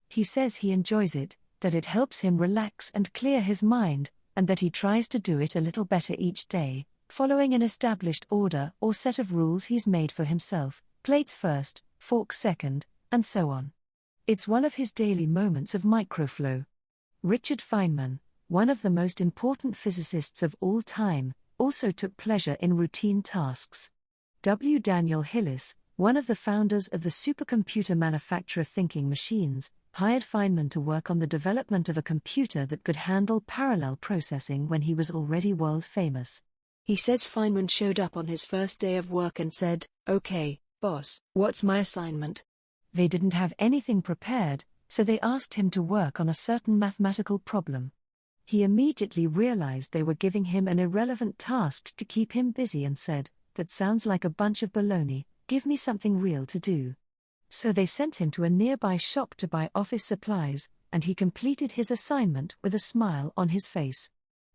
He says he enjoys it, that it helps him relax and clear his mind, and that he tries to do it a little better each day, following an established order or set of rules he's made for himself, plates first, forks second, and so on. It's one of his daily moments of microflow. Richard Feynman, one of the most important physicists of all time, also took pleasure in routine tasks. W. Daniel Hillis, one of the founders of the supercomputer manufacturer Thinking Machines, hired Feynman to work on the development of a computer that could handle parallel processing when he was already world famous. He says Feynman showed up on his first day of work and said, "Okay, boss, what's my assignment?" They didn't have anything prepared, so they asked him to work on a certain mathematical problem. He immediately realized they were giving him an irrelevant task to keep him busy and said, "That sounds like a bunch of baloney, give me something real to do." So they sent him to a nearby shop to buy office supplies, and he completed his assignment with a smile on his face.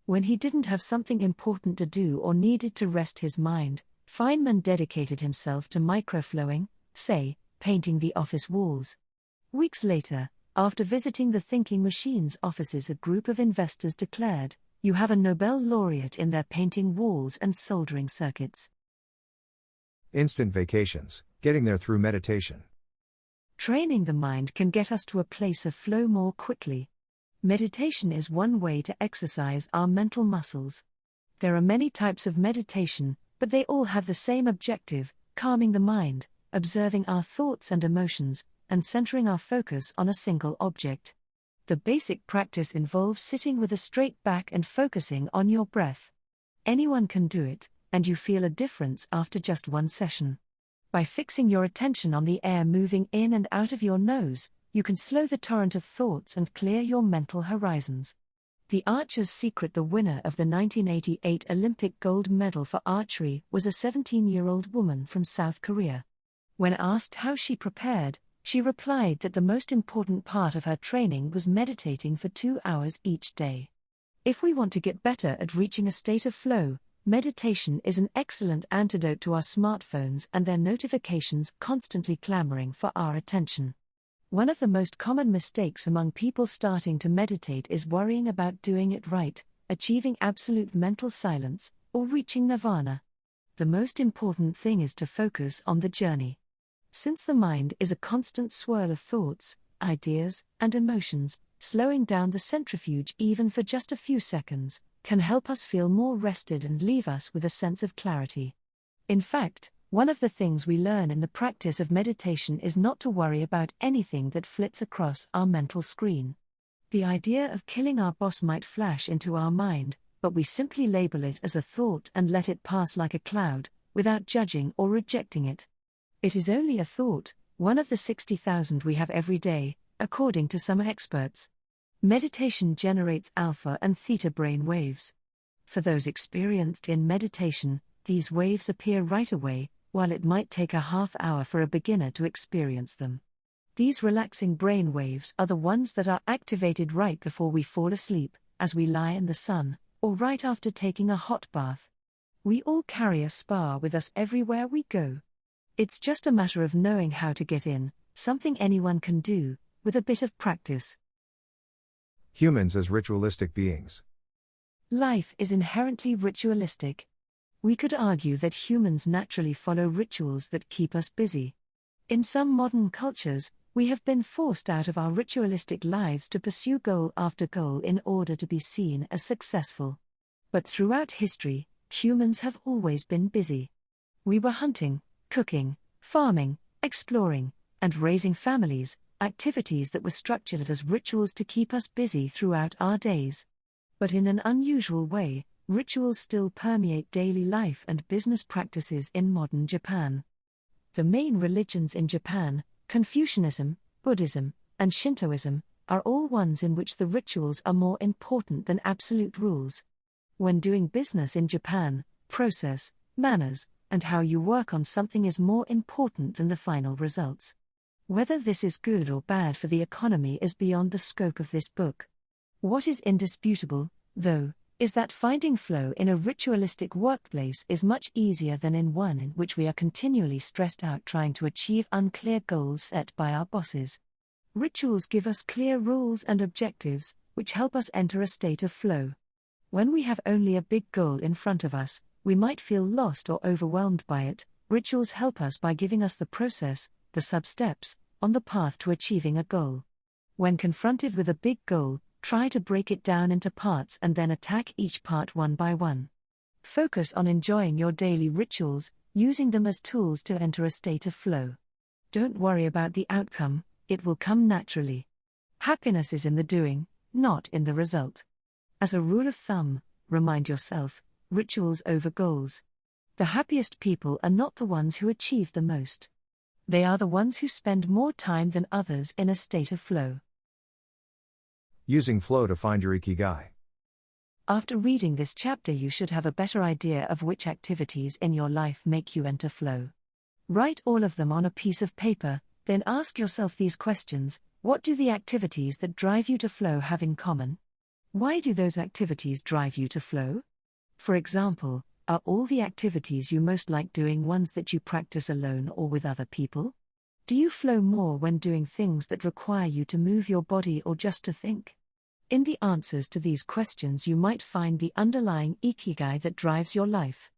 When he didn't have something important to do or needed to rest his mind, Feynman dedicated himself to microflowing, say, painting the office walls. Weeks later, after visiting the Thinking Machines offices, a group of investors declared, "You have a Nobel laureate in there painting walls and soldering circuits." Instant vacations, getting there through meditation. Training the mind can get us to a place of flow more quickly. Meditation is one way to exercise our mental muscles. There are many types of meditation, but they all have the same objective: calming the mind, observing our thoughts and emotions, and centering our focus on a single object. The basic practice involves sitting with a straight back and focusing on your breath. Anyone can do it, and you feel a difference after just one session. By fixing your attention on the air moving in and out of your nose, you can slow the torrent of thoughts and clear your mental horizons. The Archer's Secret: the winner of the 1988 Olympic gold medal for archery was a 17-year-old woman from South Korea. When asked how she prepared, she replied that the most important part of her training was meditating for 2 hours each day. If we want to get better at reaching a state of flow, meditation is an excellent antidote to our smartphones and their notifications constantly clamoring for our attention. One of the most common mistakes among people starting to meditate is worrying about doing it right, achieving absolute mental silence, or reaching nirvana. The most important thing is to focus on the journey. Since the mind is a constant swirl of thoughts, ideas, and emotions, slowing down the centrifuge even for just a few seconds can help us feel more rested and leave us with a sense of clarity. In fact, one of the things we learn in the practice of meditation is not to worry about anything that flits across our mental screen. The idea of killing our boss might flash into our mind, but we simply label it as a thought and let it pass like a cloud, without judging or rejecting it. It is only a thought, one of the 60,000 we have every day, according to some experts. Meditation generates alpha and theta brain waves. For those experienced in meditation, these waves appear right away, while it might take a half hour for a beginner to experience them. These relaxing brain waves are the ones that are activated right before we fall asleep, as we lie in the sun, or right after taking a hot bath. We all carry a spa with us everywhere we go. It's just a matter of knowing how to get in, something anyone can do, with a bit of practice. Humans as ritualistic beings. Life is inherently ritualistic. We could argue that humans naturally follow rituals that keep us busy. In some modern cultures, we have been forced out of our ritualistic lives to pursue goal after goal in order to be seen as successful. But throughout history, humans have always been busy. We were hunting, cooking, farming, exploring, and raising families, activities that were structured as rituals to keep us busy throughout our days. But in an unusual way, rituals still permeate daily life and business practices in modern Japan. The main religions in Japan, Confucianism, Buddhism, and Shintoism, are all ones in which the rituals are more important than absolute rules. When doing business in Japan, process, manners, and how you work on something is more important than the final results. Whether this is good or bad for the economy is beyond the scope of this book. What is indisputable, though, is that finding flow in a ritualistic workplace is much easier than in one in which we are continually stressed out trying to achieve unclear goals set by our bosses. Rituals give us clear rules and objectives, which help us enter a state of flow. When we have only a big goal in front of us, we might feel lost or overwhelmed by it. Rituals help us by giving us the process, the sub-steps, on the path to achieving a goal. When confronted with a big goal, try to break it down into parts and then attack each part one by one. Focus on enjoying your daily rituals, using them as tools to enter a state of flow. Don't worry about the outcome, it will come naturally. Happiness is in the doing, not in the result. As a rule of thumb, remind yourself, rituals over goals. The happiest people are not the ones who achieve the most. They are the ones who spend more time than others in a state of flow. Using flow to find your Ikigai. After reading this chapter, you should have a better idea of which activities in your life make you enter flow. Write all of them on a piece of paper, then ask yourself these questions. What do the activities that drive you to flow have in common? Why do those activities drive you to flow? For example, are all the activities you most like doing ones that you practice alone or with other people? Do you flow more when doing things that require you to move your body or just to think? In the answers to these questions you might find the underlying Ikigai that drives your life.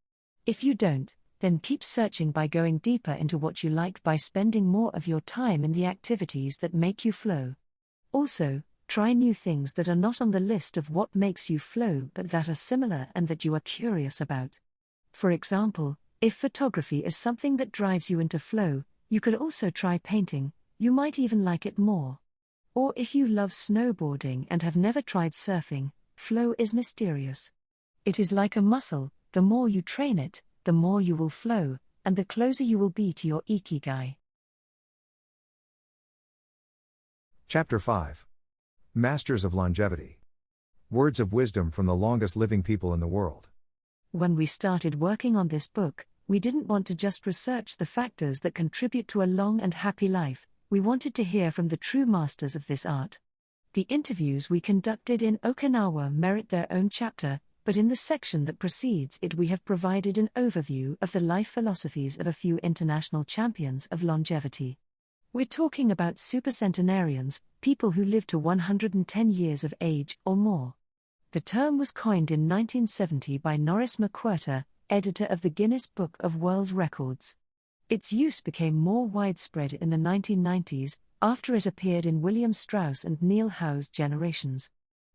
If you don't, then keep searching by going deeper into what you like by spending more of your time in the activities that make you flow. Also, try new things that are not on the list of what makes you flow but that are similar and that you are curious about. For example, if photography is something that drives you into flow, you could also try painting, you might even like it more. Or if you love snowboarding and have never tried surfing, flow is mysterious. It is like a muscle, the more you train it, the more you will flow, and the closer you will be to your Ikigai. Chapter 5. Masters of Longevity. Words of wisdom from the longest living people in the world. When we started working on this book, we didn't want to just research the factors that contribute to a long and happy life. We wanted to hear from the true masters of this art. The interviews we conducted in Okinawa merit their own chapter, but in the section that precedes it we have provided an overview of the life philosophies of a few international champions of longevity. We're talking about supercentenarians, people who live to 110 years of age or more. The term was coined in 1970 by Norris McWhirter, editor of the Guinness Book of World Records. Its use became more widespread in the 1990s, after it appeared in William Strauss and Neil Howe's Generations.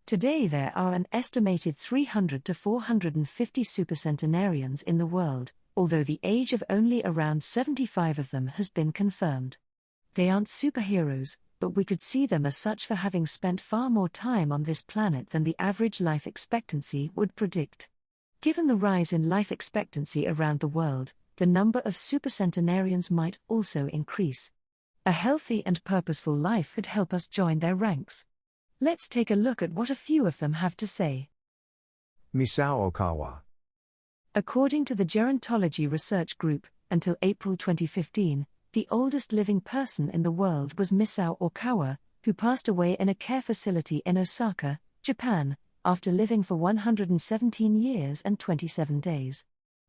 Today there are an estimated 300 to 450 supercentenarians in the world, although the age of only around 75 of them has been confirmed. They aren't superheroes, but we could see them as such for having spent far more time on this planet than the average life expectancy would predict. Given the rise in life expectancy around the world, the number of supercentenarians might also increase. A healthy and purposeful life could help us join their ranks. Let's take a look at what a few of them have to say. Misao Okawa. According to the Gerontology Research Group, until April 2015, the oldest living person in the world was Misao Okawa, who passed away in a care facility in Osaka, Japan, after living for 117 years and 27 days.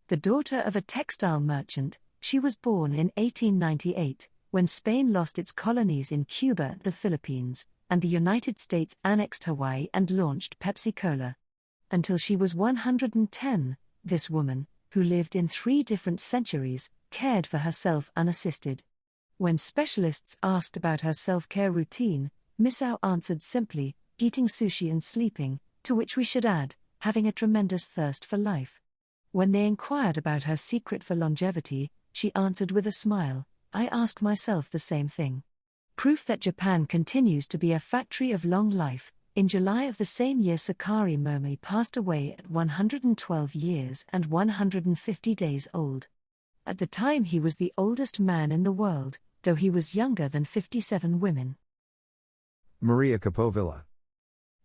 The daughter of a textile merchant, she was born in 1898, when Spain lost its colonies in Cuba, the Philippines, and the United States annexed Hawaii and launched Pepsi-Cola. Until she was 110, this woman, who lived in 3 different centuries, cared for herself unassisted. When specialists asked about her self-care routine, Misao answered simply, eating sushi and sleeping, to which we should add, having a tremendous thirst for life. When they inquired about her secret for longevity, she answered with a smile, I ask myself the same thing. Proof that Japan continues to be a factory of long life. In July of the same year, Sakari Momi passed away at 112 years and 150 days old. At the time he was the oldest man in the world, though he was younger than 57 women. Maria Capovilla.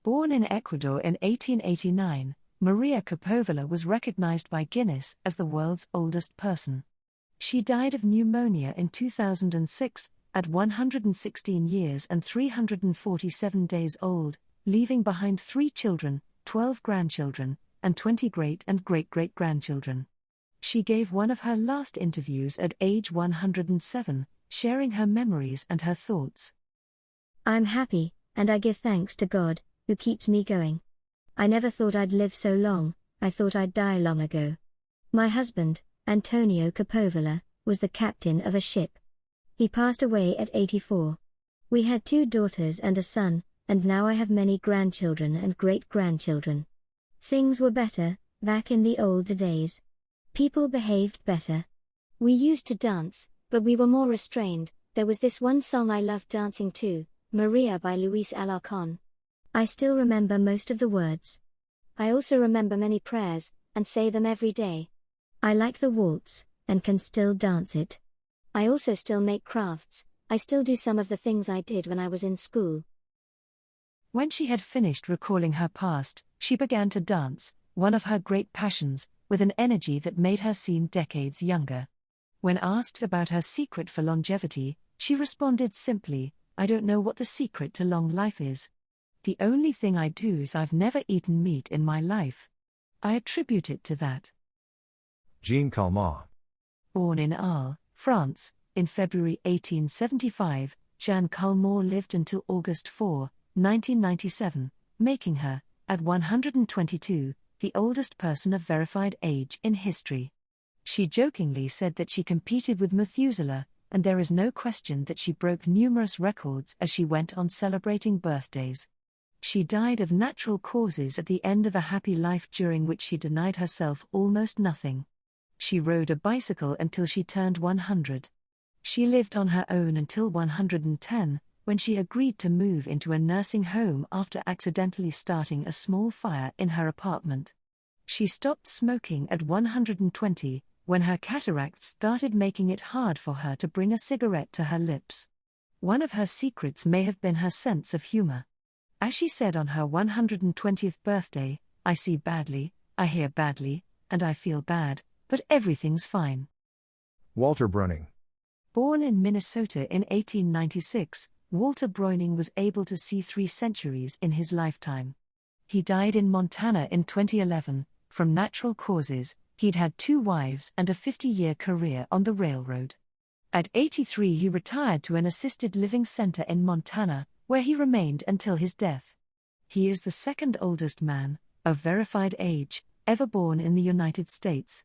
Born in Ecuador in 1889, Maria Capovilla was recognized by Guinness as the world's oldest person. She died of pneumonia in 2006, at 116 years and 347 days old, leaving behind 3 children, 12 grandchildren, and 20 great and great-great-grandchildren. She gave one of her last interviews at age 107, sharing her memories and her thoughts. I'm happy, and I give thanks to God, who keeps me going. I never thought I'd live so long, I thought I'd die long ago. My husband, Antonio Capovilla, was the captain of a ship. He passed away at 84. We had 2 daughters and a son, and now I have many grandchildren and great-grandchildren. Things were better, back in the old days. People behaved better. We used to dance, but we were more restrained. There was this one song I loved dancing to, Maria by Luis Alarcon. I still remember most of the words. I also remember many prayers, and say them every day. I like the waltz, and can still dance it. I also still make crafts. I still do some of the things I did when I was in school. When she had finished recalling her past, she began to dance, one of her great passions, with an energy that made her seem decades younger. When asked about her secret for longevity, she responded simply, I don't know what the secret to long life is. The only thing I do is I've never eaten meat in my life. I attribute it to that. Jean Calment. Born in Arles, France, in February 1875, Jeanne Calment lived until August 4, 1997, making her, at 122, the oldest person of verified age in history. She jokingly said that she competed with Methuselah, and there is no question that she broke numerous records as she went on celebrating birthdays. She died of natural causes at the end of a happy life during which she denied herself almost nothing. She rode a bicycle until she turned 100. She lived on her own until 110, when she agreed to move into a nursing home after accidentally starting a small fire in her apartment. She stopped smoking at 120, when her cataracts started making it hard for her to bring a cigarette to her lips. One of her secrets may have been her sense of humor. As she said on her 120th birthday, I see badly, I hear badly, and I feel bad, but everything's fine. Walter Breuning. Born in Minnesota in 1896, Walter Breuning was able to see 3 centuries in his lifetime. He died in Montana in 2011, from natural causes. He'd had 2 wives and a 50-year career on the railroad. At 83 he retired to an assisted living center in Montana, where he remained until his death. He is the 2nd oldest man, of verified age, ever born in the United States.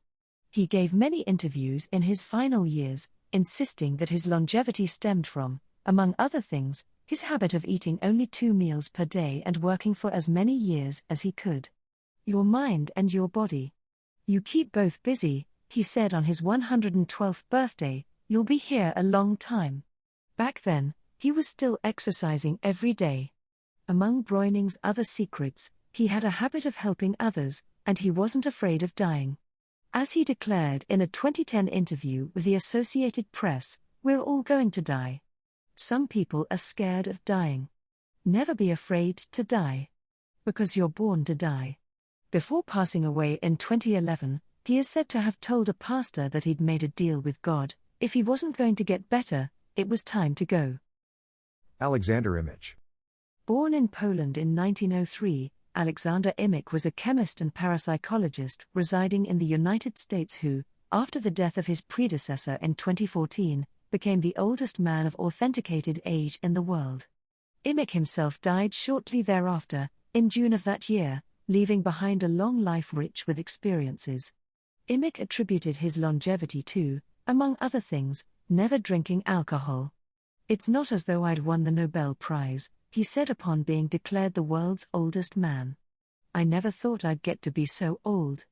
He gave many interviews in his final years, insisting that his longevity stemmed from, among other things, his habit of eating only 2 meals per day and working for as many years as he could. Your mind and your body. You keep both busy, he said on his 112th birthday, you'll be here a long time. Back then, he was still exercising every day. Among Breuning's other secrets, he had a habit of helping others, and he wasn't afraid of dying. As he declared in a 2010 interview with the Associated Press, "We're all going to die. Some people are scared of dying. Never be afraid to die. Because you're born to die." Before passing away in 2011, he is said to have told a pastor that he'd made a deal with God: if he wasn't going to get better, it was time to go. Alexander Imich. Born in Poland in 1903, Alexander Imich was a chemist and parapsychologist residing in the United States who, after the death of his predecessor in 2014, became the oldest man of authenticated age in the world. Imich himself died shortly thereafter, in June of that year, leaving behind a long life rich with experiences. Imich attributed his longevity to, among other things, never drinking alcohol. "It's not as though I'd won the Nobel Prize," he said upon being declared the world's oldest man. "I never thought I'd get to be so old."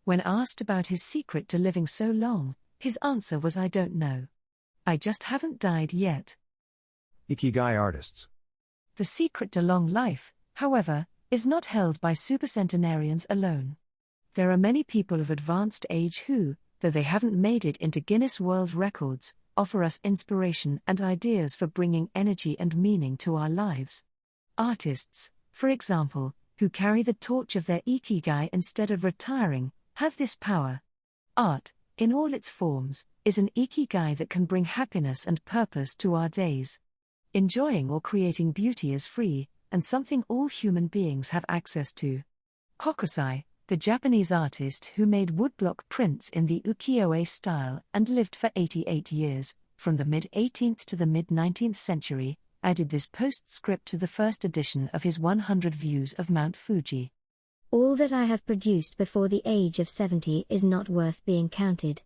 When asked about his secret to living so long, his answer was, "I don't know. I just haven't died yet." Ikigai artists. The secret to long life, however, is not held by supercentenarians alone. There are many people of advanced age who, though they haven't made it into Guinness World Records, offer us inspiration and ideas for bringing energy and meaning to our lives. Artists, for example, who carry the torch of their Ikigai instead of retiring, have this power. Art, in all its forms, is an Ikigai that can bring happiness and purpose to our days. Enjoying or creating beauty is free, and something all human beings have access to. Hokusai, the Japanese artist who made woodblock prints in the ukiyo-e style and lived for 88 years, from the mid-18th to the mid-19th century, added this postscript to the first edition of his 100 Views of Mount Fuji. "All that I have produced before the age of 70 is not worth being counted.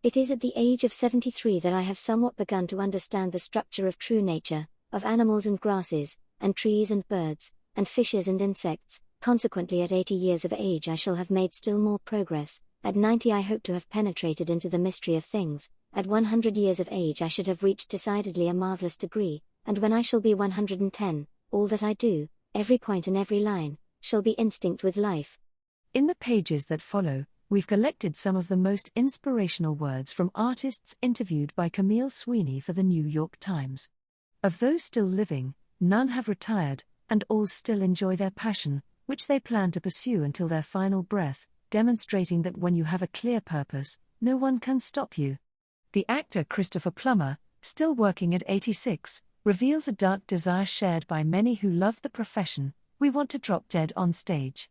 It is at the age of 73 that I have somewhat begun to understand the structure of true nature, of animals and grasses, and trees and birds, and fishes and insects. Consequently, at 80 years of age I shall have made still more progress. At 90 I hope to have penetrated into the mystery of things. At 100 years of age I should have reached decidedly a marvelous degree, and when I shall be 110, all that I do, every point and every line, shall be instinct with life." In the pages that follow, we've collected some of the most inspirational words from artists interviewed by Camille Sweeney for the New York Times. Of those still living, none have retired, and all still enjoy their passion, which they plan to pursue until their final breath, demonstrating that when you have a clear purpose, no one can stop you. The actor Christopher Plummer, still working at 86, reveals a dark desire shared by many who love the profession: "We want to drop dead on stage.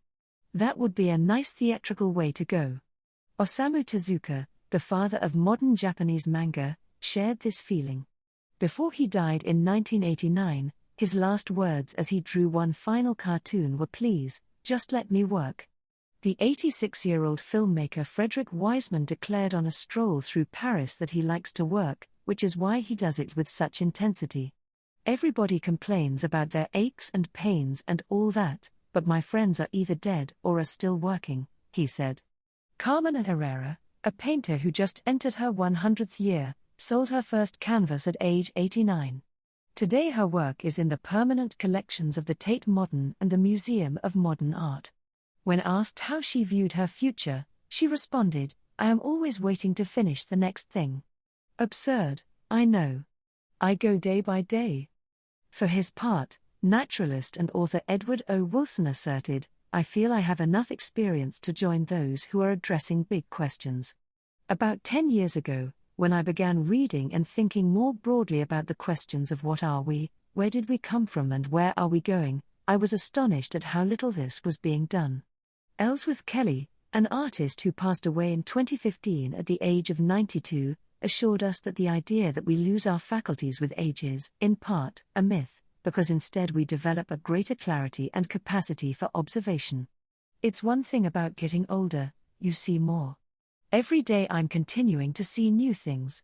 That would be a nice theatrical way to go." Osamu Tezuka, the father of modern Japanese manga, shared this feeling. Before he died in 1989, his last words as he drew one final cartoon were, "Please, just let me work." The 86-year-old filmmaker Frederick Wiseman declared on a stroll through Paris that he likes to work, which is why he does it with such intensity. "Everybody complains about their aches and pains and all that, but my friends are either dead or are still working," he said. Carmen Herrera, a painter who just entered her 100th year, sold her first canvas at age 89. Today her work is in the permanent collections of the Tate Modern and the Museum of Modern Art. When asked how she viewed her future, she responded, "I am always waiting to finish the next thing." Absurd, I know. I go day by day. For his part, naturalist and author Edward O. Wilson asserted, "I feel I have enough experience to join those who are addressing big questions." About 10 years ago, when I began reading and thinking more broadly about the questions of what are we, where did we come from and where are we going, I was astonished at how little this was being done. Ellsworth Kelly, an artist who passed away in 2015 at the age of 92, assured us that the idea that we lose our faculties with age is, in part, a myth, because instead we develop a greater clarity and capacity for observation. It's one thing about getting older, you see more. Every day I'm continuing to see new things.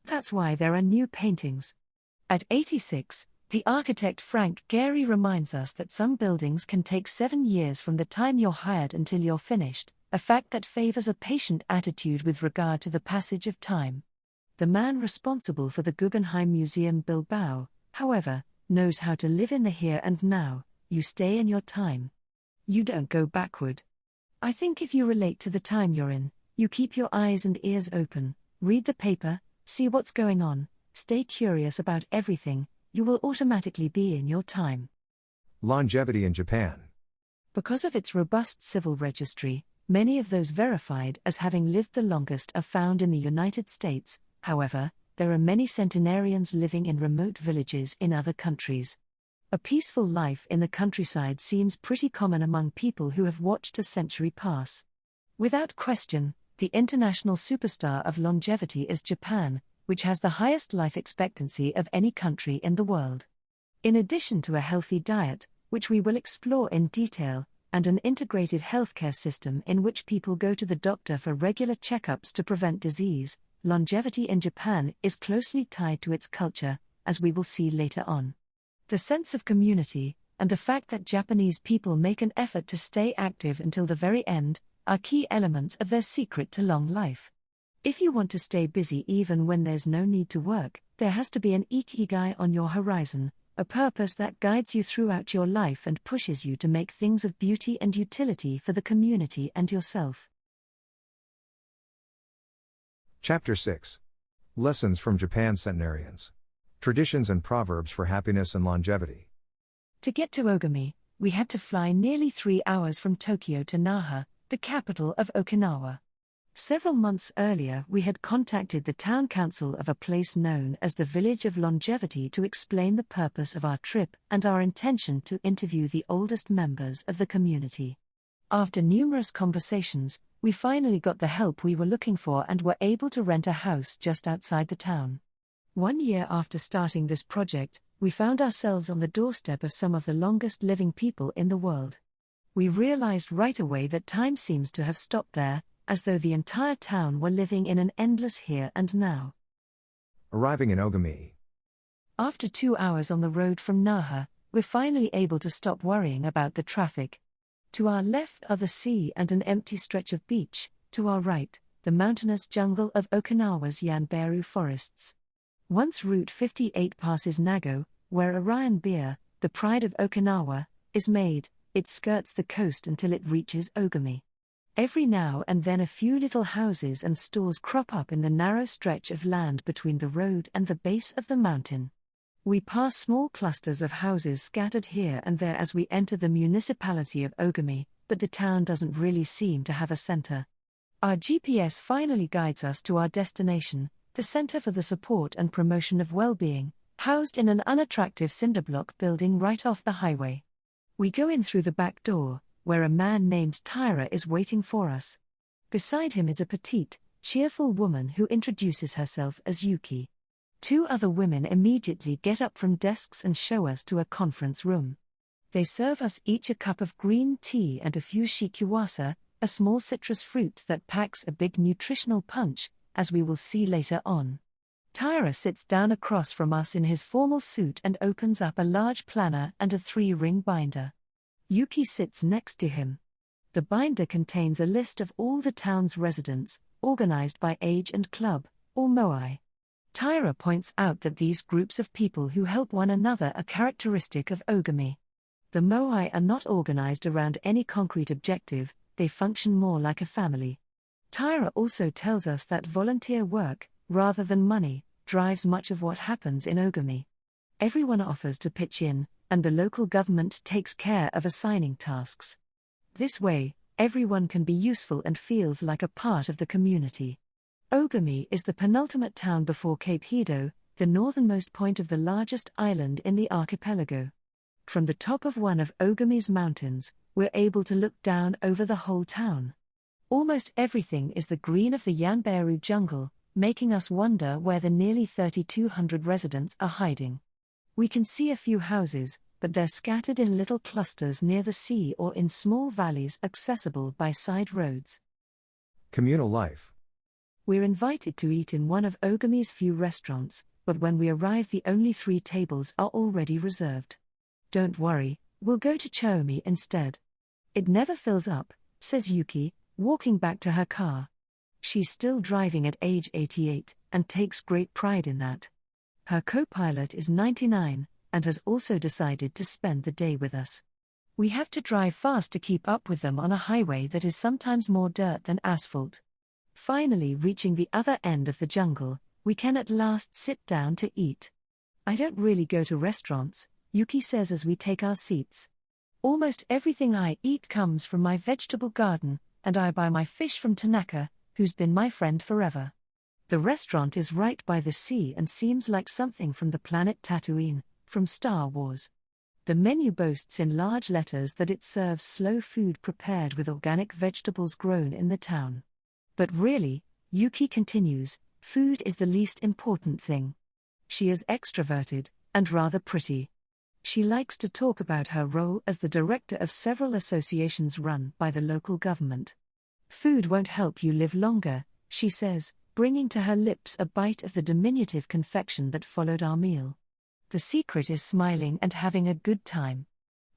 That's why there are new paintings. At 86, the architect Frank Gehry reminds us that some buildings can take 7 years from the time you're hired until you're finished, a fact that favors a patient attitude with regard to the passage of time. The man responsible for the Guggenheim Museum Bilbao, however, knows how to live in the here and now. You stay in your time. You don't go backward. I think if you relate to the time you're in, You keep your eyes and ears open, read the paper, see what's going on, stay curious about everything, you will automatically be in your time. Longevity in Japan. Because of its robust civil registry, many of those verified as having lived the longest are found in the United States. However, there are many centenarians living in remote villages in other countries. A peaceful life in the countryside seems pretty common among people who have watched a century pass. Without question, the international superstar of longevity is Japan, which has the highest life expectancy of any country in the world. In addition to a healthy diet, which we will explore in detail, and an integrated healthcare system in which people go to the doctor for regular checkups to prevent disease, longevity in Japan is closely tied to its culture, as we will see later on. The sense of community, and the fact that Japanese people make an effort to stay active until the very end, are key elements of their secret to long life. If you want to stay busy even when there's no need to work, there has to be an Ikigai on your horizon, a purpose that guides you throughout your life and pushes you to make things of beauty and utility for the community and yourself. Chapter 6. Lessons from Japan's Centenarians. Traditions and Proverbs for Happiness and Longevity. To get to Ogami, we had to fly nearly 3 hours from Tokyo to Naha, the capital of Okinawa. Several months earlier, we had contacted the town council of a place known as the Village of Longevity to explain the purpose of our trip and our intention to interview the oldest members of the community. After numerous conversations, we finally got the help we were looking for and were able to rent a house just outside the town. 1 year after starting this project, we found ourselves on the doorstep of some of the longest living people in the world. We realized right away that time seems to have stopped there, as though the entire town were living in an endless here and now. Arriving in Ogami. After 2 hours on the road from Naha, we're finally able to stop worrying about the traffic. To our left are the sea and an empty stretch of beach, to our right, the mountainous jungle of Okinawa's Yanbaru forests. Once Route 58 passes Nago, where Orion beer, the pride of Okinawa, is made, it skirts the coast until it reaches Ogami. Every now and then a few little houses and stores crop up in the narrow stretch of land between the road and the base of the mountain. We pass small clusters of houses scattered here and there as we enter the municipality of Ogami, but the town doesn't really seem to have a center. Our GPS finally guides us to our destination, the Center for the Support and Promotion of Well-Being, housed in an unattractive cinderblock building right off the highway. We go in through the back door, where a man named Tyra is waiting for us. Beside him is a petite, cheerful woman who introduces herself as Yuki. 2 other women immediately get up from desks and show us to a conference room. They serve us each a cup of green tea and a few shikiwasa, a small citrus fruit that packs a big nutritional punch, as we will see later on. Tyra sits down across from us in his formal suit and opens up a large planner and a 3-ring binder. Yuki sits next to him. The binder contains a list of all the town's residents, organized by age and club, or moai. Tyra points out that these groups of people who help one another are characteristic of Ogami. The moai are not organized around any concrete objective, they function more like a family. Tyra also tells us that volunteer work, rather than money, drives much of what happens in Ogami. Everyone offers to pitch in, and the local government takes care of assigning tasks. This way, everyone can be useful and feels like a part of the community. Ogami is the penultimate town before Cape Hedo, the northernmost point of the largest island in the archipelago. From the top of one of Ogami's mountains, we're able to look down over the whole town. Almost everything is the green of the Yanbaru jungle, making us wonder where the nearly 3,200 residents are hiding. We can see a few houses, but they're scattered in little clusters near the sea or in small valleys accessible by side roads. Communal life. We're invited to eat in one of Ogami's few restaurants, but when we arrive the only 3 tables are already reserved. Don't worry, we'll go to Chomi instead. It never fills up, says Yuki, walking back to her car. She's still driving at age 88, and takes great pride in that. Her co-pilot is 99, and has also decided to spend the day with us. We have to drive fast to keep up with them on a highway that is sometimes more dirt than asphalt. Finally reaching the other end of the jungle, we can at last sit down to eat. I don't really go to restaurants, Yuki says as we take our seats. Almost everything I eat comes from my vegetable garden, and I buy my fish from Tanaka, who's been my friend forever. The restaurant is right by the sea and seems like something from the planet Tatooine, from Star Wars. The menu boasts in large letters that it serves slow food prepared with organic vegetables grown in the town. But really, Yuki continues, food is the least important thing. She is extroverted, and rather pretty. She likes to talk about her role as the director of several associations run by the local government. Food won't help you live longer, she says, bringing to her lips a bite of the diminutive confection that followed our meal. The secret is smiling and having a good time.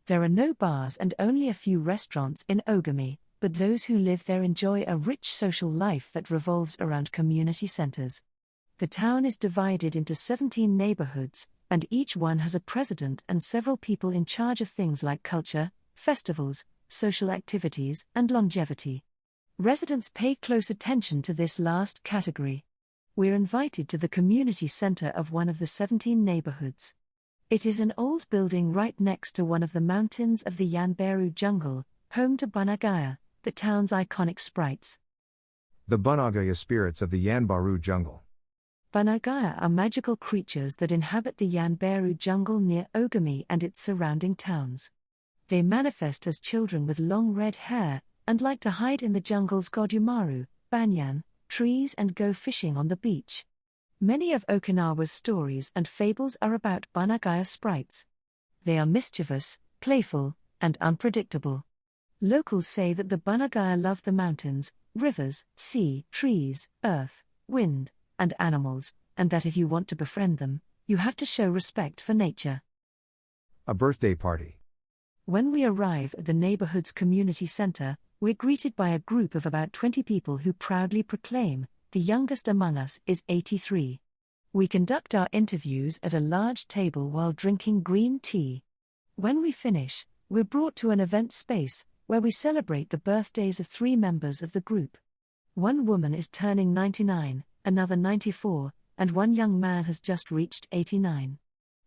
There are no bars and only a few restaurants in Ogami, but those who live there enjoy a rich social life that revolves around community centers. The town is divided into 17 neighborhoods, and each one has a president and several people in charge of things like culture, festivals, social activities, and longevity. Residents pay close attention to this last category. We're invited to the community center of one of the 17 neighborhoods. It is an old building right next to one of the mountains of the Yanbaru jungle, home to Bunagaya, the town's iconic sprites. The Bunagaya spirits of the Yanbaru jungle. Bunagaya are magical creatures that inhabit the Yanbaru jungle near Ogami and its surrounding towns. They manifest as children with long red hair, and like to hide in the jungle's gojumaru, banyan, trees and go fishing on the beach. Many of Okinawa's stories and fables are about Bunagaya sprites. They are mischievous, playful, and unpredictable. Locals say that the Bunagaya love the mountains, rivers, sea, trees, earth, wind, and animals, and that if you want to befriend them, you have to show respect for nature. A birthday party. When we arrive at the neighborhood's community center, we're greeted by a group of about 20 people who proudly proclaim, the youngest among us is 83. We conduct our interviews at a large table while drinking green tea. When we finish, we're brought to an event space, where we celebrate the birthdays of 3 members of the group. One woman is turning 99, another 94, and one young man has just reached 89.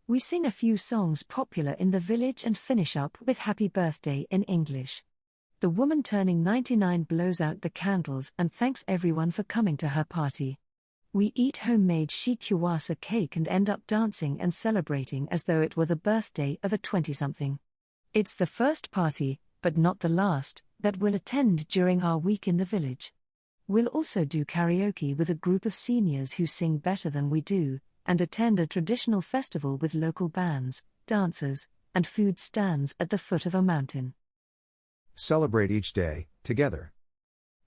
We sing a few songs popular in the village and finish up with Happy Birthday in English. The woman turning 99 blows out the candles and thanks everyone for coming to her party. We eat homemade shikiwasa cake and end up dancing and celebrating as though it were the birthday of a 20-something. It's the first party, but not the last, that we'll attend during our week in the village. We'll also do karaoke with a group of seniors who sing better than we do, and attend a traditional festival with local bands, dancers, and food stands at the foot of a mountain. Celebrate each day, together.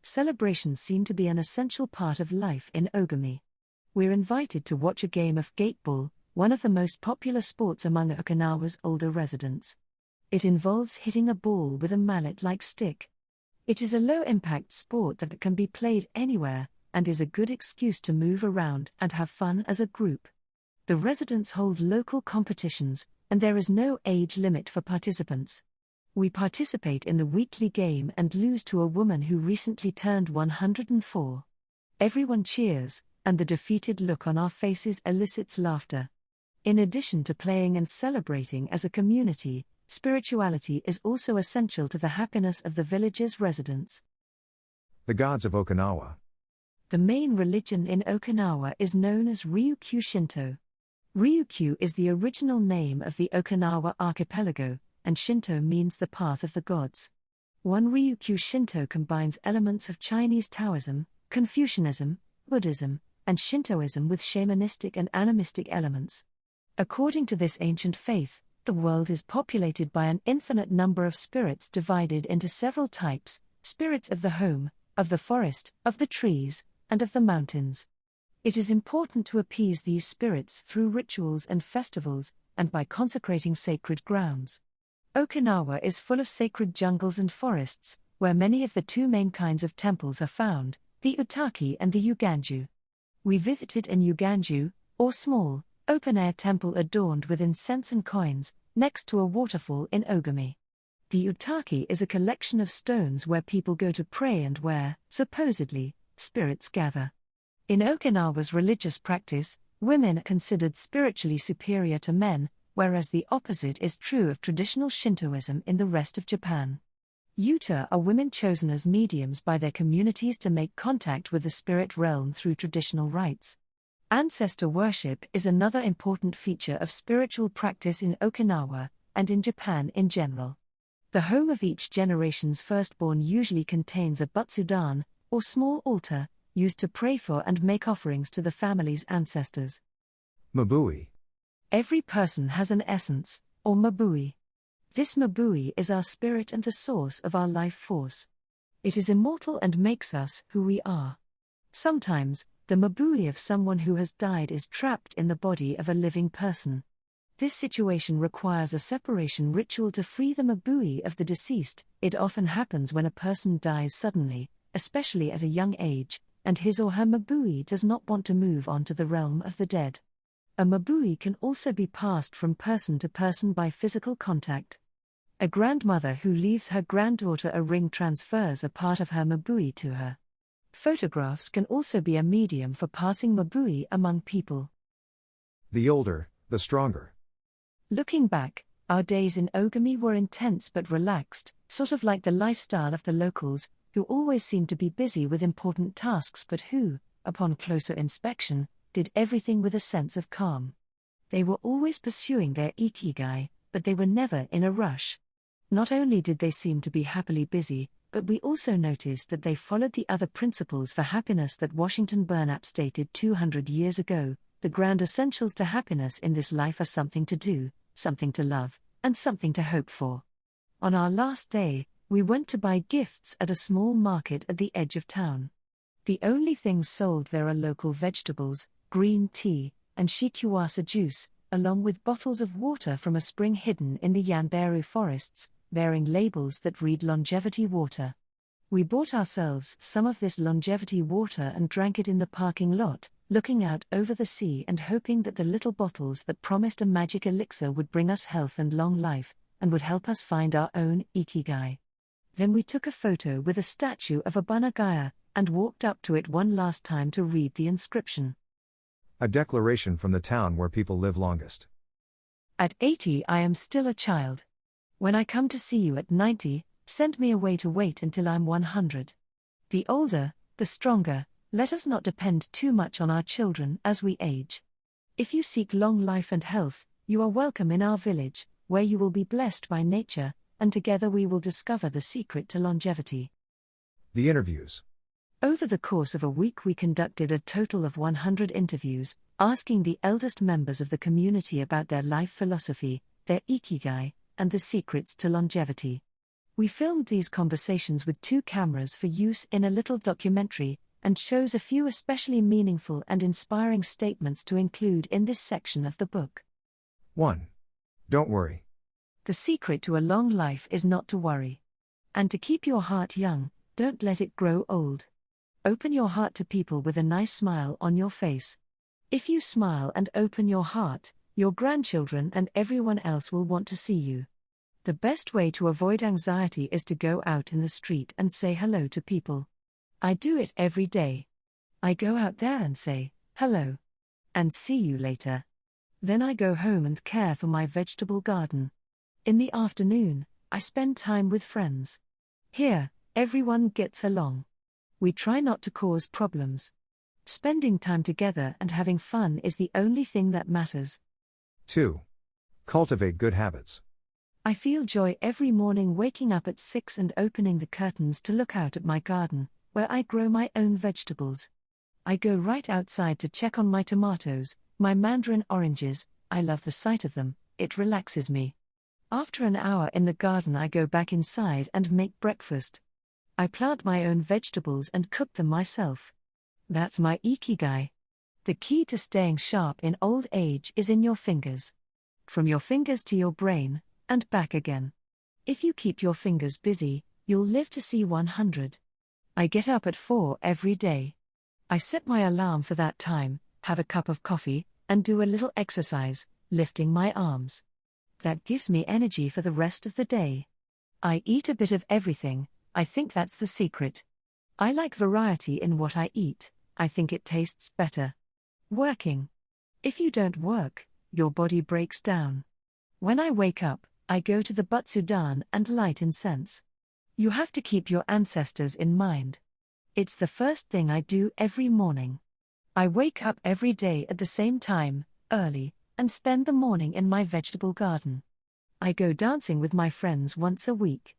Celebrations seem to be an essential part of life in Ogami. We're invited to watch a game of gateball, one of the most popular sports among Okinawa's older residents. It involves hitting a ball with a mallet-like stick. It is a low-impact sport that can be played anywhere, and is a good excuse to move around and have fun as a group. The residents hold local competitions, and there is no age limit for participants. We participate in the weekly game and lose to a woman who recently turned 104. Everyone cheers, and the defeated look on our faces elicits laughter. In addition to playing and celebrating as a community, spirituality is also essential to the happiness of the village's residents. The gods of Okinawa. The main religion in Okinawa is known as Ryukyu Shinto. Ryukyu is the original name of the Okinawa archipelago, and Shinto means the path of the gods. One Ryukyu Shinto combines elements of Chinese Taoism, Confucianism, Buddhism, and Shintoism with shamanistic and animistic elements. According to this ancient faith, the world is populated by an infinite number of spirits divided into several types: spirits of the home, of the forest, of the trees, and of the mountains. It is important to appease these spirits through rituals and festivals, and by consecrating sacred grounds. Okinawa is full of sacred jungles and forests, where many of the 2 main kinds of temples are found, the Utaki and the Uganju. We visited an Uganju, or small, open-air temple adorned with incense and coins, next to a waterfall in Ogami. The Utaki is a collection of stones where people go to pray and where, supposedly, spirits gather. In Okinawa's religious practice, women are considered spiritually superior to men, whereas the opposite is true of traditional Shintoism in the rest of Japan. Yuta are women chosen as mediums by their communities to make contact with the spirit realm through traditional rites. Ancestor worship is another important feature of spiritual practice in Okinawa, and in Japan in general. The home of each generation's firstborn usually contains a butsudan, or small altar, used to pray for and make offerings to the family's ancestors. Mabui. Every person has an essence, or mabui. This mabui is our spirit and the source of our life force. It is immortal and makes us who we are. Sometimes, the mabui of someone who has died is trapped in the body of a living person. This situation requires a separation ritual to free the mabui of the deceased. It often happens when a person dies suddenly, especially at a young age, and his or her mabui does not want to move on to the realm of the dead. A mabui can also be passed from person to person by physical contact. A grandmother who leaves her granddaughter a ring transfers a part of her mabui to her. Photographs can also be a medium for passing mabui among people. The older, the stronger. Looking back, our days in Ogami were intense but relaxed, sort of like the lifestyle of the locals, who always seemed to be busy with important tasks but who, upon closer inspection, did everything with a sense of calm. They were always pursuing their Ikigai, but they were never in a rush. Not only did they seem to be happily busy, but we also noticed that they followed the other principles for happiness that Washington Burnap stated 200 years ago. The grand essentials to happiness in this life are something to do, something to love, and something to hope for. On our last day, we went to buy gifts at a small market at the edge of town. The only things sold there are local vegetables, green tea, and shikiwasa juice, along with bottles of water from a spring hidden in the Yanberu forests, bearing labels that read longevity water. We bought ourselves some of this longevity water and drank it in the parking lot, looking out over the sea and hoping that the little bottles that promised a magic elixir would bring us health and long life, and would help us find our own Ikigai. Then we took a photo with a statue of a Bunagaya, and walked up to it one last time to read the inscription. A declaration from the town where people live longest. At 80 I am still a child. When I come to see you at 90, send me away to wait until I'm 100. The older, the stronger, let us not depend too much on our children as we age. If you seek long life and health, you are welcome in our village, where you will be blessed by nature, and together we will discover the secret to longevity. The interviews. Over the course of a week we conducted a total of 100 interviews, asking the eldest members of the community about their life philosophy, their Ikigai, and the secrets to longevity. We filmed these conversations with 2 cameras for use in a little documentary, and chose a few especially meaningful and inspiring statements to include in this section of the book. 1. Don't worry. The secret to a long life is not to worry. And to keep your heart young, don't let it grow old. Open your heart to people with a nice smile on your face. If you smile and open your heart, your grandchildren and everyone else will want to see you. The best way to avoid anxiety is to go out in the street and say hello to people. I do it every day. I go out there and say, hello. And see you later. Then I go home and care for my vegetable garden. In the afternoon, I spend time with friends. Here, everyone gets along. We try not to cause problems. Spending time together and having fun is the only thing that matters. 2. Cultivate good habits. I feel joy every morning waking up at 6 and opening the curtains to look out at my garden, where I grow my own vegetables. I go right outside to check on my tomatoes, my mandarin oranges. I love the sight of them, it relaxes me. After an hour in the garden I go back inside and make breakfast. I plant my own vegetables and cook them myself. That's my Ikigai. The key to staying sharp in old age is in your fingers. From your fingers to your brain, and back again. If you keep your fingers busy, you'll live to see 100. I get up at 4 every day. I set my alarm for that time, have a cup of coffee, and do a little exercise, lifting my arms. That gives me energy for the rest of the day. I eat a bit of everything, I think that's the secret. I like variety in what I eat, I think it tastes better. Working. If you don't work, your body breaks down. When I wake up, I go to the Butsudan and light incense. You have to keep your ancestors in mind. It's the first thing I do every morning. I wake up every day at the same time, early, and spend the morning in my vegetable garden. I go dancing with my friends once a week.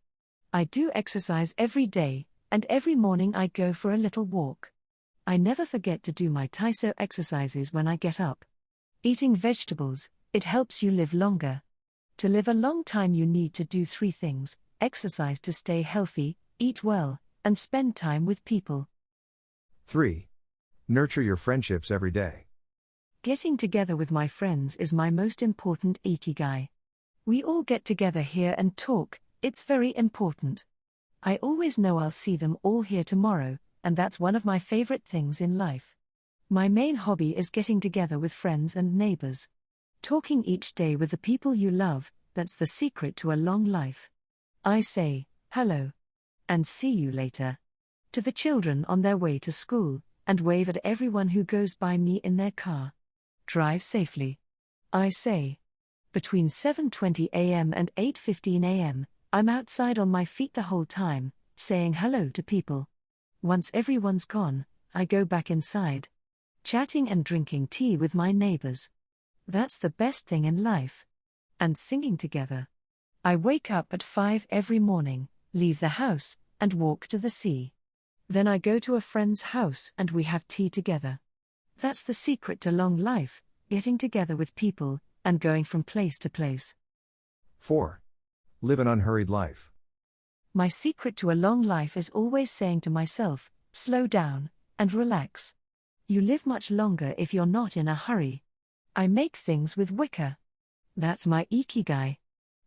I do exercise every day, and every morning I go for a little walk. I never forget to do my Taiso exercises when I get up. Eating vegetables, it helps you live longer. To live a long time you need to do 3 things: exercise to stay healthy, eat well, and spend time with people. 3. Nurture your friendships every day. Getting together with my friends is my most important Ikigai. We all get together here and talk, it's very important. I always know I'll see them all here tomorrow, and that's one of my favorite things in life. My main hobby is getting together with friends and neighbors. Talking each day with the people you love, that's the secret to a long life. I say, hello. And see you later. To the children on their way to school, and wave at everyone who goes by me in their car. Drive safely. I say. Between 7:20 a.m. and 8:15 a.m., I'm outside on my feet the whole time, saying hello to people. Once everyone's gone, I go back inside. Chatting and drinking tea with my neighbors. That's the best thing in life. And singing together. I wake up at 5 every morning, leave the house, and walk to the sea. Then I go to a friend's house and we have tea together. That's the secret to long life, getting together with people, and going from place to place. 4. Live an unhurried life. My secret to a long life is always saying to myself, slow down, and relax. You live much longer if you're not in a hurry. I make things with wicker. That's my Ikigai.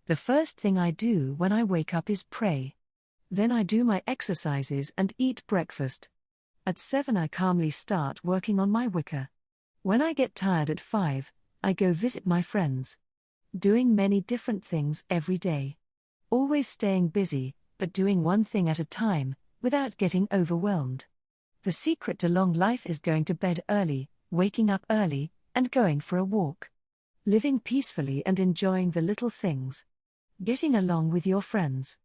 The first thing I do when I wake up is pray. Then I do my exercises and eat breakfast. At 7 I calmly start working on my wicker. When I get tired at 5, I go visit my friends. Doing many different things every day. Always staying busy, but doing one thing at a time, without getting overwhelmed. The secret to long life is going to bed early, waking up early, and going for a walk. Living peacefully and enjoying the little things. Getting along with your friends.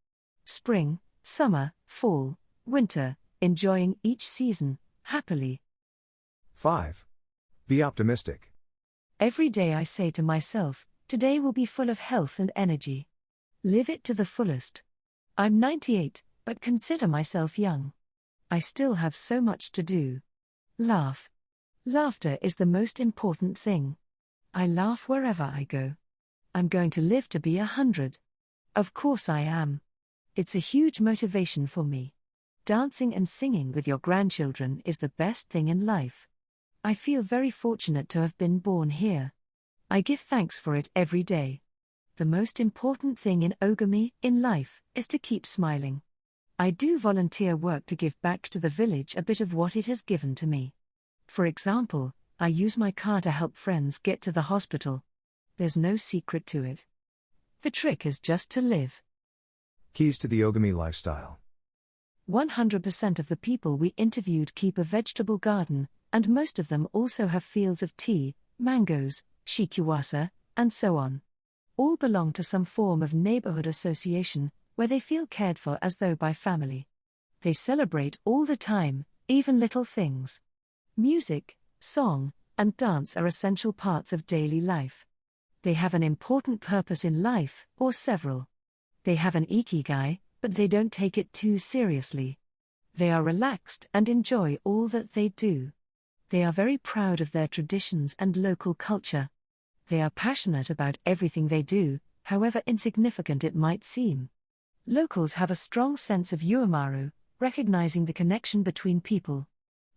Spring, summer, fall, winter, enjoying each season, happily. 5. Be optimistic. Every day I say to myself, today will be full of health and energy. Live it to the fullest. I'm 98, but consider myself young. I still have so much to do. Laugh. Laughter is the most important thing. I laugh wherever I go. I'm going to live to be 100. Of course I am. It's a huge motivation for me. Dancing and singing with your grandchildren is the best thing in life. I feel very fortunate to have been born here. I give thanks for it every day. The most important thing in Ogami, in life, is to keep smiling. I do volunteer work to give back to the village a bit of what it has given to me. For example, I use my car to help friends get to the hospital. There's no secret to it. The trick is just to live. Keys to the Ogami lifestyle. 100% of the people we interviewed keep a vegetable garden, and most of them also have fields of tea, mangoes, shikiwasa, and so on. All belong to some form of neighborhood association, where they feel cared for as though by family. They celebrate all the time, even little things. Music, song, and dance are essential parts of daily life. They have an important purpose in life, or several. They have an Ikigai, but they don't take it too seriously. They are relaxed and enjoy all that they do. They are very proud of their traditions and local culture. They are passionate about everything they do, however insignificant it might seem. Locals have a strong sense of uemaru, recognizing the connection between people.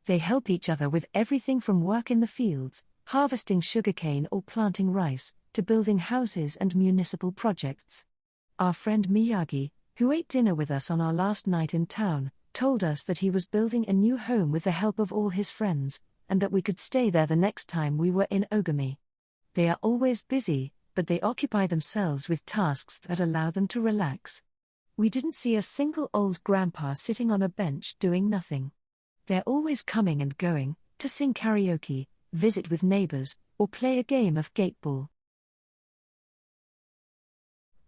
They help each other with everything from work in the fields, harvesting sugarcane or planting rice, to building houses and municipal projects. Our friend Miyagi, who ate dinner with us on our last night in town, told us that he was building a new home with the help of all his friends, and that we could stay there the next time we were in Ogami. They are always busy, but they occupy themselves with tasks that allow them to relax. We didn't see a single old grandpa sitting on a bench doing nothing. They're always coming and going, to sing karaoke, visit with neighbors, or play a game of gateball.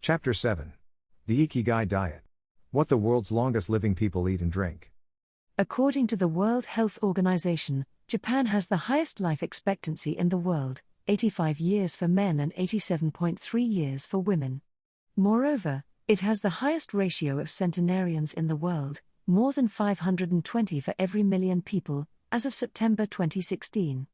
Chapter 7. The Ikigai Diet. What the world's longest living people eat and drink. According to the World Health Organization, Japan has the highest life expectancy in the world, 85 years for men and 87.3 years for women. Moreover, it has the highest ratio of centenarians in the world, more than 520 for every million people, as of September 2016.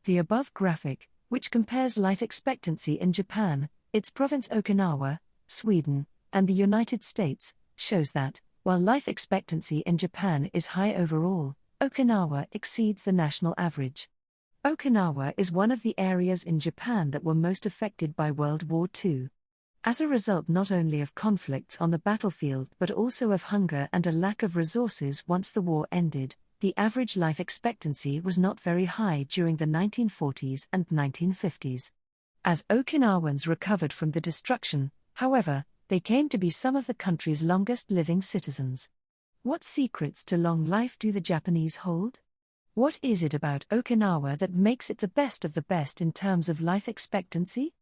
The above graphic, which compares life expectancy in Japan, its province Okinawa, Sweden, and the United States, shows that, while life expectancy in Japan is high overall, Okinawa exceeds the national average. Okinawa is one of the areas in Japan that were most affected by World War II. As a result not only of conflicts on the battlefield but also of hunger and a lack of resources once the war ended, the average life expectancy was not very high during the 1940s and 1950s. As Okinawans recovered from the destruction, however, they came to be some of the country's longest living citizens. What secrets to long life do the Japanese hold? What is it about Okinawa that makes it the best of the best in terms of life expectancy?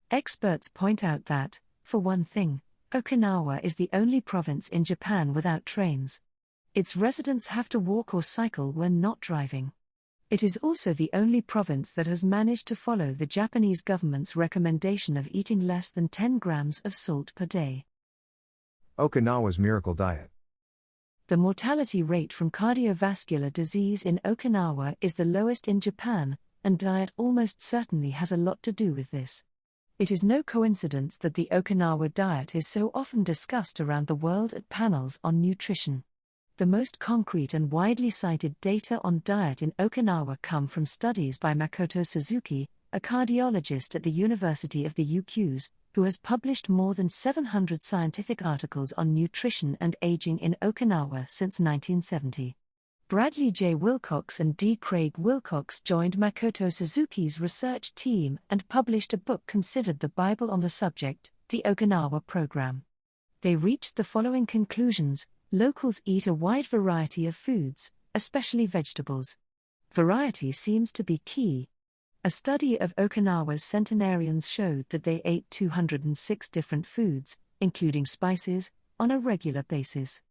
Experts point out that, for one thing, Okinawa is the only province in Japan without trains. Its residents have to walk or cycle when not driving. It is also the only province that has managed to follow the Japanese government's recommendation of eating less than 10 grams of salt per day. Okinawa's miracle diet. The mortality rate from cardiovascular disease in Okinawa is the lowest in Japan, and diet almost certainly has a lot to do with this. It is no coincidence that the Okinawa diet is so often discussed around the world at panels on nutrition. The most concrete and widely cited data on diet in Okinawa come from studies by Makoto Suzuki, a cardiologist at the University of the UQs, who has published more than 700 scientific articles on nutrition and aging in Okinawa since 1970. Bradley J. Wilcox and D. Craig Wilcox joined Makoto Suzuki's research team and published a book considered the Bible on the subject, The Okinawa Program. They reached the following conclusions. Locals eat a wide variety of foods, especially vegetables. Variety seems to be key. A study of Okinawa's centenarians showed that they ate 206 different foods, including spices, on a regular basis.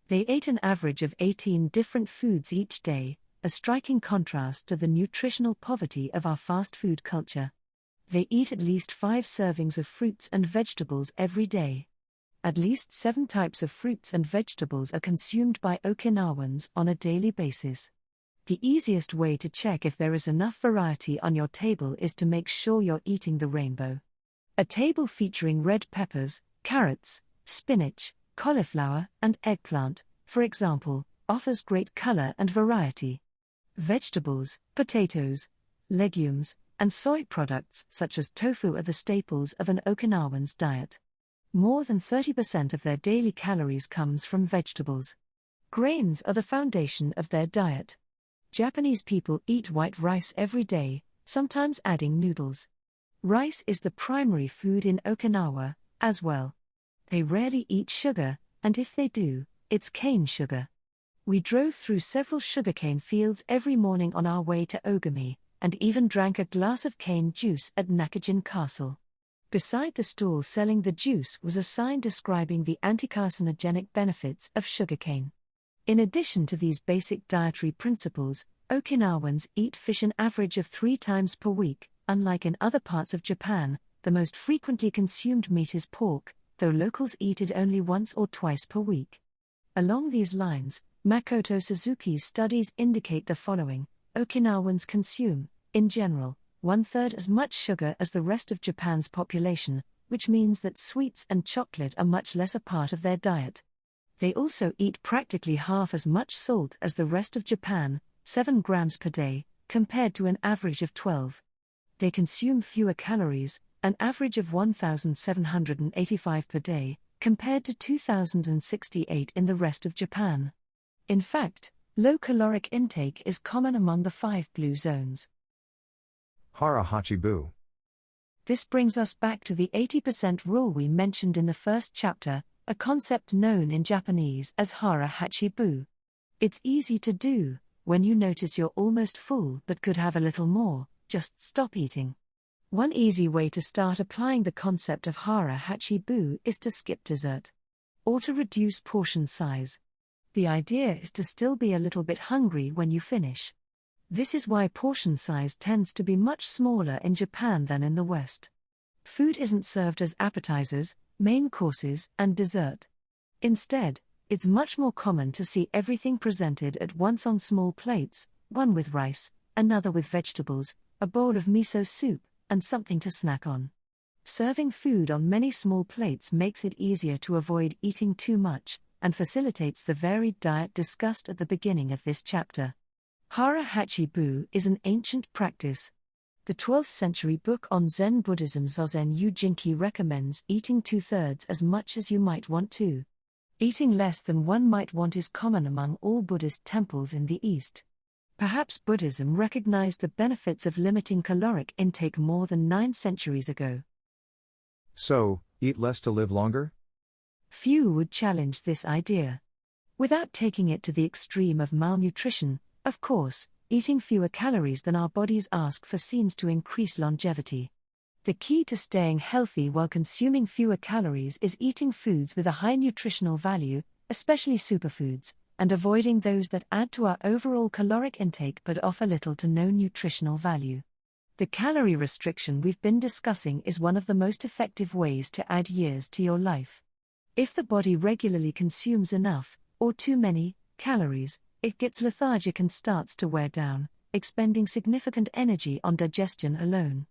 They ate an average of 18 different foods each day, a striking contrast to the nutritional poverty of our fast food culture. They eat at least 5 servings of fruits and vegetables every day. At least 7 types of fruits and vegetables are consumed by Okinawans on a daily basis. The easiest way to check if there is enough variety on your table is to make sure you're eating the rainbow. A table featuring red peppers, carrots, spinach, cauliflower, and eggplant, for example, offers great color and variety. Vegetables, potatoes, legumes, and soy products such as tofu are the staples of an Okinawan's diet. More than 30% of their daily calories comes from vegetables. Grains are the foundation of their diet. Japanese people eat white rice every day, sometimes adding noodles. Rice is the primary food in Okinawa, as well. They rarely eat sugar, and if they do, it's cane sugar. We drove through several sugarcane fields every morning on our way to Ogami, and even drank a glass of cane juice at Nakajin Castle. Beside the stall selling the juice was a sign describing the anti-carcinogenic benefits of sugarcane. In addition to these basic dietary principles, Okinawans eat fish an average of 3 times per week. Unlike in other parts of Japan, the most frequently consumed meat is pork, though locals eat it only once or twice per week. Along these lines, Makoto Suzuki's studies indicate the following: Okinawans consume, in general, 1/3 as much sugar as the rest of Japan's population, which means that sweets and chocolate are much less a part of their diet. They also eat practically half as much salt as the rest of Japan, 7 grams per day, compared to an average of 12. They consume fewer calories, an average of 1,785 per day, compared to 2,068 in the rest of Japan. In fact, low caloric intake is common among the 5 blue zones. Hara Hachibu. This brings us back to the 80% rule we mentioned in the first chapter. a concept known in Japanese as hara hachibu. It's easy to do. When you notice you're almost full but could have a little more, just stop eating. One easy way to start applying the concept of hara hachibu is to skip dessert. Or to reduce portion size. The idea is to still be a little bit hungry when you finish. This is why portion size tends to be much smaller in Japan than in the West. Food isn't served as appetizers, main courses, and dessert. Instead, it's much more common to see everything presented at once on small plates, one with rice, another with vegetables, a bowl of miso soup, and something to snack on. Serving food on many small plates makes it easier to avoid eating too much, and facilitates the varied diet discussed at the beginning of this chapter. Hara hachibu is an ancient practice. The 12th century book on Zen Buddhism Zozen Ujinki recommends eating 2/3 as much as you might want to. Eating less than one might want is common among all Buddhist temples in the East. Perhaps Buddhism recognized the benefits of limiting caloric intake more than 9 centuries ago. So, eat less to live longer? Few would challenge this idea. Without taking it to the extreme of malnutrition, of course, eating fewer calories than our bodies ask for seems to increase longevity. The key to staying healthy while consuming fewer calories is eating foods with a high nutritional value, especially superfoods, and avoiding those that add to our overall caloric intake but offer little to no nutritional value. The calorie restriction we've been discussing is one of the most effective ways to add years to your life. If the body regularly consumes enough, or too many, calories, it gets lethargic and starts to wear down, expending significant energy on digestion alone.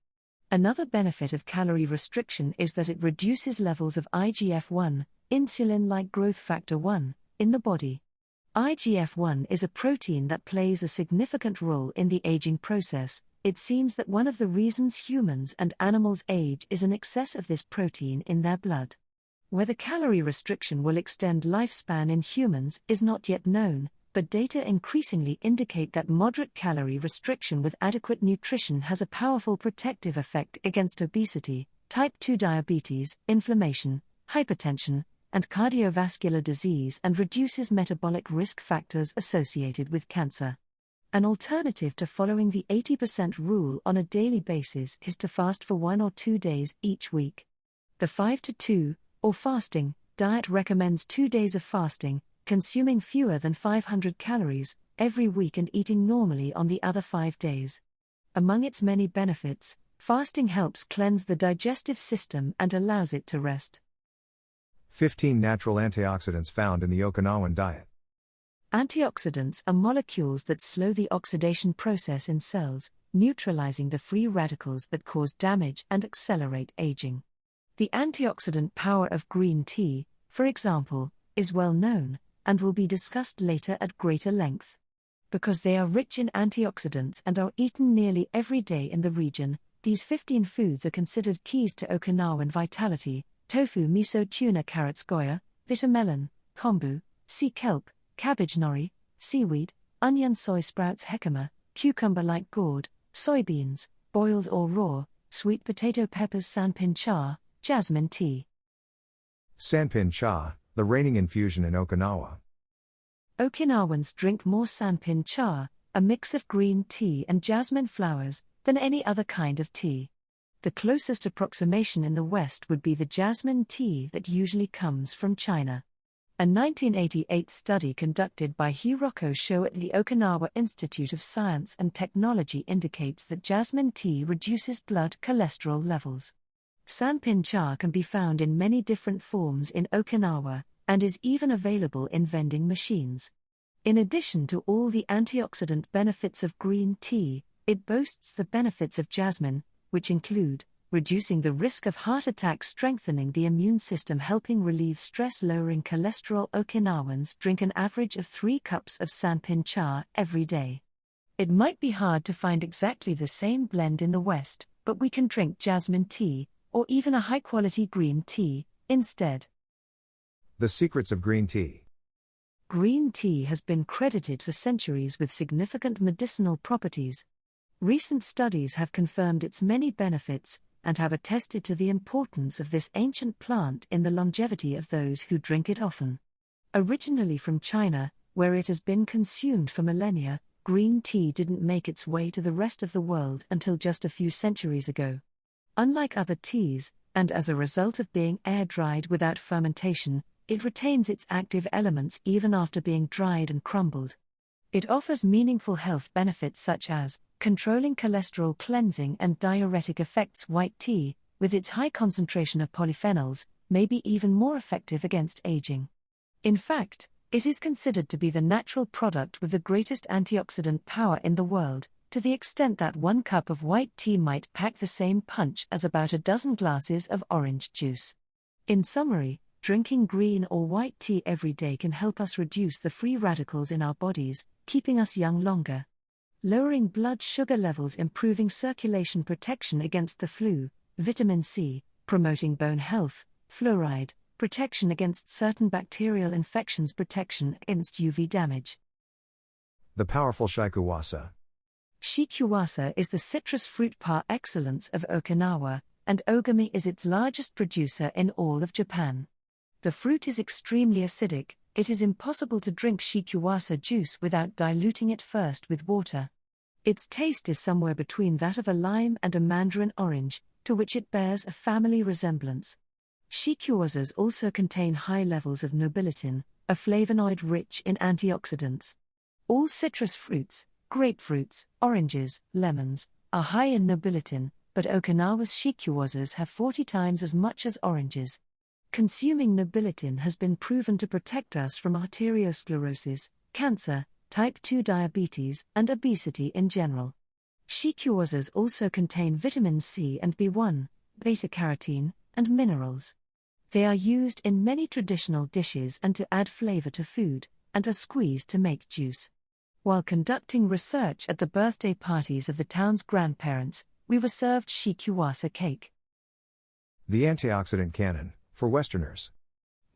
Another benefit of calorie restriction is that it reduces levels of IGF-1, insulin-like growth factor 1, in the body. IGF-1 is a protein that plays a significant role in the aging process. It seems that one of the reasons humans and animals age is an excess of this protein in their blood. Whether calorie restriction will extend lifespan in humans is not yet known, but data increasingly indicate that moderate calorie restriction with adequate nutrition has a powerful protective effect against obesity, type 2 diabetes, inflammation, hypertension, and cardiovascular disease, and reduces metabolic risk factors associated with cancer. An alternative to following the 80% rule on a daily basis is to fast for 1 or 2 days each week. The 5-2, or fasting, diet recommends 2 days of fasting, consuming fewer than 500 calories every week and eating normally on the other 5 days. Among its many benefits, fasting helps cleanse the digestive system and allows it to rest. 15 natural antioxidants found in the Okinawan diet. Antioxidants are molecules that slow the oxidation process in cells, neutralizing the free radicals that cause damage and accelerate aging. The antioxidant power of green tea, for example, is well known, and will be discussed later at greater length. Because they are rich in antioxidants and are eaten nearly every day in the region, these 15 foods are considered keys to Okinawan vitality: tofu, miso, tuna, carrots, goya, bitter melon, kombu, sea kelp, cabbage nori, seaweed, onion, soy sprouts, jicama, cucumber-like gourd, soybeans, boiled or raw, sweet potato, peppers, sanpin cha, jasmine tea. Sanpin cha, the reigning infusion in Okinawa. Okinawans drink more sanpin cha, a mix of green tea and jasmine flowers, than any other kind of tea. The closest approximation in the West would be the jasmine tea that usually comes from China. A 1988 study conducted by Hiroko Sho at the Okinawa Institute of Science and Technology indicates that jasmine tea reduces blood cholesterol levels. Sanpin cha can be found in many different forms in Okinawa, and is even available in vending machines. In addition to all the antioxidant benefits of green tea, it boasts the benefits of jasmine, which include reducing the risk of heart attack, strengthening the immune system, helping relieve stress, lowering cholesterol. Okinawans drink an average of 3 cups of sanpin cha every day. It might be hard to find exactly the same blend in the West, but we can drink jasmine tea, or even a high-quality green tea, instead. The secrets of green tea. Green tea has been credited for centuries with significant medicinal properties. Recent studies have confirmed its many benefits, and have attested to the importance of this ancient plant in the longevity of those who drink it often. Originally from China, where it has been consumed for millennia, green tea didn't make its way to the rest of the world until just a few centuries ago. Unlike other teas, and as a result of being air-dried without fermentation, it retains its active elements even after being dried and crumbled. It offers meaningful health benefits such as controlling cholesterol, cleansing and diuretic effects. White tea, with its high concentration of polyphenols, may be even more effective against aging. In fact, it is considered to be the natural product with the greatest antioxidant power in the world, to the extent that 1 cup of white tea might pack the same punch as about a dozen glasses of orange juice. In summary, drinking green or white tea every day can help us reduce the free radicals in our bodies, keeping us young longer. Lowering blood sugar levels, improving circulation, protection against the flu, vitamin C, promoting bone health, fluoride, protection against certain bacterial infections, protection against UV damage. The powerful shikuwasa. Shikuwasa is the citrus fruit par excellence of Okinawa, and Ogami is its largest producer in all of Japan. The fruit is extremely acidic. It is impossible to drink shikuwasa juice without diluting it first with water. Its taste is somewhere between that of a lime and a mandarin orange, to which it bears a family resemblance. Shikuwasas also contain high levels of nobiletin, a flavonoid rich in antioxidants. All citrus fruits, grapefruits, oranges, lemons, are high in nobiletin, but Okinawa's shikuwasas have 40 times as much as oranges. Consuming nobiletin has been proven to protect us from arteriosclerosis, cancer, type 2 diabetes, and obesity in general. Shikuwasas also contain vitamin C and B1, beta-carotene, and minerals. They are used in many traditional dishes and to add flavor to food, and are squeezed to make juice. While conducting research at the birthday parties of the town's grandparents, we were served shikuwasa cake. The antioxidant canon, for Westerners.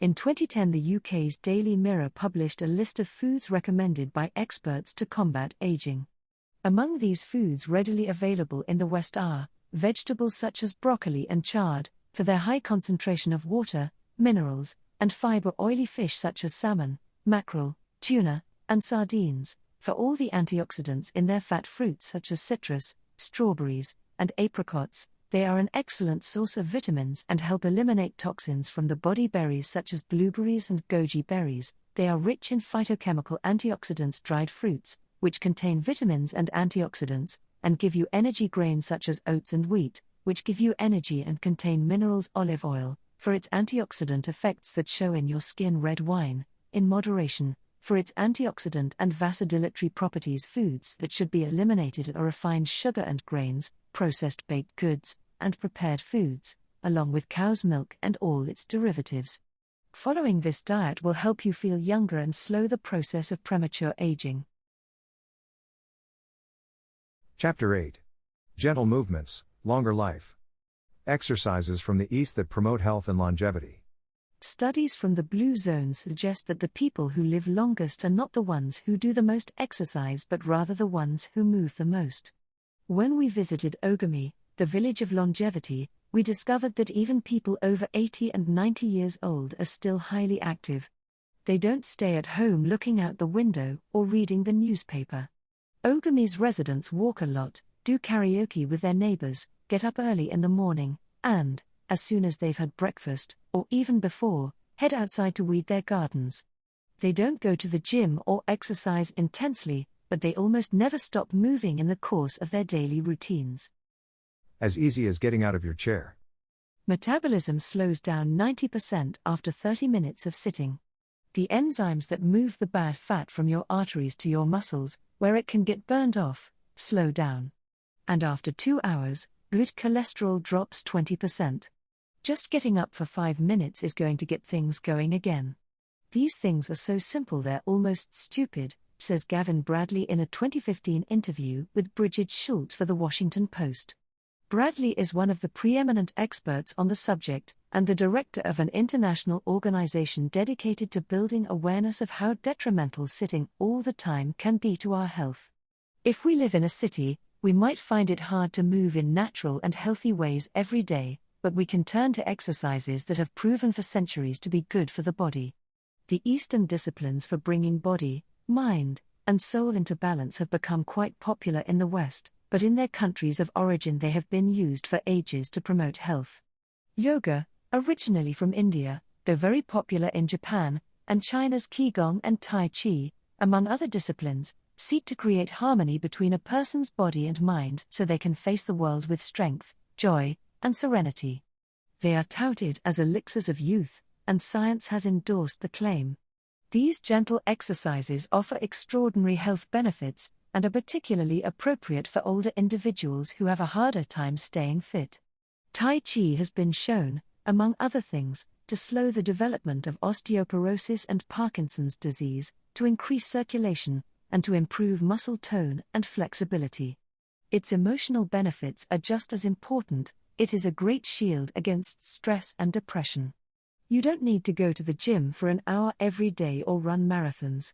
In 2010, the UK's Daily Mirror published a list of foods recommended by experts to combat aging. Among these foods readily available in the West are vegetables such as broccoli and chard, for their high concentration of water, minerals, and fiber; oily fish such as salmon, mackerel, tuna, and sardines, for all the antioxidants in their fat; fruits such as citrus, strawberries, and apricots. They are an excellent source of vitamins and help eliminate toxins from the body; berries such as blueberries and goji berries, they are rich in phytochemical antioxidants; dried fruits, which contain vitamins and antioxidants, and give you energy; grains such as oats and wheat, which give you energy and contain minerals; olive oil, for its antioxidant effects that show in your skin; red wine, in moderation, for its antioxidant and vasodilatory properties; foods that should be eliminated are refined sugar and grains, processed baked goods, and prepared foods, along with cow's milk and all its derivatives. Following this diet will help you feel younger and slow the process of premature aging. Chapter 8. Gentle movements, longer life. Exercises from the East that promote health and longevity. Studies from the blue zone suggest that the people who live longest are not the ones who do the most exercise but rather the ones who move the most. When we visited Ogami, the village of longevity, we discovered that even people over 80 and 90 years old are still highly active. They don't stay at home looking out the window or reading the newspaper. Ogami's residents walk a lot, do karaoke with their neighbors, get up early in the morning, and, as soon as they've had breakfast, or even before, head outside to weed their gardens. They don't go to the gym or exercise intensely, but they almost never stop moving in the course of their daily routines. As easy as getting out of your chair. Metabolism slows down 90% after 30 minutes of sitting. The enzymes that move the bad fat from your arteries to your muscles, where it can get burned off, slow down. And after 2 hours, good cholesterol drops 20%. Just getting up for 5 minutes is going to get things going again. These things are so simple they're almost stupid, says Gavin Bradley in a 2015 interview with Bridget Schultz for The Washington Post. Bradley is one of the preeminent experts on the subject, and the director of an international organization dedicated to building awareness of how detrimental sitting all the time can be to our health. If we live in a city, We might find it hard to move in natural and healthy ways every day, but we can turn to exercises that have proven for centuries to be good for the body. The Eastern disciplines for bringing body, mind, and soul into balance have become quite popular in the West, but in their countries of origin they have been used for ages to promote health. Yoga, originally from India, though very popular in Japan, and China's Qigong and Tai Chi, among other disciplines, seek to create harmony between a person's body and mind so they can face the world with strength, joy, and serenity. They are touted as elixirs of youth, and science has endorsed the claim. These gentle exercises offer extraordinary health benefits, and are particularly appropriate for older individuals who have a harder time staying fit. Tai Chi has been shown, among other things, to slow the development of osteoporosis and Parkinson's disease, to increase circulation, and to improve muscle tone and flexibility. Its emotional benefits are just as important. It is a great shield against stress and depression. You don't need to go to the gym for an hour every day or run marathons.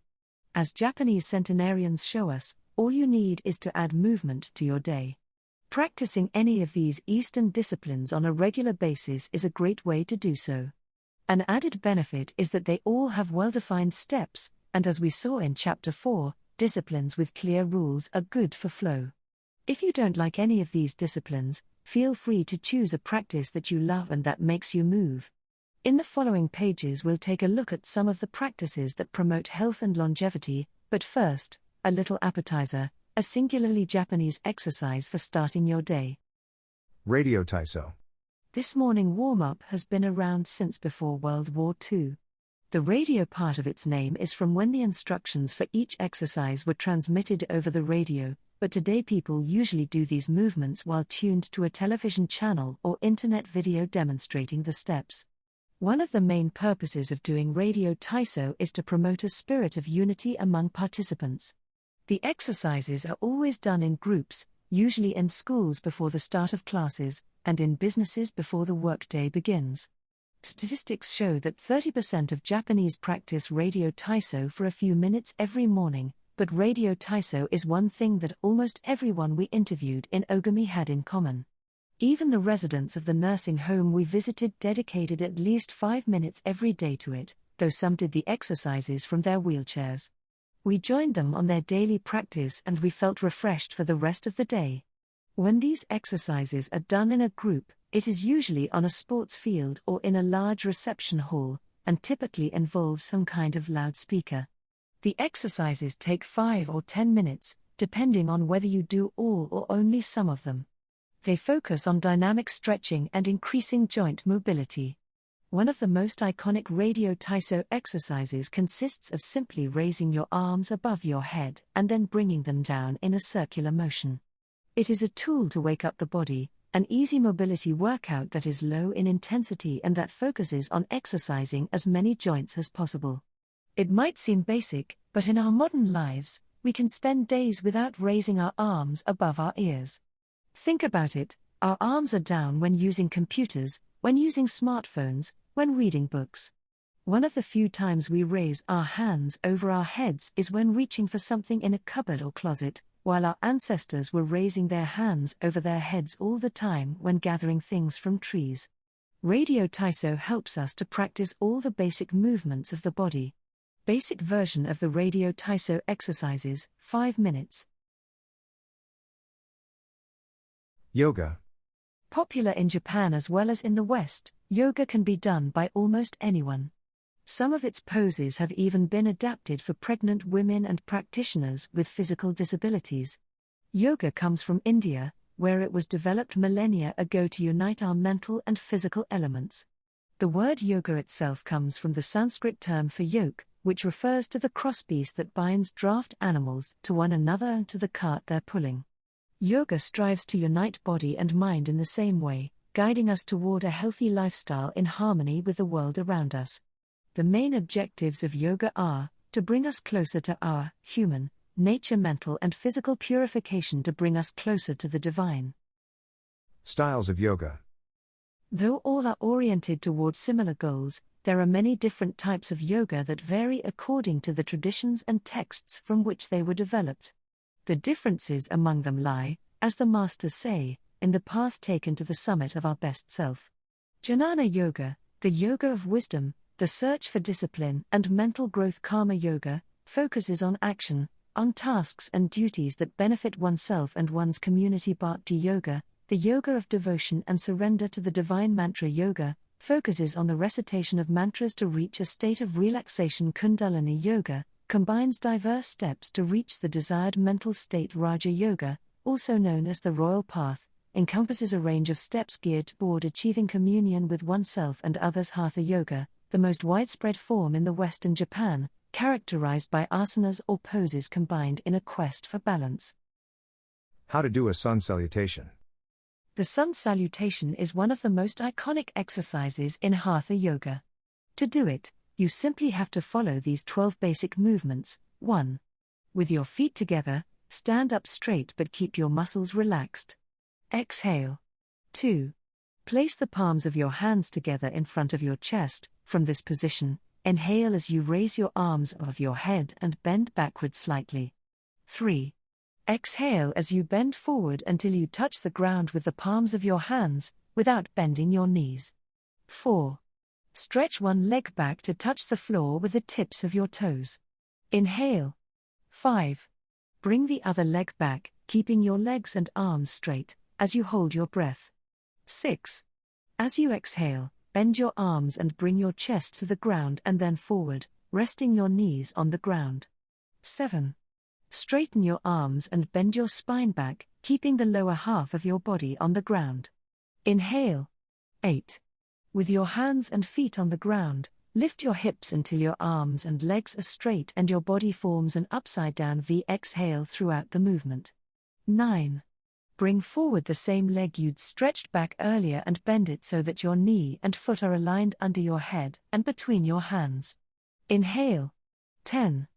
As Japanese centenarians show us, all you need is to add movement to your day. Practicing any of these Eastern disciplines on a regular basis is a great way to do so. An added benefit is that they all have well-defined steps, and as we saw in Chapter 4, disciplines with clear rules are good for flow. If you don't like any of these disciplines, feel free to choose a practice that you love and that makes you move. In the following pages we'll take a look at some of the practices that promote health and longevity, but first, a little appetizer, a singularly Japanese exercise for starting your day. Radio Taiso. This morning warm-up has been around since before World War II. The radio part of its name is from when the instructions for each exercise were transmitted over the radio, but today people usually do these movements while tuned to a television channel or internet video demonstrating the steps. One of the main purposes of doing Radio Taiso is to promote a spirit of unity among participants. The exercises are always done in groups, usually in schools before the start of classes, and in businesses before the workday begins. Statistics show that 30% of Japanese practice Radio Taiso for a few minutes every morning, but Radio Taiso is one thing that almost everyone we interviewed in Ogami had in common. Even the residents of the nursing home we visited dedicated at least 5 minutes every day to it, though some did the exercises from their wheelchairs. We joined them on their daily practice and we felt refreshed for the rest of the day. When these exercises are done in a group, it is usually on a sports field or in a large reception hall, and typically involves some kind of loudspeaker. The exercises take 5 or 10 minutes, depending on whether you do all or only some of them. They focus on dynamic stretching and increasing joint mobility. One of the most iconic Radio Taiso exercises consists of simply raising your arms above your head and then bringing them down in a circular motion. It is a tool to wake up the body, an easy mobility workout that is low in intensity and that focuses on exercising as many joints as possible. It might seem basic, but in our modern lives, we can spend days without raising our arms above our ears. Think about it, our arms are down when using computers, when using smartphones, when reading books. One of the few times we raise our hands over our heads is when reaching for something in a cupboard or closet, while our ancestors were raising their hands over their heads all the time when gathering things from trees. Radio Taiso helps us to practice all the basic movements of the body. Basic version of the Radio Taiso exercises, 5 minutes. Yoga. Popular in Japan as well as in the West, yoga can be done by almost anyone. Some of its poses have even been adapted for pregnant women and practitioners with physical disabilities. Yoga comes from India, where it was developed millennia ago to unite our mental and physical elements. The word yoga itself comes from the Sanskrit term for yoke, which refers to the crosspiece that binds draft animals to one another and to the cart they're pulling. Yoga strives to unite body and mind in the same way, guiding us toward a healthy lifestyle in harmony with the world around us. The main objectives of yoga are to bring us closer to our human nature, mental and physical purification to bring us closer to the divine. Styles of yoga. Though all are oriented towards similar goals, there are many different types of yoga that vary according to the traditions and texts from which they were developed. The differences among them lie, as the masters say, in the path taken to the summit of our best self. Jnana Yoga, the yoga of wisdom, the search for discipline and mental growth. Karma Yoga focuses on action, on tasks and duties that benefit oneself and one's community. Bhakti Yoga, the yoga of devotion and surrender to the divine. Mantra Yoga focuses on the recitation of mantras to reach a state of relaxation. Kundalini Yoga combines diverse steps to reach the desired mental state. Raja Yoga, also known as the royal path, encompasses a range of steps geared toward achieving communion with oneself and others. Hatha Yoga, the most widespread form in the West and Japan, characterized by asanas or poses combined in a quest for balance. How to do a sun salutation. The sun salutation is one of the most iconic exercises in Hatha Yoga. To do it, you simply have to follow these 12 basic movements. 1. With your feet together, stand up straight but keep your muscles relaxed. Exhale. 2. Place the palms of your hands together in front of your chest. From this position, inhale as you raise your arms above your head and bend backward slightly. 3. Exhale as you bend forward until you touch the ground with the palms of your hands, without bending your knees. 4. Stretch one leg back to touch the floor with the tips of your toes. Inhale. 5. Bring the other leg back, keeping your legs and arms straight, as you hold your breath. 6. As you exhale, bend your arms and bring your chest to the ground and then forward, resting your knees on the ground. 7. Straighten your arms and bend your spine back, keeping the lower half of your body on the ground. Inhale. 8. With your hands and feet on the ground, lift your hips until your arms and legs are straight and your body forms an upside-down V. Exhale throughout the movement. 9. Bring forward the same leg you'd stretched back earlier and bend it so that your knee and foot are aligned under your head and between your hands. Inhale. 10.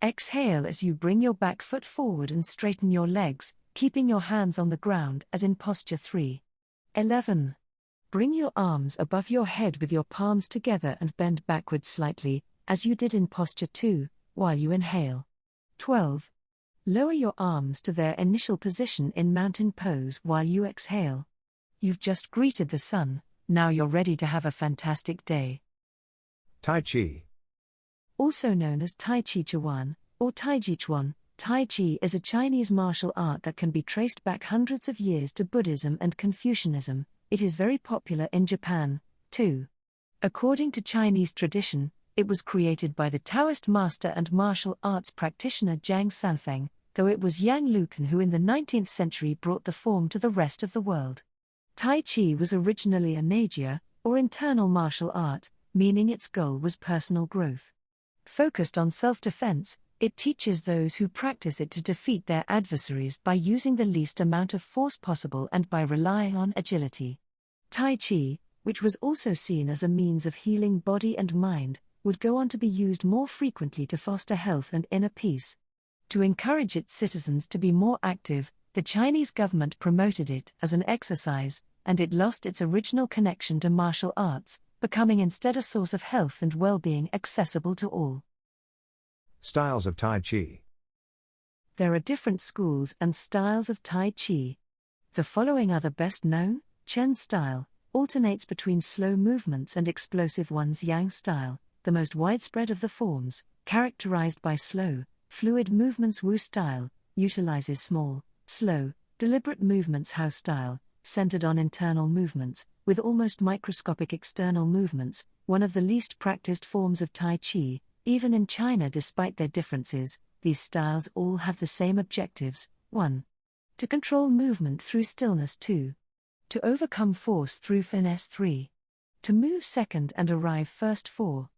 Exhale as you bring your back foot forward and straighten your legs, keeping your hands on the ground as in posture 3. 11. Bring your arms above your head with your palms together and bend backward slightly, as you did in posture 2, while you inhale. 12. Lower your arms to their initial position in mountain pose while you exhale. You've just greeted the sun, now you're ready to have a fantastic day. Tai Chi. Also known as Tai Chi Chuan, or Tai Chi Chuan, Tai Chi is a Chinese martial art that can be traced back hundreds of years to Buddhism and Confucianism. It is very popular in Japan, too. According to Chinese tradition, it was created by the Taoist master and martial arts practitioner Zhang Sanfeng, though it was Yang Lucan who in the 19th century brought the form to the rest of the world. Tai Chi was originally a Neijia, or internal martial art, meaning its goal was personal growth. Focused on self-defense, it teaches those who practice it to defeat their adversaries by using the least amount of force possible and by relying on agility. Tai Chi, which was also seen as a means of healing body and mind, would go on to be used more frequently to foster health and inner peace. To encourage its citizens to be more active, the Chinese government promoted it as an exercise, and it lost its original connection to martial arts, becoming instead a source of health and well-being accessible to all. Styles of Tai Chi. There are different schools and styles of Tai Chi. The following are the best known. Chen style alternates between slow movements and explosive ones. Yang style, the most widespread of the forms, characterized by slow, fluid movements. Wu style utilizes small, slow, deliberate movements. Hao style, centered on internal movements, with almost microscopic external movements, one of the least practiced forms of Tai Chi, even in China. Despite their differences, these styles all have the same objectives. 1. To control movement through stillness. 2. To overcome force through finesse. 3. To move second and arrive first. 4.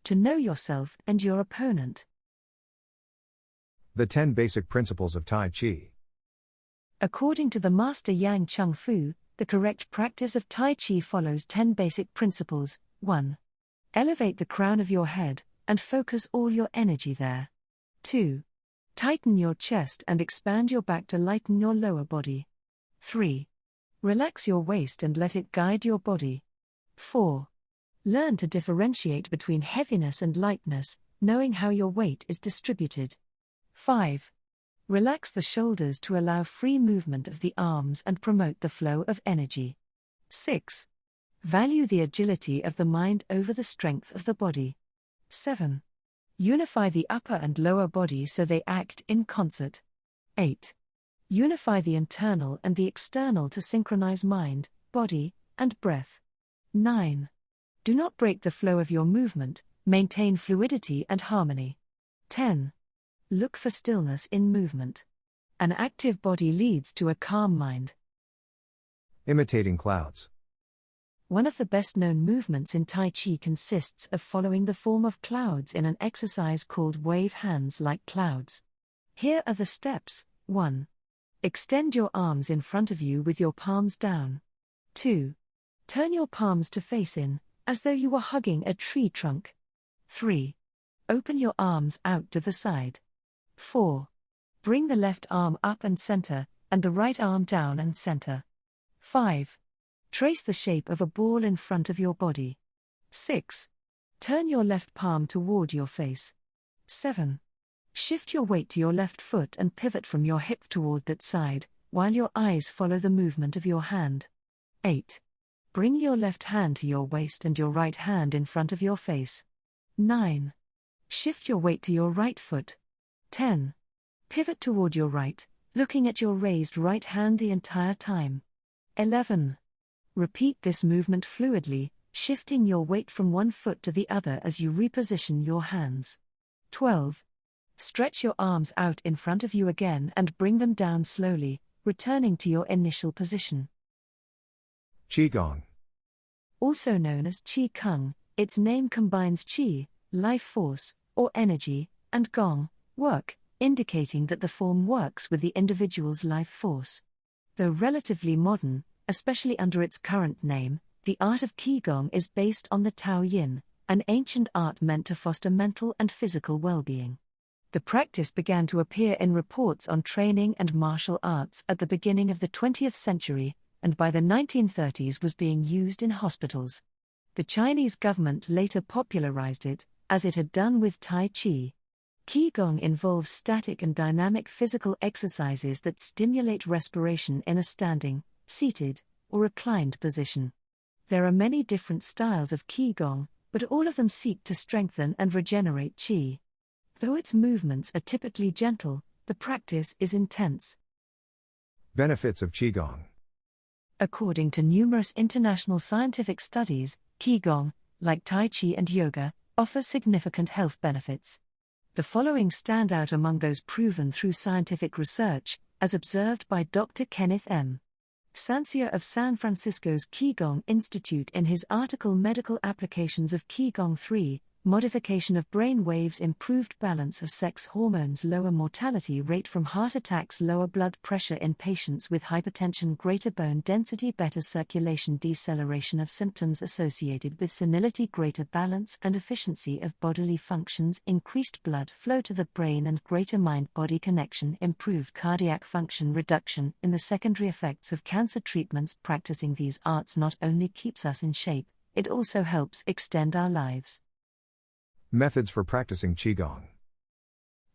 To know yourself and your opponent. The 10 basic principles of Tai Chi. According to the master Yang Chung Fu, the correct practice of Tai Chi follows 10 basic principles. 1. Elevate the crown of your head, and focus all your energy there. 2. Tighten your chest and expand your back to lighten your lower body. 3. Relax your waist and let it guide your body. 4. Learn to differentiate between heaviness and lightness, knowing how your weight is distributed. 5. Relax the shoulders to allow free movement of the arms and promote the flow of energy. 6. Value the agility of the mind over the strength of the body. 7. Unify the upper and lower body so they act in concert. 8. Unify the internal and the external to synchronize mind, body, and breath. 9. Do not break the flow of your movement, maintain fluidity and harmony. 10. Look for stillness in movement. An active body leads to a calm mind. Imitating clouds. One of the best-known movements in Tai Chi consists of following the form of clouds in an exercise called wave hands like clouds. Here are the steps. 1. Extend your arms in front of you with your palms down. 2. Turn your palms to face in, as though you were hugging a tree trunk. 3. Open your arms out to the side. 4. Bring the left arm up and center, and the right arm down and center. 5. Trace the shape of a ball in front of your body. 6. Turn your left palm toward your face. 7. Shift your weight to your left foot and pivot from your hip toward that side, while your eyes follow the movement of your hand. 8. Bring your left hand to your waist and your right hand in front of your face. 9. Shift your weight to your right foot. 10. Pivot toward your right, looking at your raised right hand the entire time. 11. Repeat this movement fluidly, shifting your weight from one foot to the other as you reposition your hands. 12. Stretch your arms out in front of you again and bring them down slowly, returning to your initial position. Qigong. Also known as Qi Kung, its name combines Qi, life force, or energy, and Gong, work, indicating that the form works with the individual's life force. Though relatively modern, especially under its current name, the art of Qigong is based on the Tao Yin, an ancient art meant to foster mental and physical well-being. The practice began to appear in reports on training and martial arts at the beginning of the 20th century, and by the 1930s was being used in hospitals. The Chinese government later popularized it, as it had done with Tai Chi. Qigong involves static and dynamic physical exercises that stimulate respiration in a standing, seated, or reclined position. There are many different styles of Qigong, but all of them seek to strengthen and regenerate Qi. Though its movements are typically gentle, the practice is intense. Benefits of Qigong. According to numerous international scientific studies, Qigong, like Tai Chi and yoga, offers significant health benefits. The following stand out among those proven through scientific research, as observed by Dr. Kenneth M. Sancia of San Francisco's Qigong Institute in his article Medical Applications of Qigong 3, Modification of Brain Waves, Improved Balance of Sex Hormones, Lower Mortality Rate from Heart Attacks, Lower Blood Pressure in Patients with Hypertension, Greater Bone Density, Better Circulation, Deceleration of Symptoms Associated with Senility, Greater Balance and Efficiency of Bodily Functions, Increased Blood Flow to the Brain and Greater Mind-Body Connection, Improved Cardiac Function, Reduction in the Secondary Effects of Cancer Treatments. Practicing these arts not only keeps us in shape, it also helps extend our lives. Methods for practicing Qigong.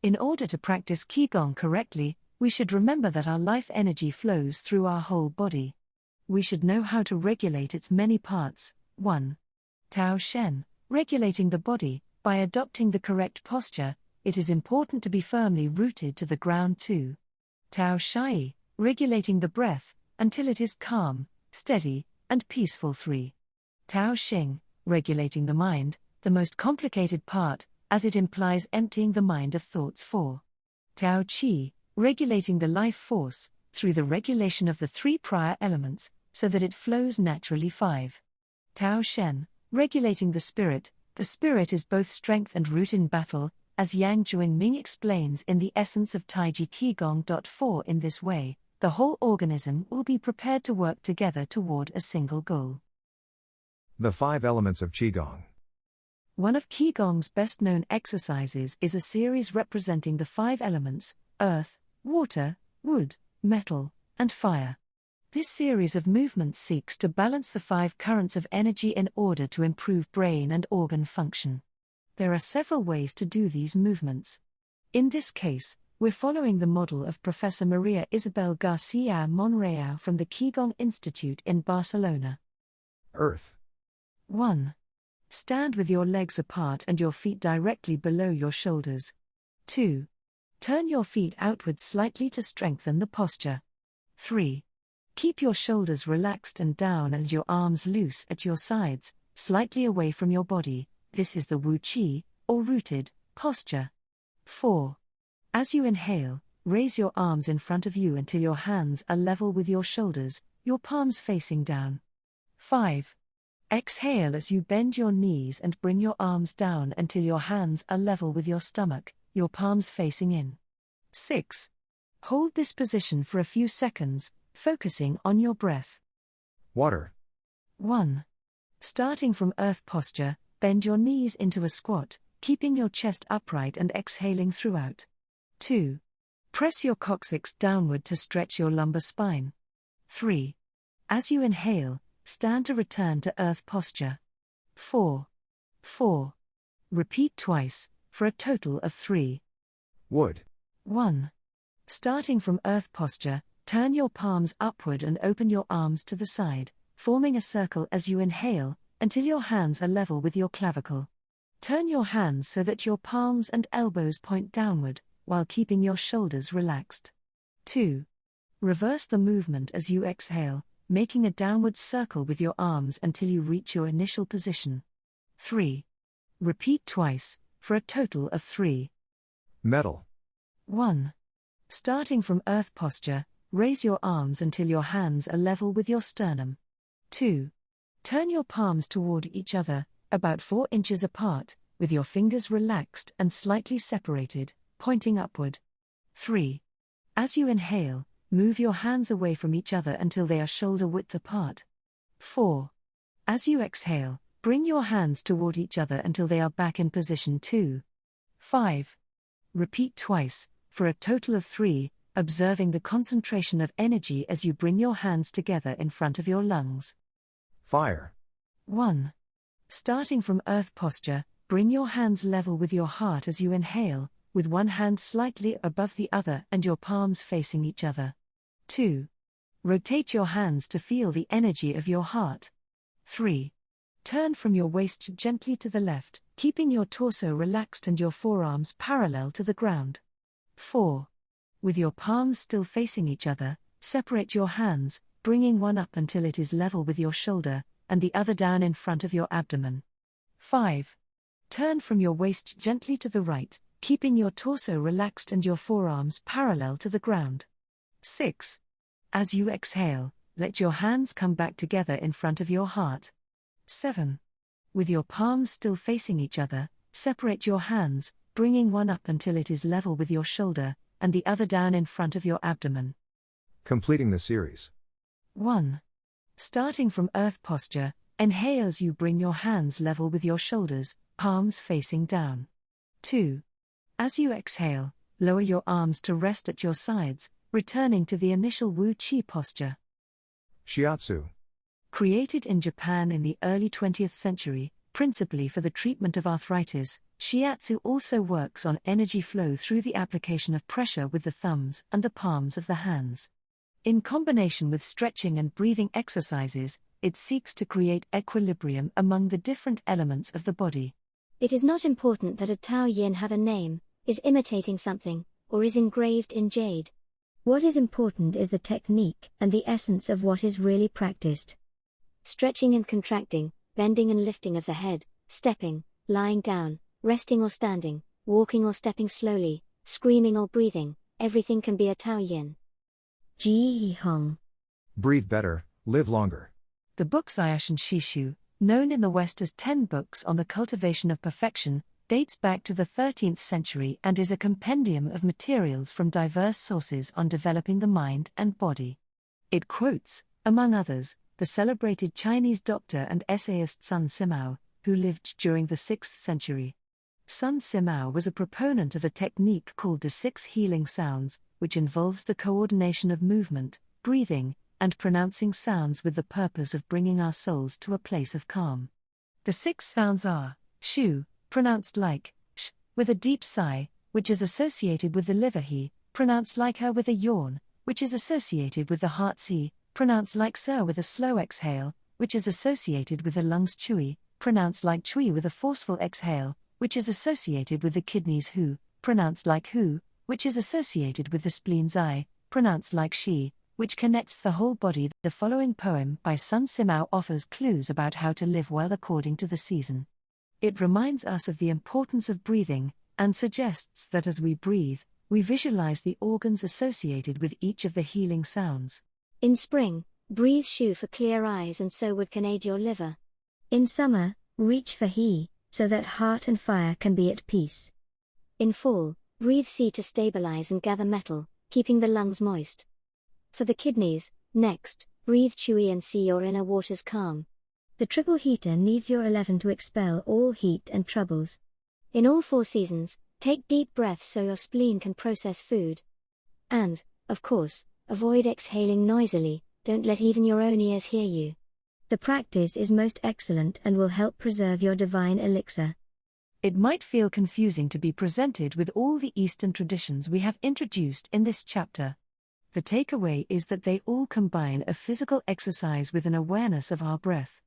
In order to practice Qigong correctly, we should remember that our life energy flows through our whole body. We should know how to regulate its many parts. 1. Tao Shen, regulating the body. By adopting the correct posture, it is important to be firmly rooted to the ground. 2. Tao Shai, regulating the breath, until it is calm, steady, and peaceful. 3. Tao Xing, regulating the mind, the most complicated part, as it implies emptying the mind of thoughts. 4. Tao Qi, regulating the life force, through the regulation of the 3 prior elements, so that it flows naturally. 5. Tao Shen, regulating the spirit is both strength and root in battle, as Yang Juing-Ming explains in the essence of Taiji Qigong. 4. In this way, the whole organism will be prepared to work together toward a single goal. The 5 elements of Qigong. One of Qigong's best-known exercises is a series representing the 5 elements: earth, water, wood, metal, and fire. This series of movements seeks to balance the 5 currents of energy in order to improve brain and organ function. There are several ways to do these movements. In this case, We're following the model of Professor Maria Isabel García Monreal from the Qigong Institute in Barcelona. Earth. 1. Stand with your legs apart and your feet directly below your shoulders. 2. Turn your feet outward slightly to strengthen the posture. 3. Keep your shoulders relaxed and down and your arms loose at your sides, slightly away from your body. This is the Wu Qi, or rooted, posture. 4. As you inhale, raise your arms in front of you until your hands are level with your shoulders, your palms facing down. 5. Exhale as you bend your knees and bring your arms down until your hands are level with your stomach, your palms facing in. 6. Hold this position for a few seconds, focusing on your breath. Water. 1. Starting from earth posture, bend your knees into a squat, keeping your chest upright and exhaling throughout. 2. Press your coccyx downward to stretch your lumbar spine. 3. As you inhale, stand to return to earth posture. 4. Repeat twice, for a total of 3. Wood. 1. Starting from earth posture, turn your palms upward and open your arms to the side, forming a circle as you inhale, until your hands are level with your clavicle. Turn your hands so that your palms and elbows point downward, while keeping your shoulders relaxed. 2. Reverse the movement as you exhale, making a downward circle with your arms until you reach your initial position. 3. Repeat twice, for a total of 3. Metal. 1. Starting from earth posture, raise your arms until your hands are level with your sternum. 2. Turn your palms toward each other, about 4 inches apart, with your fingers relaxed and slightly separated, pointing upward. 3. As you inhale, move your hands away from each other until they are shoulder width apart. 4. As you exhale, bring your hands toward each other until they are back in position 2. 5. Repeat twice, for a total of 3, observing the concentration of energy as you bring your hands together in front of your lungs. Fire. 1. Starting from earth posture, bring your hands level with your heart as you inhale, with one hand slightly above the other and your palms facing each other. 2. Rotate your hands to feel the energy of your heart. 3. Turn from your waist gently to the left, keeping your torso relaxed and your forearms parallel to the ground. 4. With your palms still facing each other, separate your hands, bringing one up until it is level with your shoulder, and the other down in front of your abdomen. 5. Turn from your waist gently to the right, keeping your torso relaxed and your forearms parallel to the ground. 6. As you exhale, let your hands come back together in front of your heart. 7. With your palms still facing each other, separate your hands, bringing one up until it is level with your shoulder, and the other down in front of your abdomen. Completing the series. 1. Starting from earth posture, inhale as you bring your hands level with your shoulders, palms facing down. 2. As you exhale, lower your arms to rest at your sides, returning to the initial Wu Qi posture. Shiatsu. Created in Japan in the early 20th century, principally for the treatment of arthritis, shiatsu also works on energy flow through the application of pressure with the thumbs and the palms of the hands. In combination with stretching and breathing exercises, it seeks to create equilibrium among the different elements of the body. It is not important that a Tao Yin have a name, is imitating something, or is engraved in jade. What is important is the technique and the essence of what is really practiced. Stretching and contracting, bending and lifting of the head, stepping, lying down, resting or standing, walking or stepping slowly, screaming or breathing, everything can be a Tao Yin. Ji Hong. Breathe better, live longer. The book Zaishan Shishu, known in the West as 10 Books on the Cultivation of Perfection, dates back to the 13th century and is a compendium of materials from diverse sources on developing the mind and body. It quotes, among others, the celebrated Chinese doctor and essayist Sun Simiao, who lived during the 6th century. Sun Simiao was a proponent of a technique called the 6 healing sounds, which involves the coordination of movement, breathing, and pronouncing sounds with the purpose of bringing our souls to a place of calm. The 6 sounds are, shu, pronounced like sh, with a deep sigh, which is associated with the liver he, pronounced like her with a yawn, which is associated with the heart si, pronounced like sir with a slow exhale, which is associated with the lungs chui, pronounced like chui with a forceful exhale, which is associated with the kidneys hu, pronounced like hu, which is associated with the spleen zai, pronounced like shi, which connects the whole body. The following poem by Sun Simiao offers clues about how to live well according to the season. It reminds us of the importance of breathing, and suggests that as we breathe, we visualize the organs associated with each of the healing sounds. In spring, breathe shu for clear eyes and so wood can aid your liver. In summer, reach for he, so that heart and fire can be at peace. In fall, breathe si to stabilize and gather metal, keeping the lungs moist. For the kidneys, next, breathe chui and see your inner waters calm. The triple heater needs your 11 to expel all heat and troubles. In all 4 seasons, take deep breaths so your spleen can process food. And, of course, avoid exhaling noisily, don't let even your own ears hear you. The practice is most excellent and will help preserve your divine elixir. It might feel confusing to be presented with all the Eastern traditions we have introduced in this chapter. The takeaway is that they all combine a physical exercise with an awareness of our breath.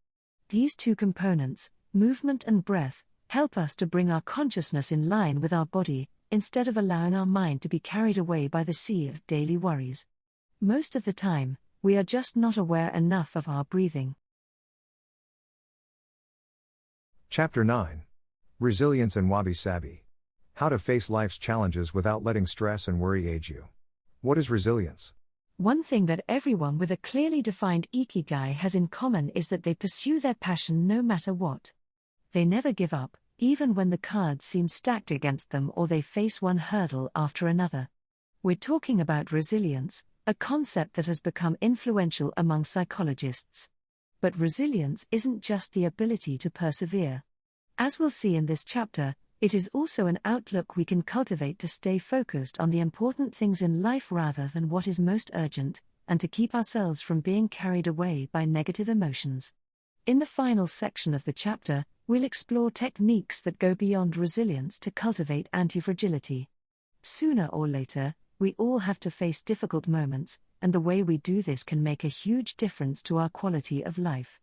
These 2 components, movement and breath, help us to bring our consciousness in line with our body, instead of allowing our mind to be carried away by the sea of daily worries. Most of the time, we are just not aware enough of our breathing. Chapter 9. Resilience and Wabi-Sabi. How to face life's challenges without letting stress and worry age you. What is resilience? One thing that everyone with a clearly defined Ikigai has in common is that they pursue their passion no matter what. They never give up, even when the cards seem stacked against them or they face one hurdle after another. We're talking about resilience, a concept that has become influential among psychologists. But resilience isn't just the ability to persevere. As we'll see in this chapter, it is also an outlook we can cultivate to stay focused on the important things in life rather than what is most urgent, and to keep ourselves from being carried away by negative emotions. In the final section of the chapter, we'll explore techniques that go beyond resilience to cultivate anti-fragility. Sooner or later, we all have to face difficult moments, and the way we do this can make a huge difference to our quality of life.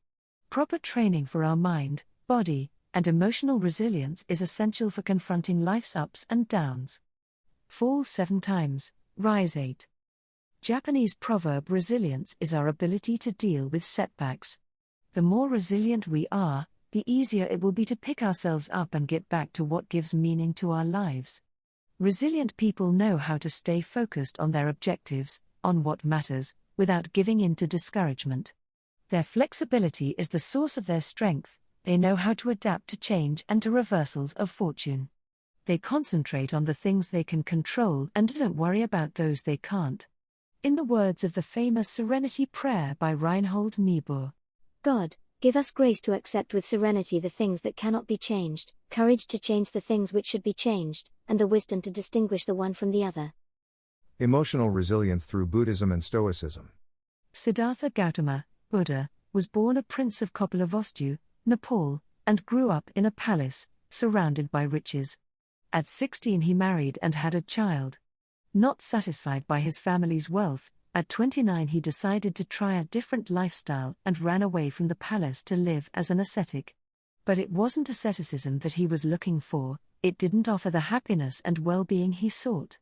Proper training for our mind, body, and emotional resilience is essential for confronting life's ups and downs. Fall 7 times, rise 8. Japanese proverb: resilience is our ability to deal with setbacks. The more resilient we are, the easier it will be to pick ourselves up and get back to what gives meaning to our lives. Resilient people know how to stay focused on their objectives, on what matters, without giving in to discouragement. Their flexibility is the source of their strength. They know how to adapt to change and to reversals of fortune. They concentrate on the things they can control and don't worry about those they can't. In the words of the famous Serenity Prayer by Reinhold Niebuhr, God, give us grace to accept with serenity the things that cannot be changed, courage to change the things which should be changed, and the wisdom to distinguish the one from the other. Emotional resilience through Buddhism and Stoicism. Siddhartha Gautama, Buddha, was born a prince of Kopilavastu, Nepal, and grew up in a palace, surrounded by riches. At 16 he married and had a child. Not satisfied by his family's wealth, at 29 he decided to try a different lifestyle and ran away from the palace to live as an ascetic. But it wasn't asceticism that he was looking for, it didn't offer the happiness and well-being he sought.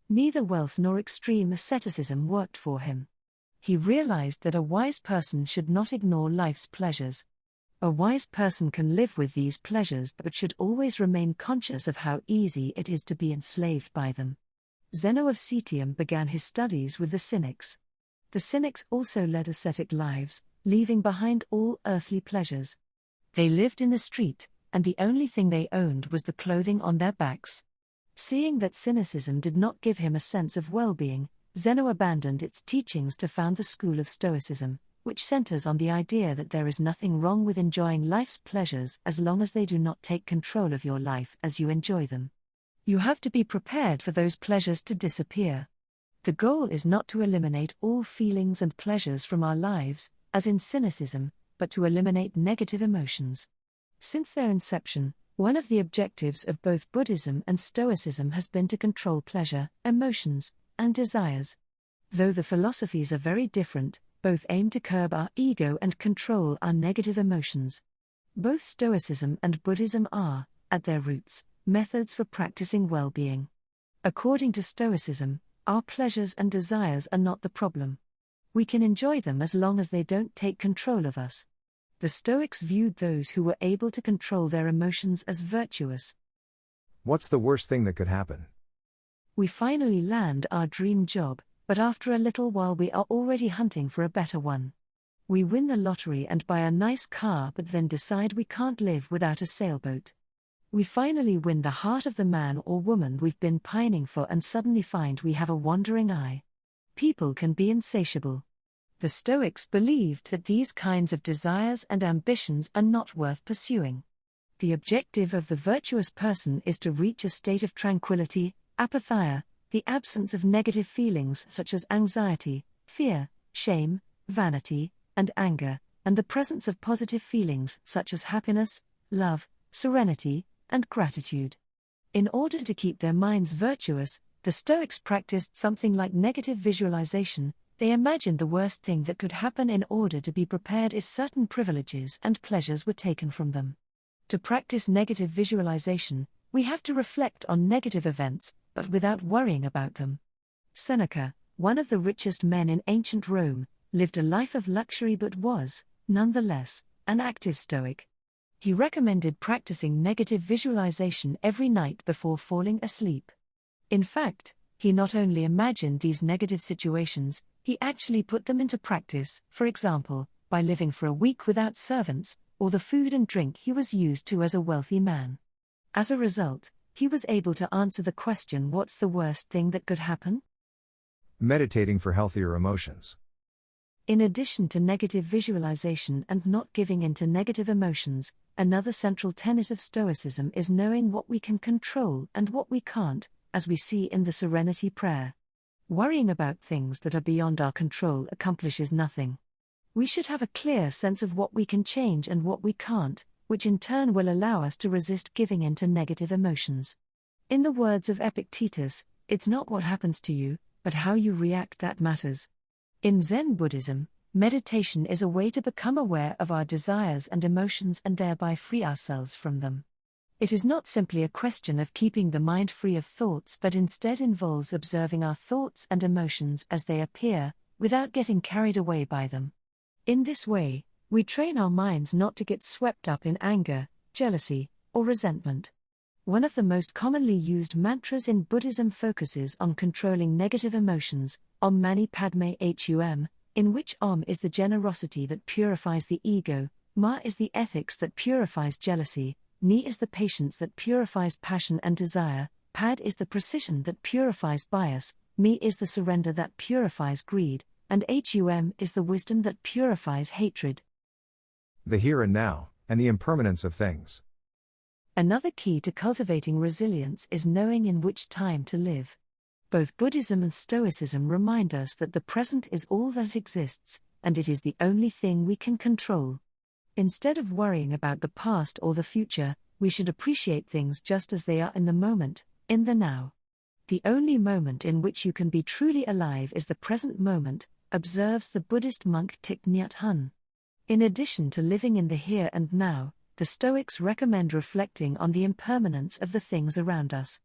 Neither wealth nor extreme asceticism worked for him. He realized that a wise person should not ignore life's pleasures. A wise person can live with these pleasures but should always remain conscious of how easy it is to be enslaved by them. Zeno of Citium began his studies with the Cynics. The Cynics also led ascetic lives, leaving behind all earthly pleasures. They lived in the street, and the only thing they owned was the clothing on their backs. Seeing that cynicism did not give him a sense of well-being, Zeno abandoned its teachings to found the school of Stoicism, which centers on the idea that there is nothing wrong with enjoying life's pleasures as long as they do not take control of your life as you enjoy them. You have to be prepared for those pleasures to disappear. The goal is not to eliminate all feelings and pleasures from our lives, as in cynicism, but to eliminate negative emotions. Since their inception, One of the objectives of both Buddhism and Stoicism has been to control pleasure, emotions, and desires. Though the philosophies are very different, both aim to curb our ego and control our negative emotions. Both Stoicism and Buddhism are, at their roots, methods for practicing well-being. According to Stoicism, our pleasures and desires are not the problem. We can enjoy them as long as they don't take control of us. The Stoics viewed those who were able to control their emotions as virtuous. What's the worst thing that could happen? We finally land our dream job, but after a little while we are already hunting for a better one. We win the lottery and buy a nice car, but then decide we can't live without a sailboat. We finally win the heart of the man or woman we've been pining for and suddenly find we have a wandering eye. People can be insatiable. The Stoics believed that these kinds of desires and ambitions are not worth pursuing. The objective of the virtuous person is to reach a state of tranquility, apatheia, the absence of negative feelings such as anxiety, fear, shame, vanity, and anger, and the presence of positive feelings such as happiness, love, serenity, and gratitude. In order to keep their minds virtuous, the Stoics practiced something like negative visualization. They imagined the worst thing that could happen in order to be prepared if certain privileges and pleasures were taken from them. To practice negative visualization, we have to reflect on negative events, but without worrying about them. Seneca, one of the richest men in ancient Rome, lived a life of luxury but was, nonetheless, an active Stoic. He recommended practicing negative visualization every night before falling asleep. In fact, he not only imagined these negative situations, he actually put them into practice, for example, by living for a week without servants, or the food and drink he was used to as a wealthy man. As a result, he was able to answer the question, what's the worst thing that could happen? Meditating for healthier emotions. In addition to negative visualization and not giving in to negative emotions, another central tenet of Stoicism is knowing what we can control and what we can't, as we see in the Serenity Prayer. Worrying about things that are beyond our control accomplishes nothing. We should have a clear sense of what we can change and what we can't, which in turn will allow us to resist giving in to negative emotions. In the words of Epictetus, it's not what happens to you, but how you react that matters. In Zen Buddhism, meditation is a way to become aware of our desires and emotions and thereby free ourselves from them. It is not simply a question of keeping the mind free of thoughts, but instead involves observing our thoughts and emotions as they appear, without getting carried away by them. In this way, we train our minds not to get swept up in anger, jealousy, or resentment. One of the most commonly used mantras in Buddhism focuses on controlling negative emotions, Om Mani Padme Hum, in which Om is the generosity that purifies the ego, Ma is the ethics that purifies jealousy, Ni is the patience that purifies passion and desire, Pad is the precision that purifies bias, Mi is the surrender that purifies greed, and Hum is the wisdom that purifies hatred. The here and now, and the impermanence of things. Another key to cultivating resilience is knowing in which time to live. Both Buddhism and Stoicism remind us that the present is all that exists, and it is the only thing we can control. Instead of worrying about the past or the future, we should appreciate things just as they are in the moment, in the now. The only moment in which you can be truly alive is the present moment, observes the Buddhist monk Thich Nhat Hanh. In addition to living in the here and now, the Stoics recommend reflecting on the impermanence of the things around us.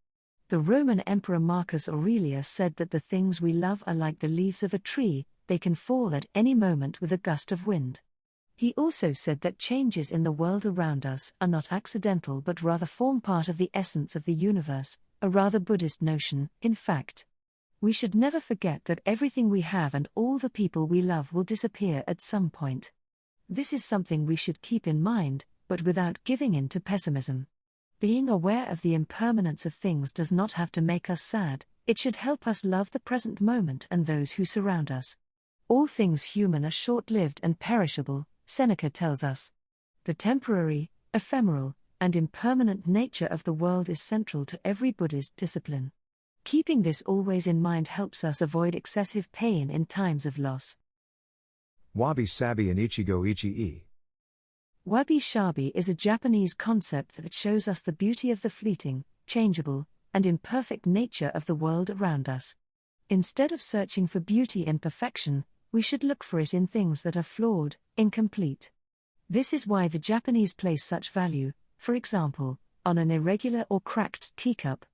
The Roman Emperor Marcus Aurelius said that the things we love are like the leaves of a tree, they can fall at any moment with a gust of wind. He also said that changes in the world around us are not accidental but rather form part of the essence of the universe, a rather Buddhist notion, in fact. We should never forget that everything we have and all the people we love will disappear at some point. This is something we should keep in mind, but without giving in to pessimism. Being aware of the impermanence of things does not have to make us sad, it should help us love the present moment and those who surround us. All things human are short-lived and perishable, Seneca tells us. The temporary, ephemeral, and impermanent nature of the world is central to every Buddhist discipline. Keeping this always in mind helps us avoid excessive pain in times of loss. Wabi-Sabi and Ichigo Ichi-e. Wabi-Sabi is a Japanese concept that shows us the beauty of the fleeting, changeable, and imperfect nature of the world around us. Instead of searching for beauty in perfection, we should look for it in things that are flawed, incomplete. This is why the Japanese place such value, for example, on an irregular or cracked teacup.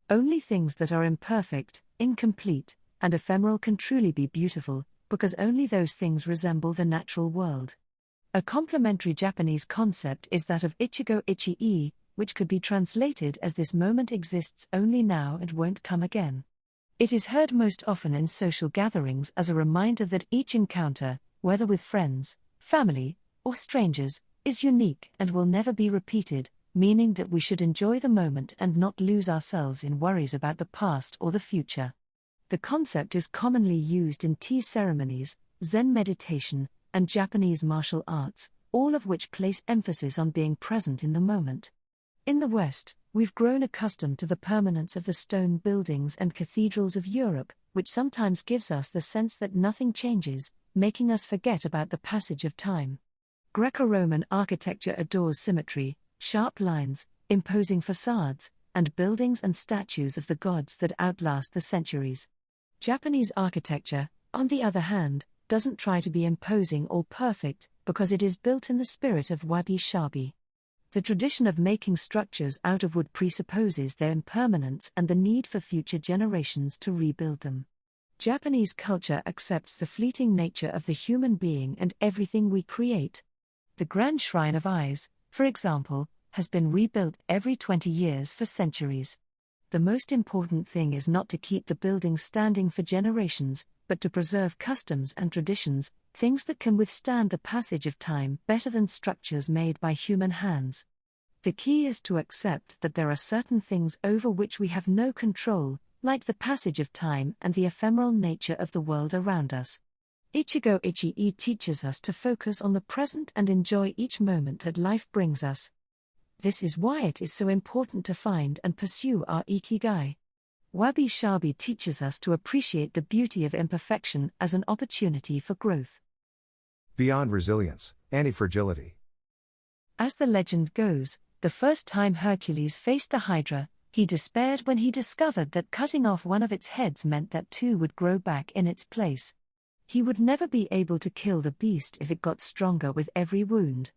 Only things that are imperfect, incomplete, and ephemeral can truly be beautiful, because only those things resemble the natural world. A complementary Japanese concept is that of Ichigo Ichi-e, which could be translated as this moment exists only now and won't come again. It is heard most often in social gatherings as a reminder that each encounter, whether with friends, family, or strangers, is unique and will never be repeated, meaning that we should enjoy the moment and not lose ourselves in worries about the past or the future. The concept is commonly used in tea ceremonies, Zen meditation, and Japanese martial arts, all of which place emphasis on being present in the moment. In the West, we've grown accustomed to the permanence of the stone buildings and cathedrals of Europe, which sometimes gives us the sense that nothing changes, making us forget about the passage of time. Greco-Roman architecture adores symmetry, sharp lines, imposing facades, and buildings and statues of the gods that outlast the centuries. Japanese architecture, on the other hand, doesn't try to be imposing or perfect, because it is built in the spirit of Wabi-Sabi. The tradition of making structures out of wood presupposes their impermanence and the need for future generations to rebuild them. Japanese culture accepts the fleeting nature of the human being and everything we create. The Grand Shrine of Eyes, for example, has been rebuilt every 20 years for centuries. The most important thing is not to keep the building standing for generations, but to preserve customs and traditions, things that can withstand the passage of time better than structures made by human hands. The key is to accept that there are certain things over which we have no control, like the passage of time and the ephemeral nature of the world around us. Ichigo Ichi-e teaches us to focus on the present and enjoy each moment that life brings us. This is why it is so important to find and pursue our Ikigai. Wabi-Sabi teaches us to appreciate the beauty of imperfection as an opportunity for growth. Beyond resilience, anti-fragility. As the legend goes, the first time Hercules faced the Hydra, he despaired when he discovered that cutting off one of its heads meant that two would grow back in its place. He would never be able to kill the beast if it got stronger with every wound.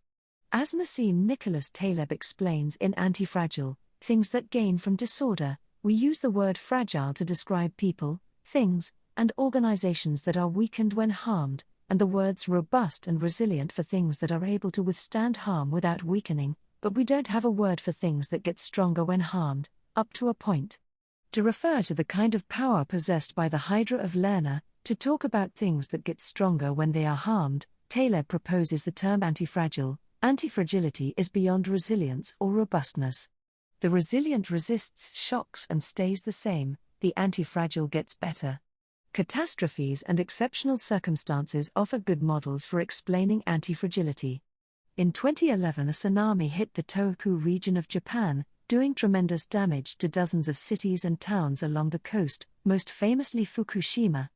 As Nassim Nicholas Taleb explains in Anti-Fragile, Things That Gain from Disorder, we use the word fragile to describe people, things, and organizations that are weakened when harmed, and the words robust and resilient for things that are able to withstand harm without weakening, but we don't have a word for things that get stronger when harmed, up to a point. To refer to the kind of power possessed by the Hydra of Lerna, to talk about things that get stronger when they are harmed, Taleb proposes the term antifragile. Antifragility is beyond resilience or robustness. The resilient resists shocks and stays the same, the antifragile gets better. Catastrophes and exceptional circumstances offer good models for explaining antifragility. In 2011, a tsunami hit the Tohoku region of Japan, doing tremendous damage to dozens of cities and towns along the coast, most famously Fukushima.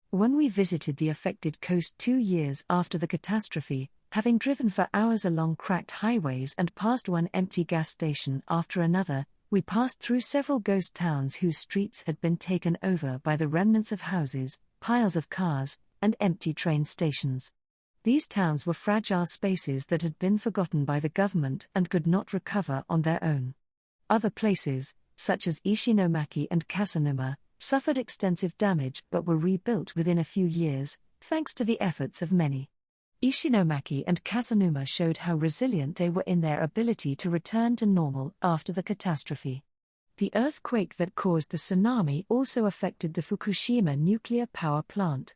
When we visited the affected coast 2 years after the catastrophe, having driven for hours along cracked highways and past one empty gas station after another, we passed through several ghost towns whose streets had been taken over by the remnants of houses, piles of cars, and empty train stations. These towns were fragile spaces that had been forgotten by the government and could not recover on their own. Other places, such as Ishinomaki and Kasanuma, suffered extensive damage but were rebuilt within a few years, thanks to the efforts of many. Ishinomaki and Kasanuma showed how resilient they were in their ability to return to normal after the catastrophe. The earthquake that caused the tsunami also affected the Fukushima nuclear power plant.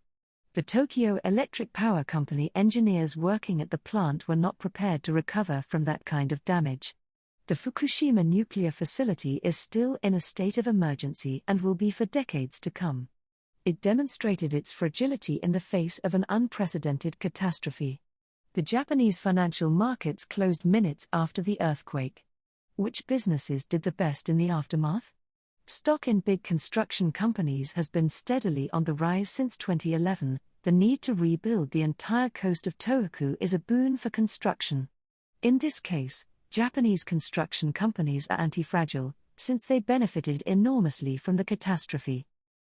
The Tokyo Electric Power Company engineers working at the plant were not prepared to recover from that kind of damage. The Fukushima nuclear facility is still in a state of emergency and will be for decades to come. It demonstrated its fragility in the face of an unprecedented catastrophe. The Japanese financial markets closed minutes after the earthquake. Which businesses did the best in the aftermath? Stock in big construction companies has been steadily on the rise since 2011. The need to rebuild the entire coast of Tohoku is a boon for construction. In this case, Japanese construction companies are anti-fragile, since they benefited enormously from the catastrophe.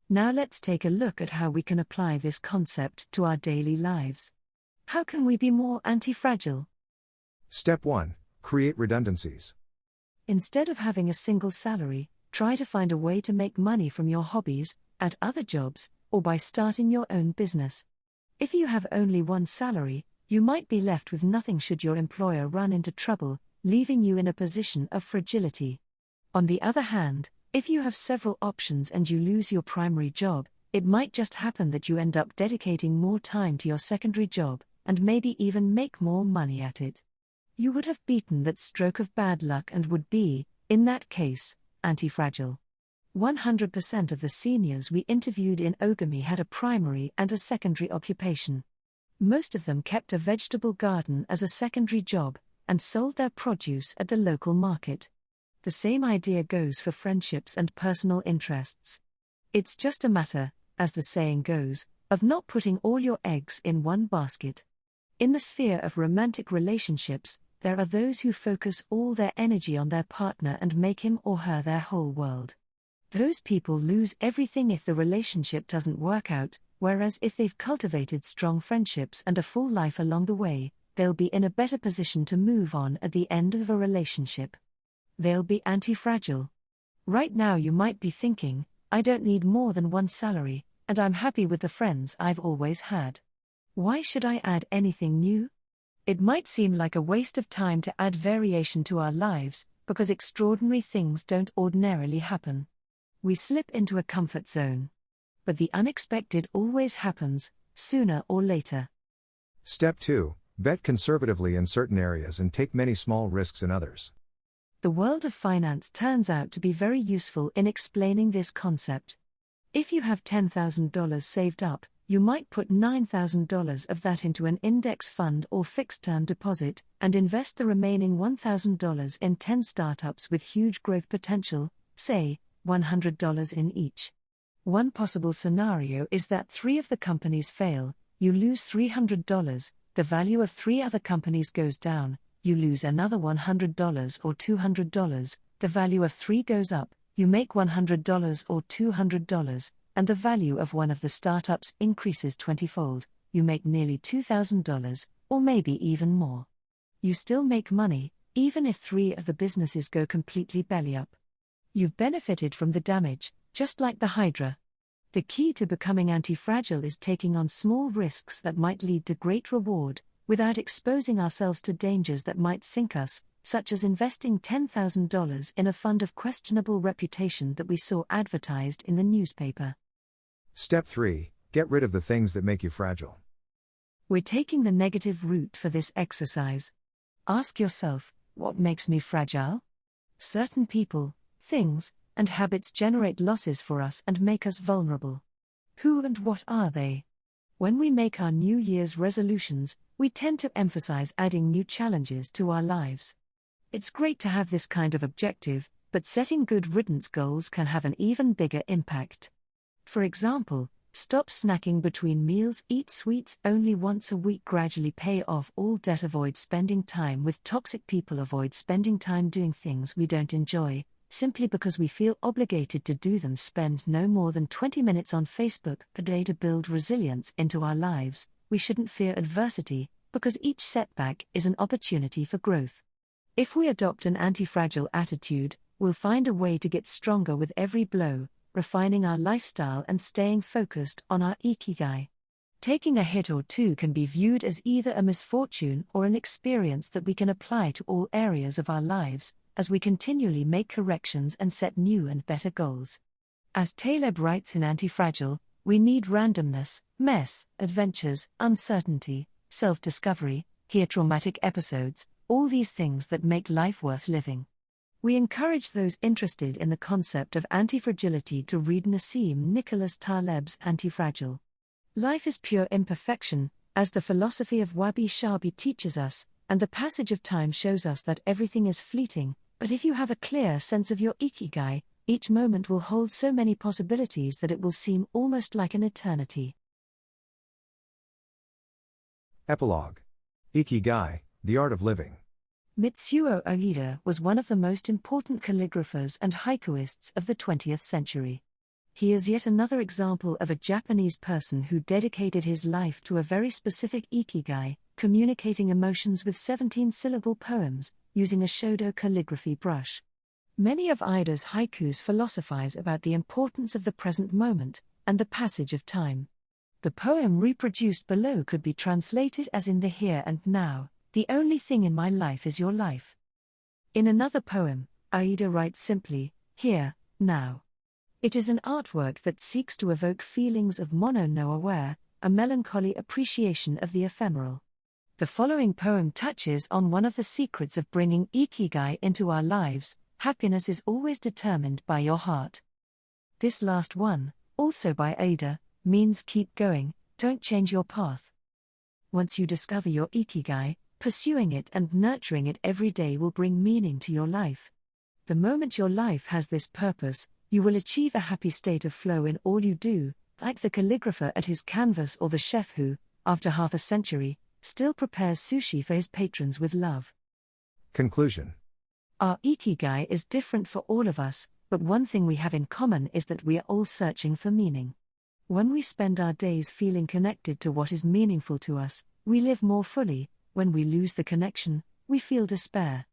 Now let's take a look at how we can apply this concept to our daily lives. How can we be more anti-fragile? Step 1. Create redundancies. Instead of having a single salary, try to find a way to make money from your hobbies, at other jobs, or by starting your own business. If you have only one salary, you might be left with nothing should your employer run into trouble, leaving you in a position of fragility. On the other hand, if you have several options and you lose your primary job, it might just happen that you end up dedicating more time to your secondary job, and maybe even make more money at it. You would have beaten that stroke of bad luck and would be, in that case, anti-fragile. 100% of the seniors we interviewed in Ogami had a primary and a secondary occupation. Most of them kept a vegetable garden as a secondary job, and sold their produce at the local market. The same idea goes for friendships and personal interests. It's just a matter, as the saying goes, of not putting all your eggs in one basket. In the sphere of romantic relationships, there are those who focus all their energy on their partner and make him or her their whole world. Those people lose everything if the relationship doesn't work out, whereas if they've cultivated strong friendships and a full life along the way, they'll be in a better position to move on at the end of a relationship. They'll be anti-fragile. Right now you might be thinking, I don't need more than one salary, and I'm happy with the friends I've always had. Why should I add anything new? It might seem like a waste of time to add variation to our lives, because extraordinary things don't ordinarily happen. We slip into a comfort zone. But the unexpected always happens, sooner or later. Step 2. Bet conservatively in certain areas and take many small risks in others. The world of finance turns out to be very useful in explaining this concept. If you have $10,000 saved up, you might put $9,000 of that into an index fund or fixed-term deposit, and invest the remaining $1,000 in 10 startups with huge growth potential, say, $100 in each. One possible scenario is that 3 of the companies fail, you lose $300, the value of 3 other companies goes down, you lose another $100 or $200, the value of 3 goes up, you make $100 or $200, and the value of one of the startups increases 20-fold, you make nearly $2,000, or maybe even more. You still make money, even if 3 of the businesses go completely belly up. You've benefited from the damage, just like the Hydra. The key to becoming anti-fragile is taking on small risks that might lead to great reward, without exposing ourselves to dangers that might sink us, such as investing $10,000 in a fund of questionable reputation that we saw advertised in the newspaper. Step 3. Get rid of the things that make you fragile. We're taking the negative route for this exercise. Ask yourself, what makes me fragile? Certain people, things, and habits generate losses for us and make us vulnerable. Who and what are they? When we make our New Year's resolutions, we tend to emphasize adding new challenges to our lives. It's great to have this kind of objective, but setting good riddance goals can have an even bigger impact. For example, stop snacking between meals, eat sweets only once a week, gradually pay off all debt, avoid spending time with toxic people, avoid spending time doing things we don't enjoy, simply because we feel obligated to do them, spend no more than 20 minutes on Facebook per day to build resilience into our lives. We shouldn't fear adversity, because each setback is an opportunity for growth. If we adopt an anti-fragile attitude, we'll find a way to get stronger with every blow, refining our lifestyle and staying focused on our Ikigai. Taking a hit or two can be viewed as either a misfortune or an experience that we can apply to all areas of our lives, as we continually make corrections and set new and better goals. As Taleb writes in Anti-Fragile, we need randomness, mess, adventures, uncertainty, self-discovery, hear traumatic episodes, all these things that make life worth living. We encourage those interested in the concept of anti-fragility to read Nassim Nicholas Taleb's Anti-Fragile. Life is pure imperfection, as the philosophy of Wabi-Sabi teaches us, and the passage of time shows us that everything is fleeting, but if you have a clear sense of your Ikigai, each moment will hold so many possibilities that it will seem almost like an eternity. Epilogue. Ikigai, the art of living. Mitsuo Aida was one of the most important calligraphers and haikuists of the 20th century. He is yet another example of a Japanese person who dedicated his life to a very specific Ikigai, communicating emotions with 17-syllable poems, using a shodo calligraphy brush. Many of Aida's haikus philosophize about the importance of the present moment, and the passage of time. The poem reproduced below could be translated as in the here and now, the only thing in my life is your life. In another poem, Aida writes simply, here, now. It is an artwork that seeks to evoke feelings of mono-no-aware, a melancholy appreciation of the ephemeral. The following poem touches on one of the secrets of bringing Ikigai into our lives: happiness is always determined by your heart. This last one, also by Aida, means keep going, don't change your path. Once you discover your Ikigai, pursuing it and nurturing it every day will bring meaning to your life. The moment your life has this purpose, you will achieve a happy state of flow in all you do, like the calligrapher at his canvas or the chef who, after half a century, still prepares sushi for his patrons with love. Conclusion. Our Ikigai is different for all of us, but one thing we have in common is that we are all searching for meaning. When we spend our days feeling connected to what is meaningful to us, we live more fully. When we lose the connection, we feel despair.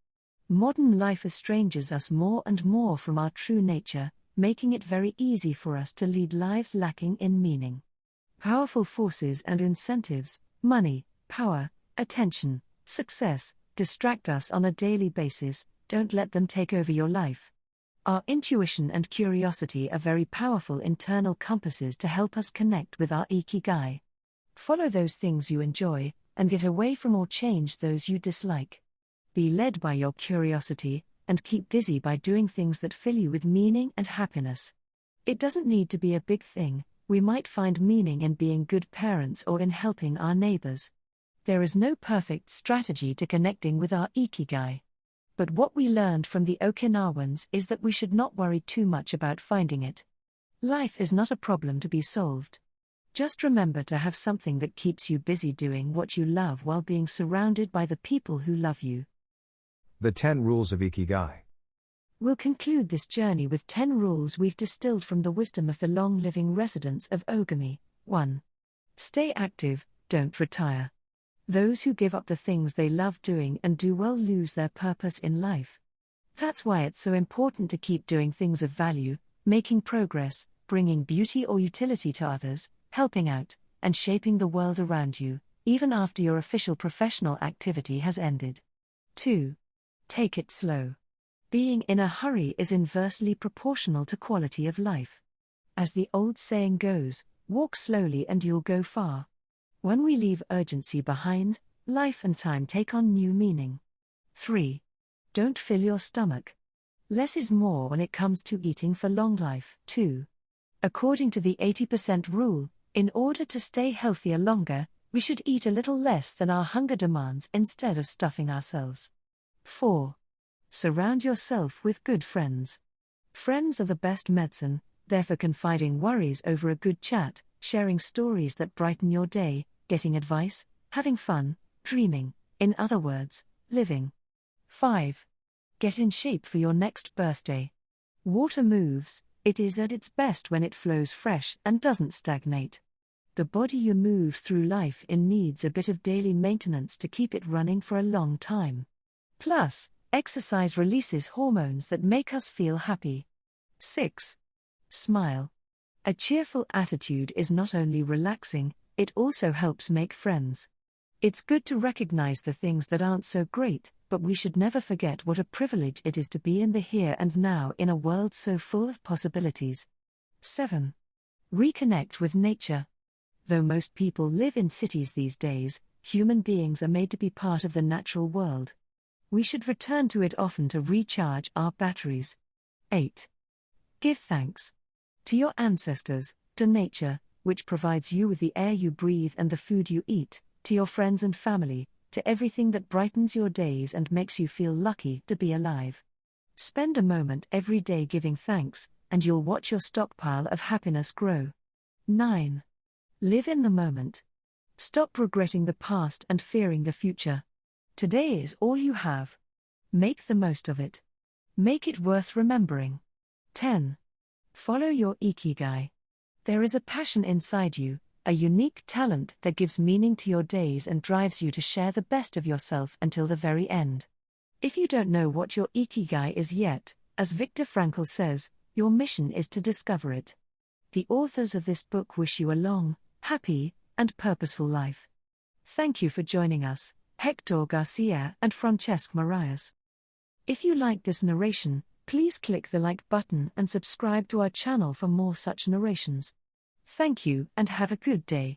Modern life estranges us more and more from our true nature, making it very easy for us to lead lives lacking in meaning. Powerful forces and incentives, money, power, attention, success, distract us on a daily basis. Don't let them take over your life. Our intuition and curiosity are very powerful internal compasses to help us connect with our Ikigai. Follow those things you enjoy, and get away from or change those you dislike. Be led by your curiosity, and keep busy by doing things that fill you with meaning and happiness. It doesn't need to be a big thing. We might find meaning in being good parents or in helping our neighbors. There is no perfect strategy to connecting with our Ikigai. But what we learned from the Okinawans is that we should not worry too much about finding it. Life is not a problem to be solved. Just remember to have something that keeps you busy doing what you love while being surrounded by the people who love you. The 10 Rules of Ikigai. We'll conclude this journey with 10 rules we've distilled from the wisdom of the long-living residents of Ogami. 1. Stay active, don't retire. Those who give up the things they love doing and do well lose their purpose in life. That's why it's so important to keep doing things of value, making progress, bringing beauty or utility to others, helping out, and shaping the world around you, even after your official professional activity has ended. 2. Take it slow. Being in a hurry is inversely proportional to quality of life. As the old saying goes, walk slowly and you'll go far. When we leave urgency behind, life and time take on new meaning. 3. Don't fill your stomach. Less is more when it comes to eating for long life. 2. According to the 80% rule, in order to stay healthier longer, we should eat a little less than our hunger demands instead of stuffing ourselves. 4. Surround yourself with good friends. Friends are the best medicine, therefore confiding worries over a good chat, sharing stories that brighten your day, getting advice, having fun, dreaming, in other words, living. 5. Get in shape for your next birthday. Water moves, it is at its best when it flows fresh and doesn't stagnate. The body you move through life in needs a bit of daily maintenance to keep it running for a long time. Plus, exercise releases hormones that make us feel happy. 6. Smile. A cheerful attitude is not only relaxing, it also helps make friends. It's good to recognize the things that aren't so great, but we should never forget what a privilege it is to be in the here and now in a world so full of possibilities. 7. Reconnect with nature. Though most people live in cities these days, human beings are made to be part of the natural world. We should return to it often to recharge our batteries. 8. Give thanks. To your ancestors, to nature, which provides you with the air you breathe and the food you eat, to your friends and family, to everything that brightens your days and makes you feel lucky to be alive. Spend a moment every day giving thanks, and you'll watch your stockpile of happiness grow. 9. Live in the moment. Stop regretting the past and fearing the future. Today is all you have. Make the most of it. Make it worth remembering. 10. Follow your Ikigai. There is a passion inside you, a unique talent that gives meaning to your days and drives you to share the best of yourself until the very end. If you don't know what your Ikigai is yet, as Viktor Frankl says, your mission is to discover it. The authors of this book wish you a long, happy, and purposeful life. Thank you for joining us, Héctor García and Francesc Miralles. If you like this narration, please click the like button and subscribe to our channel for more such narrations. Thank you and have a good day.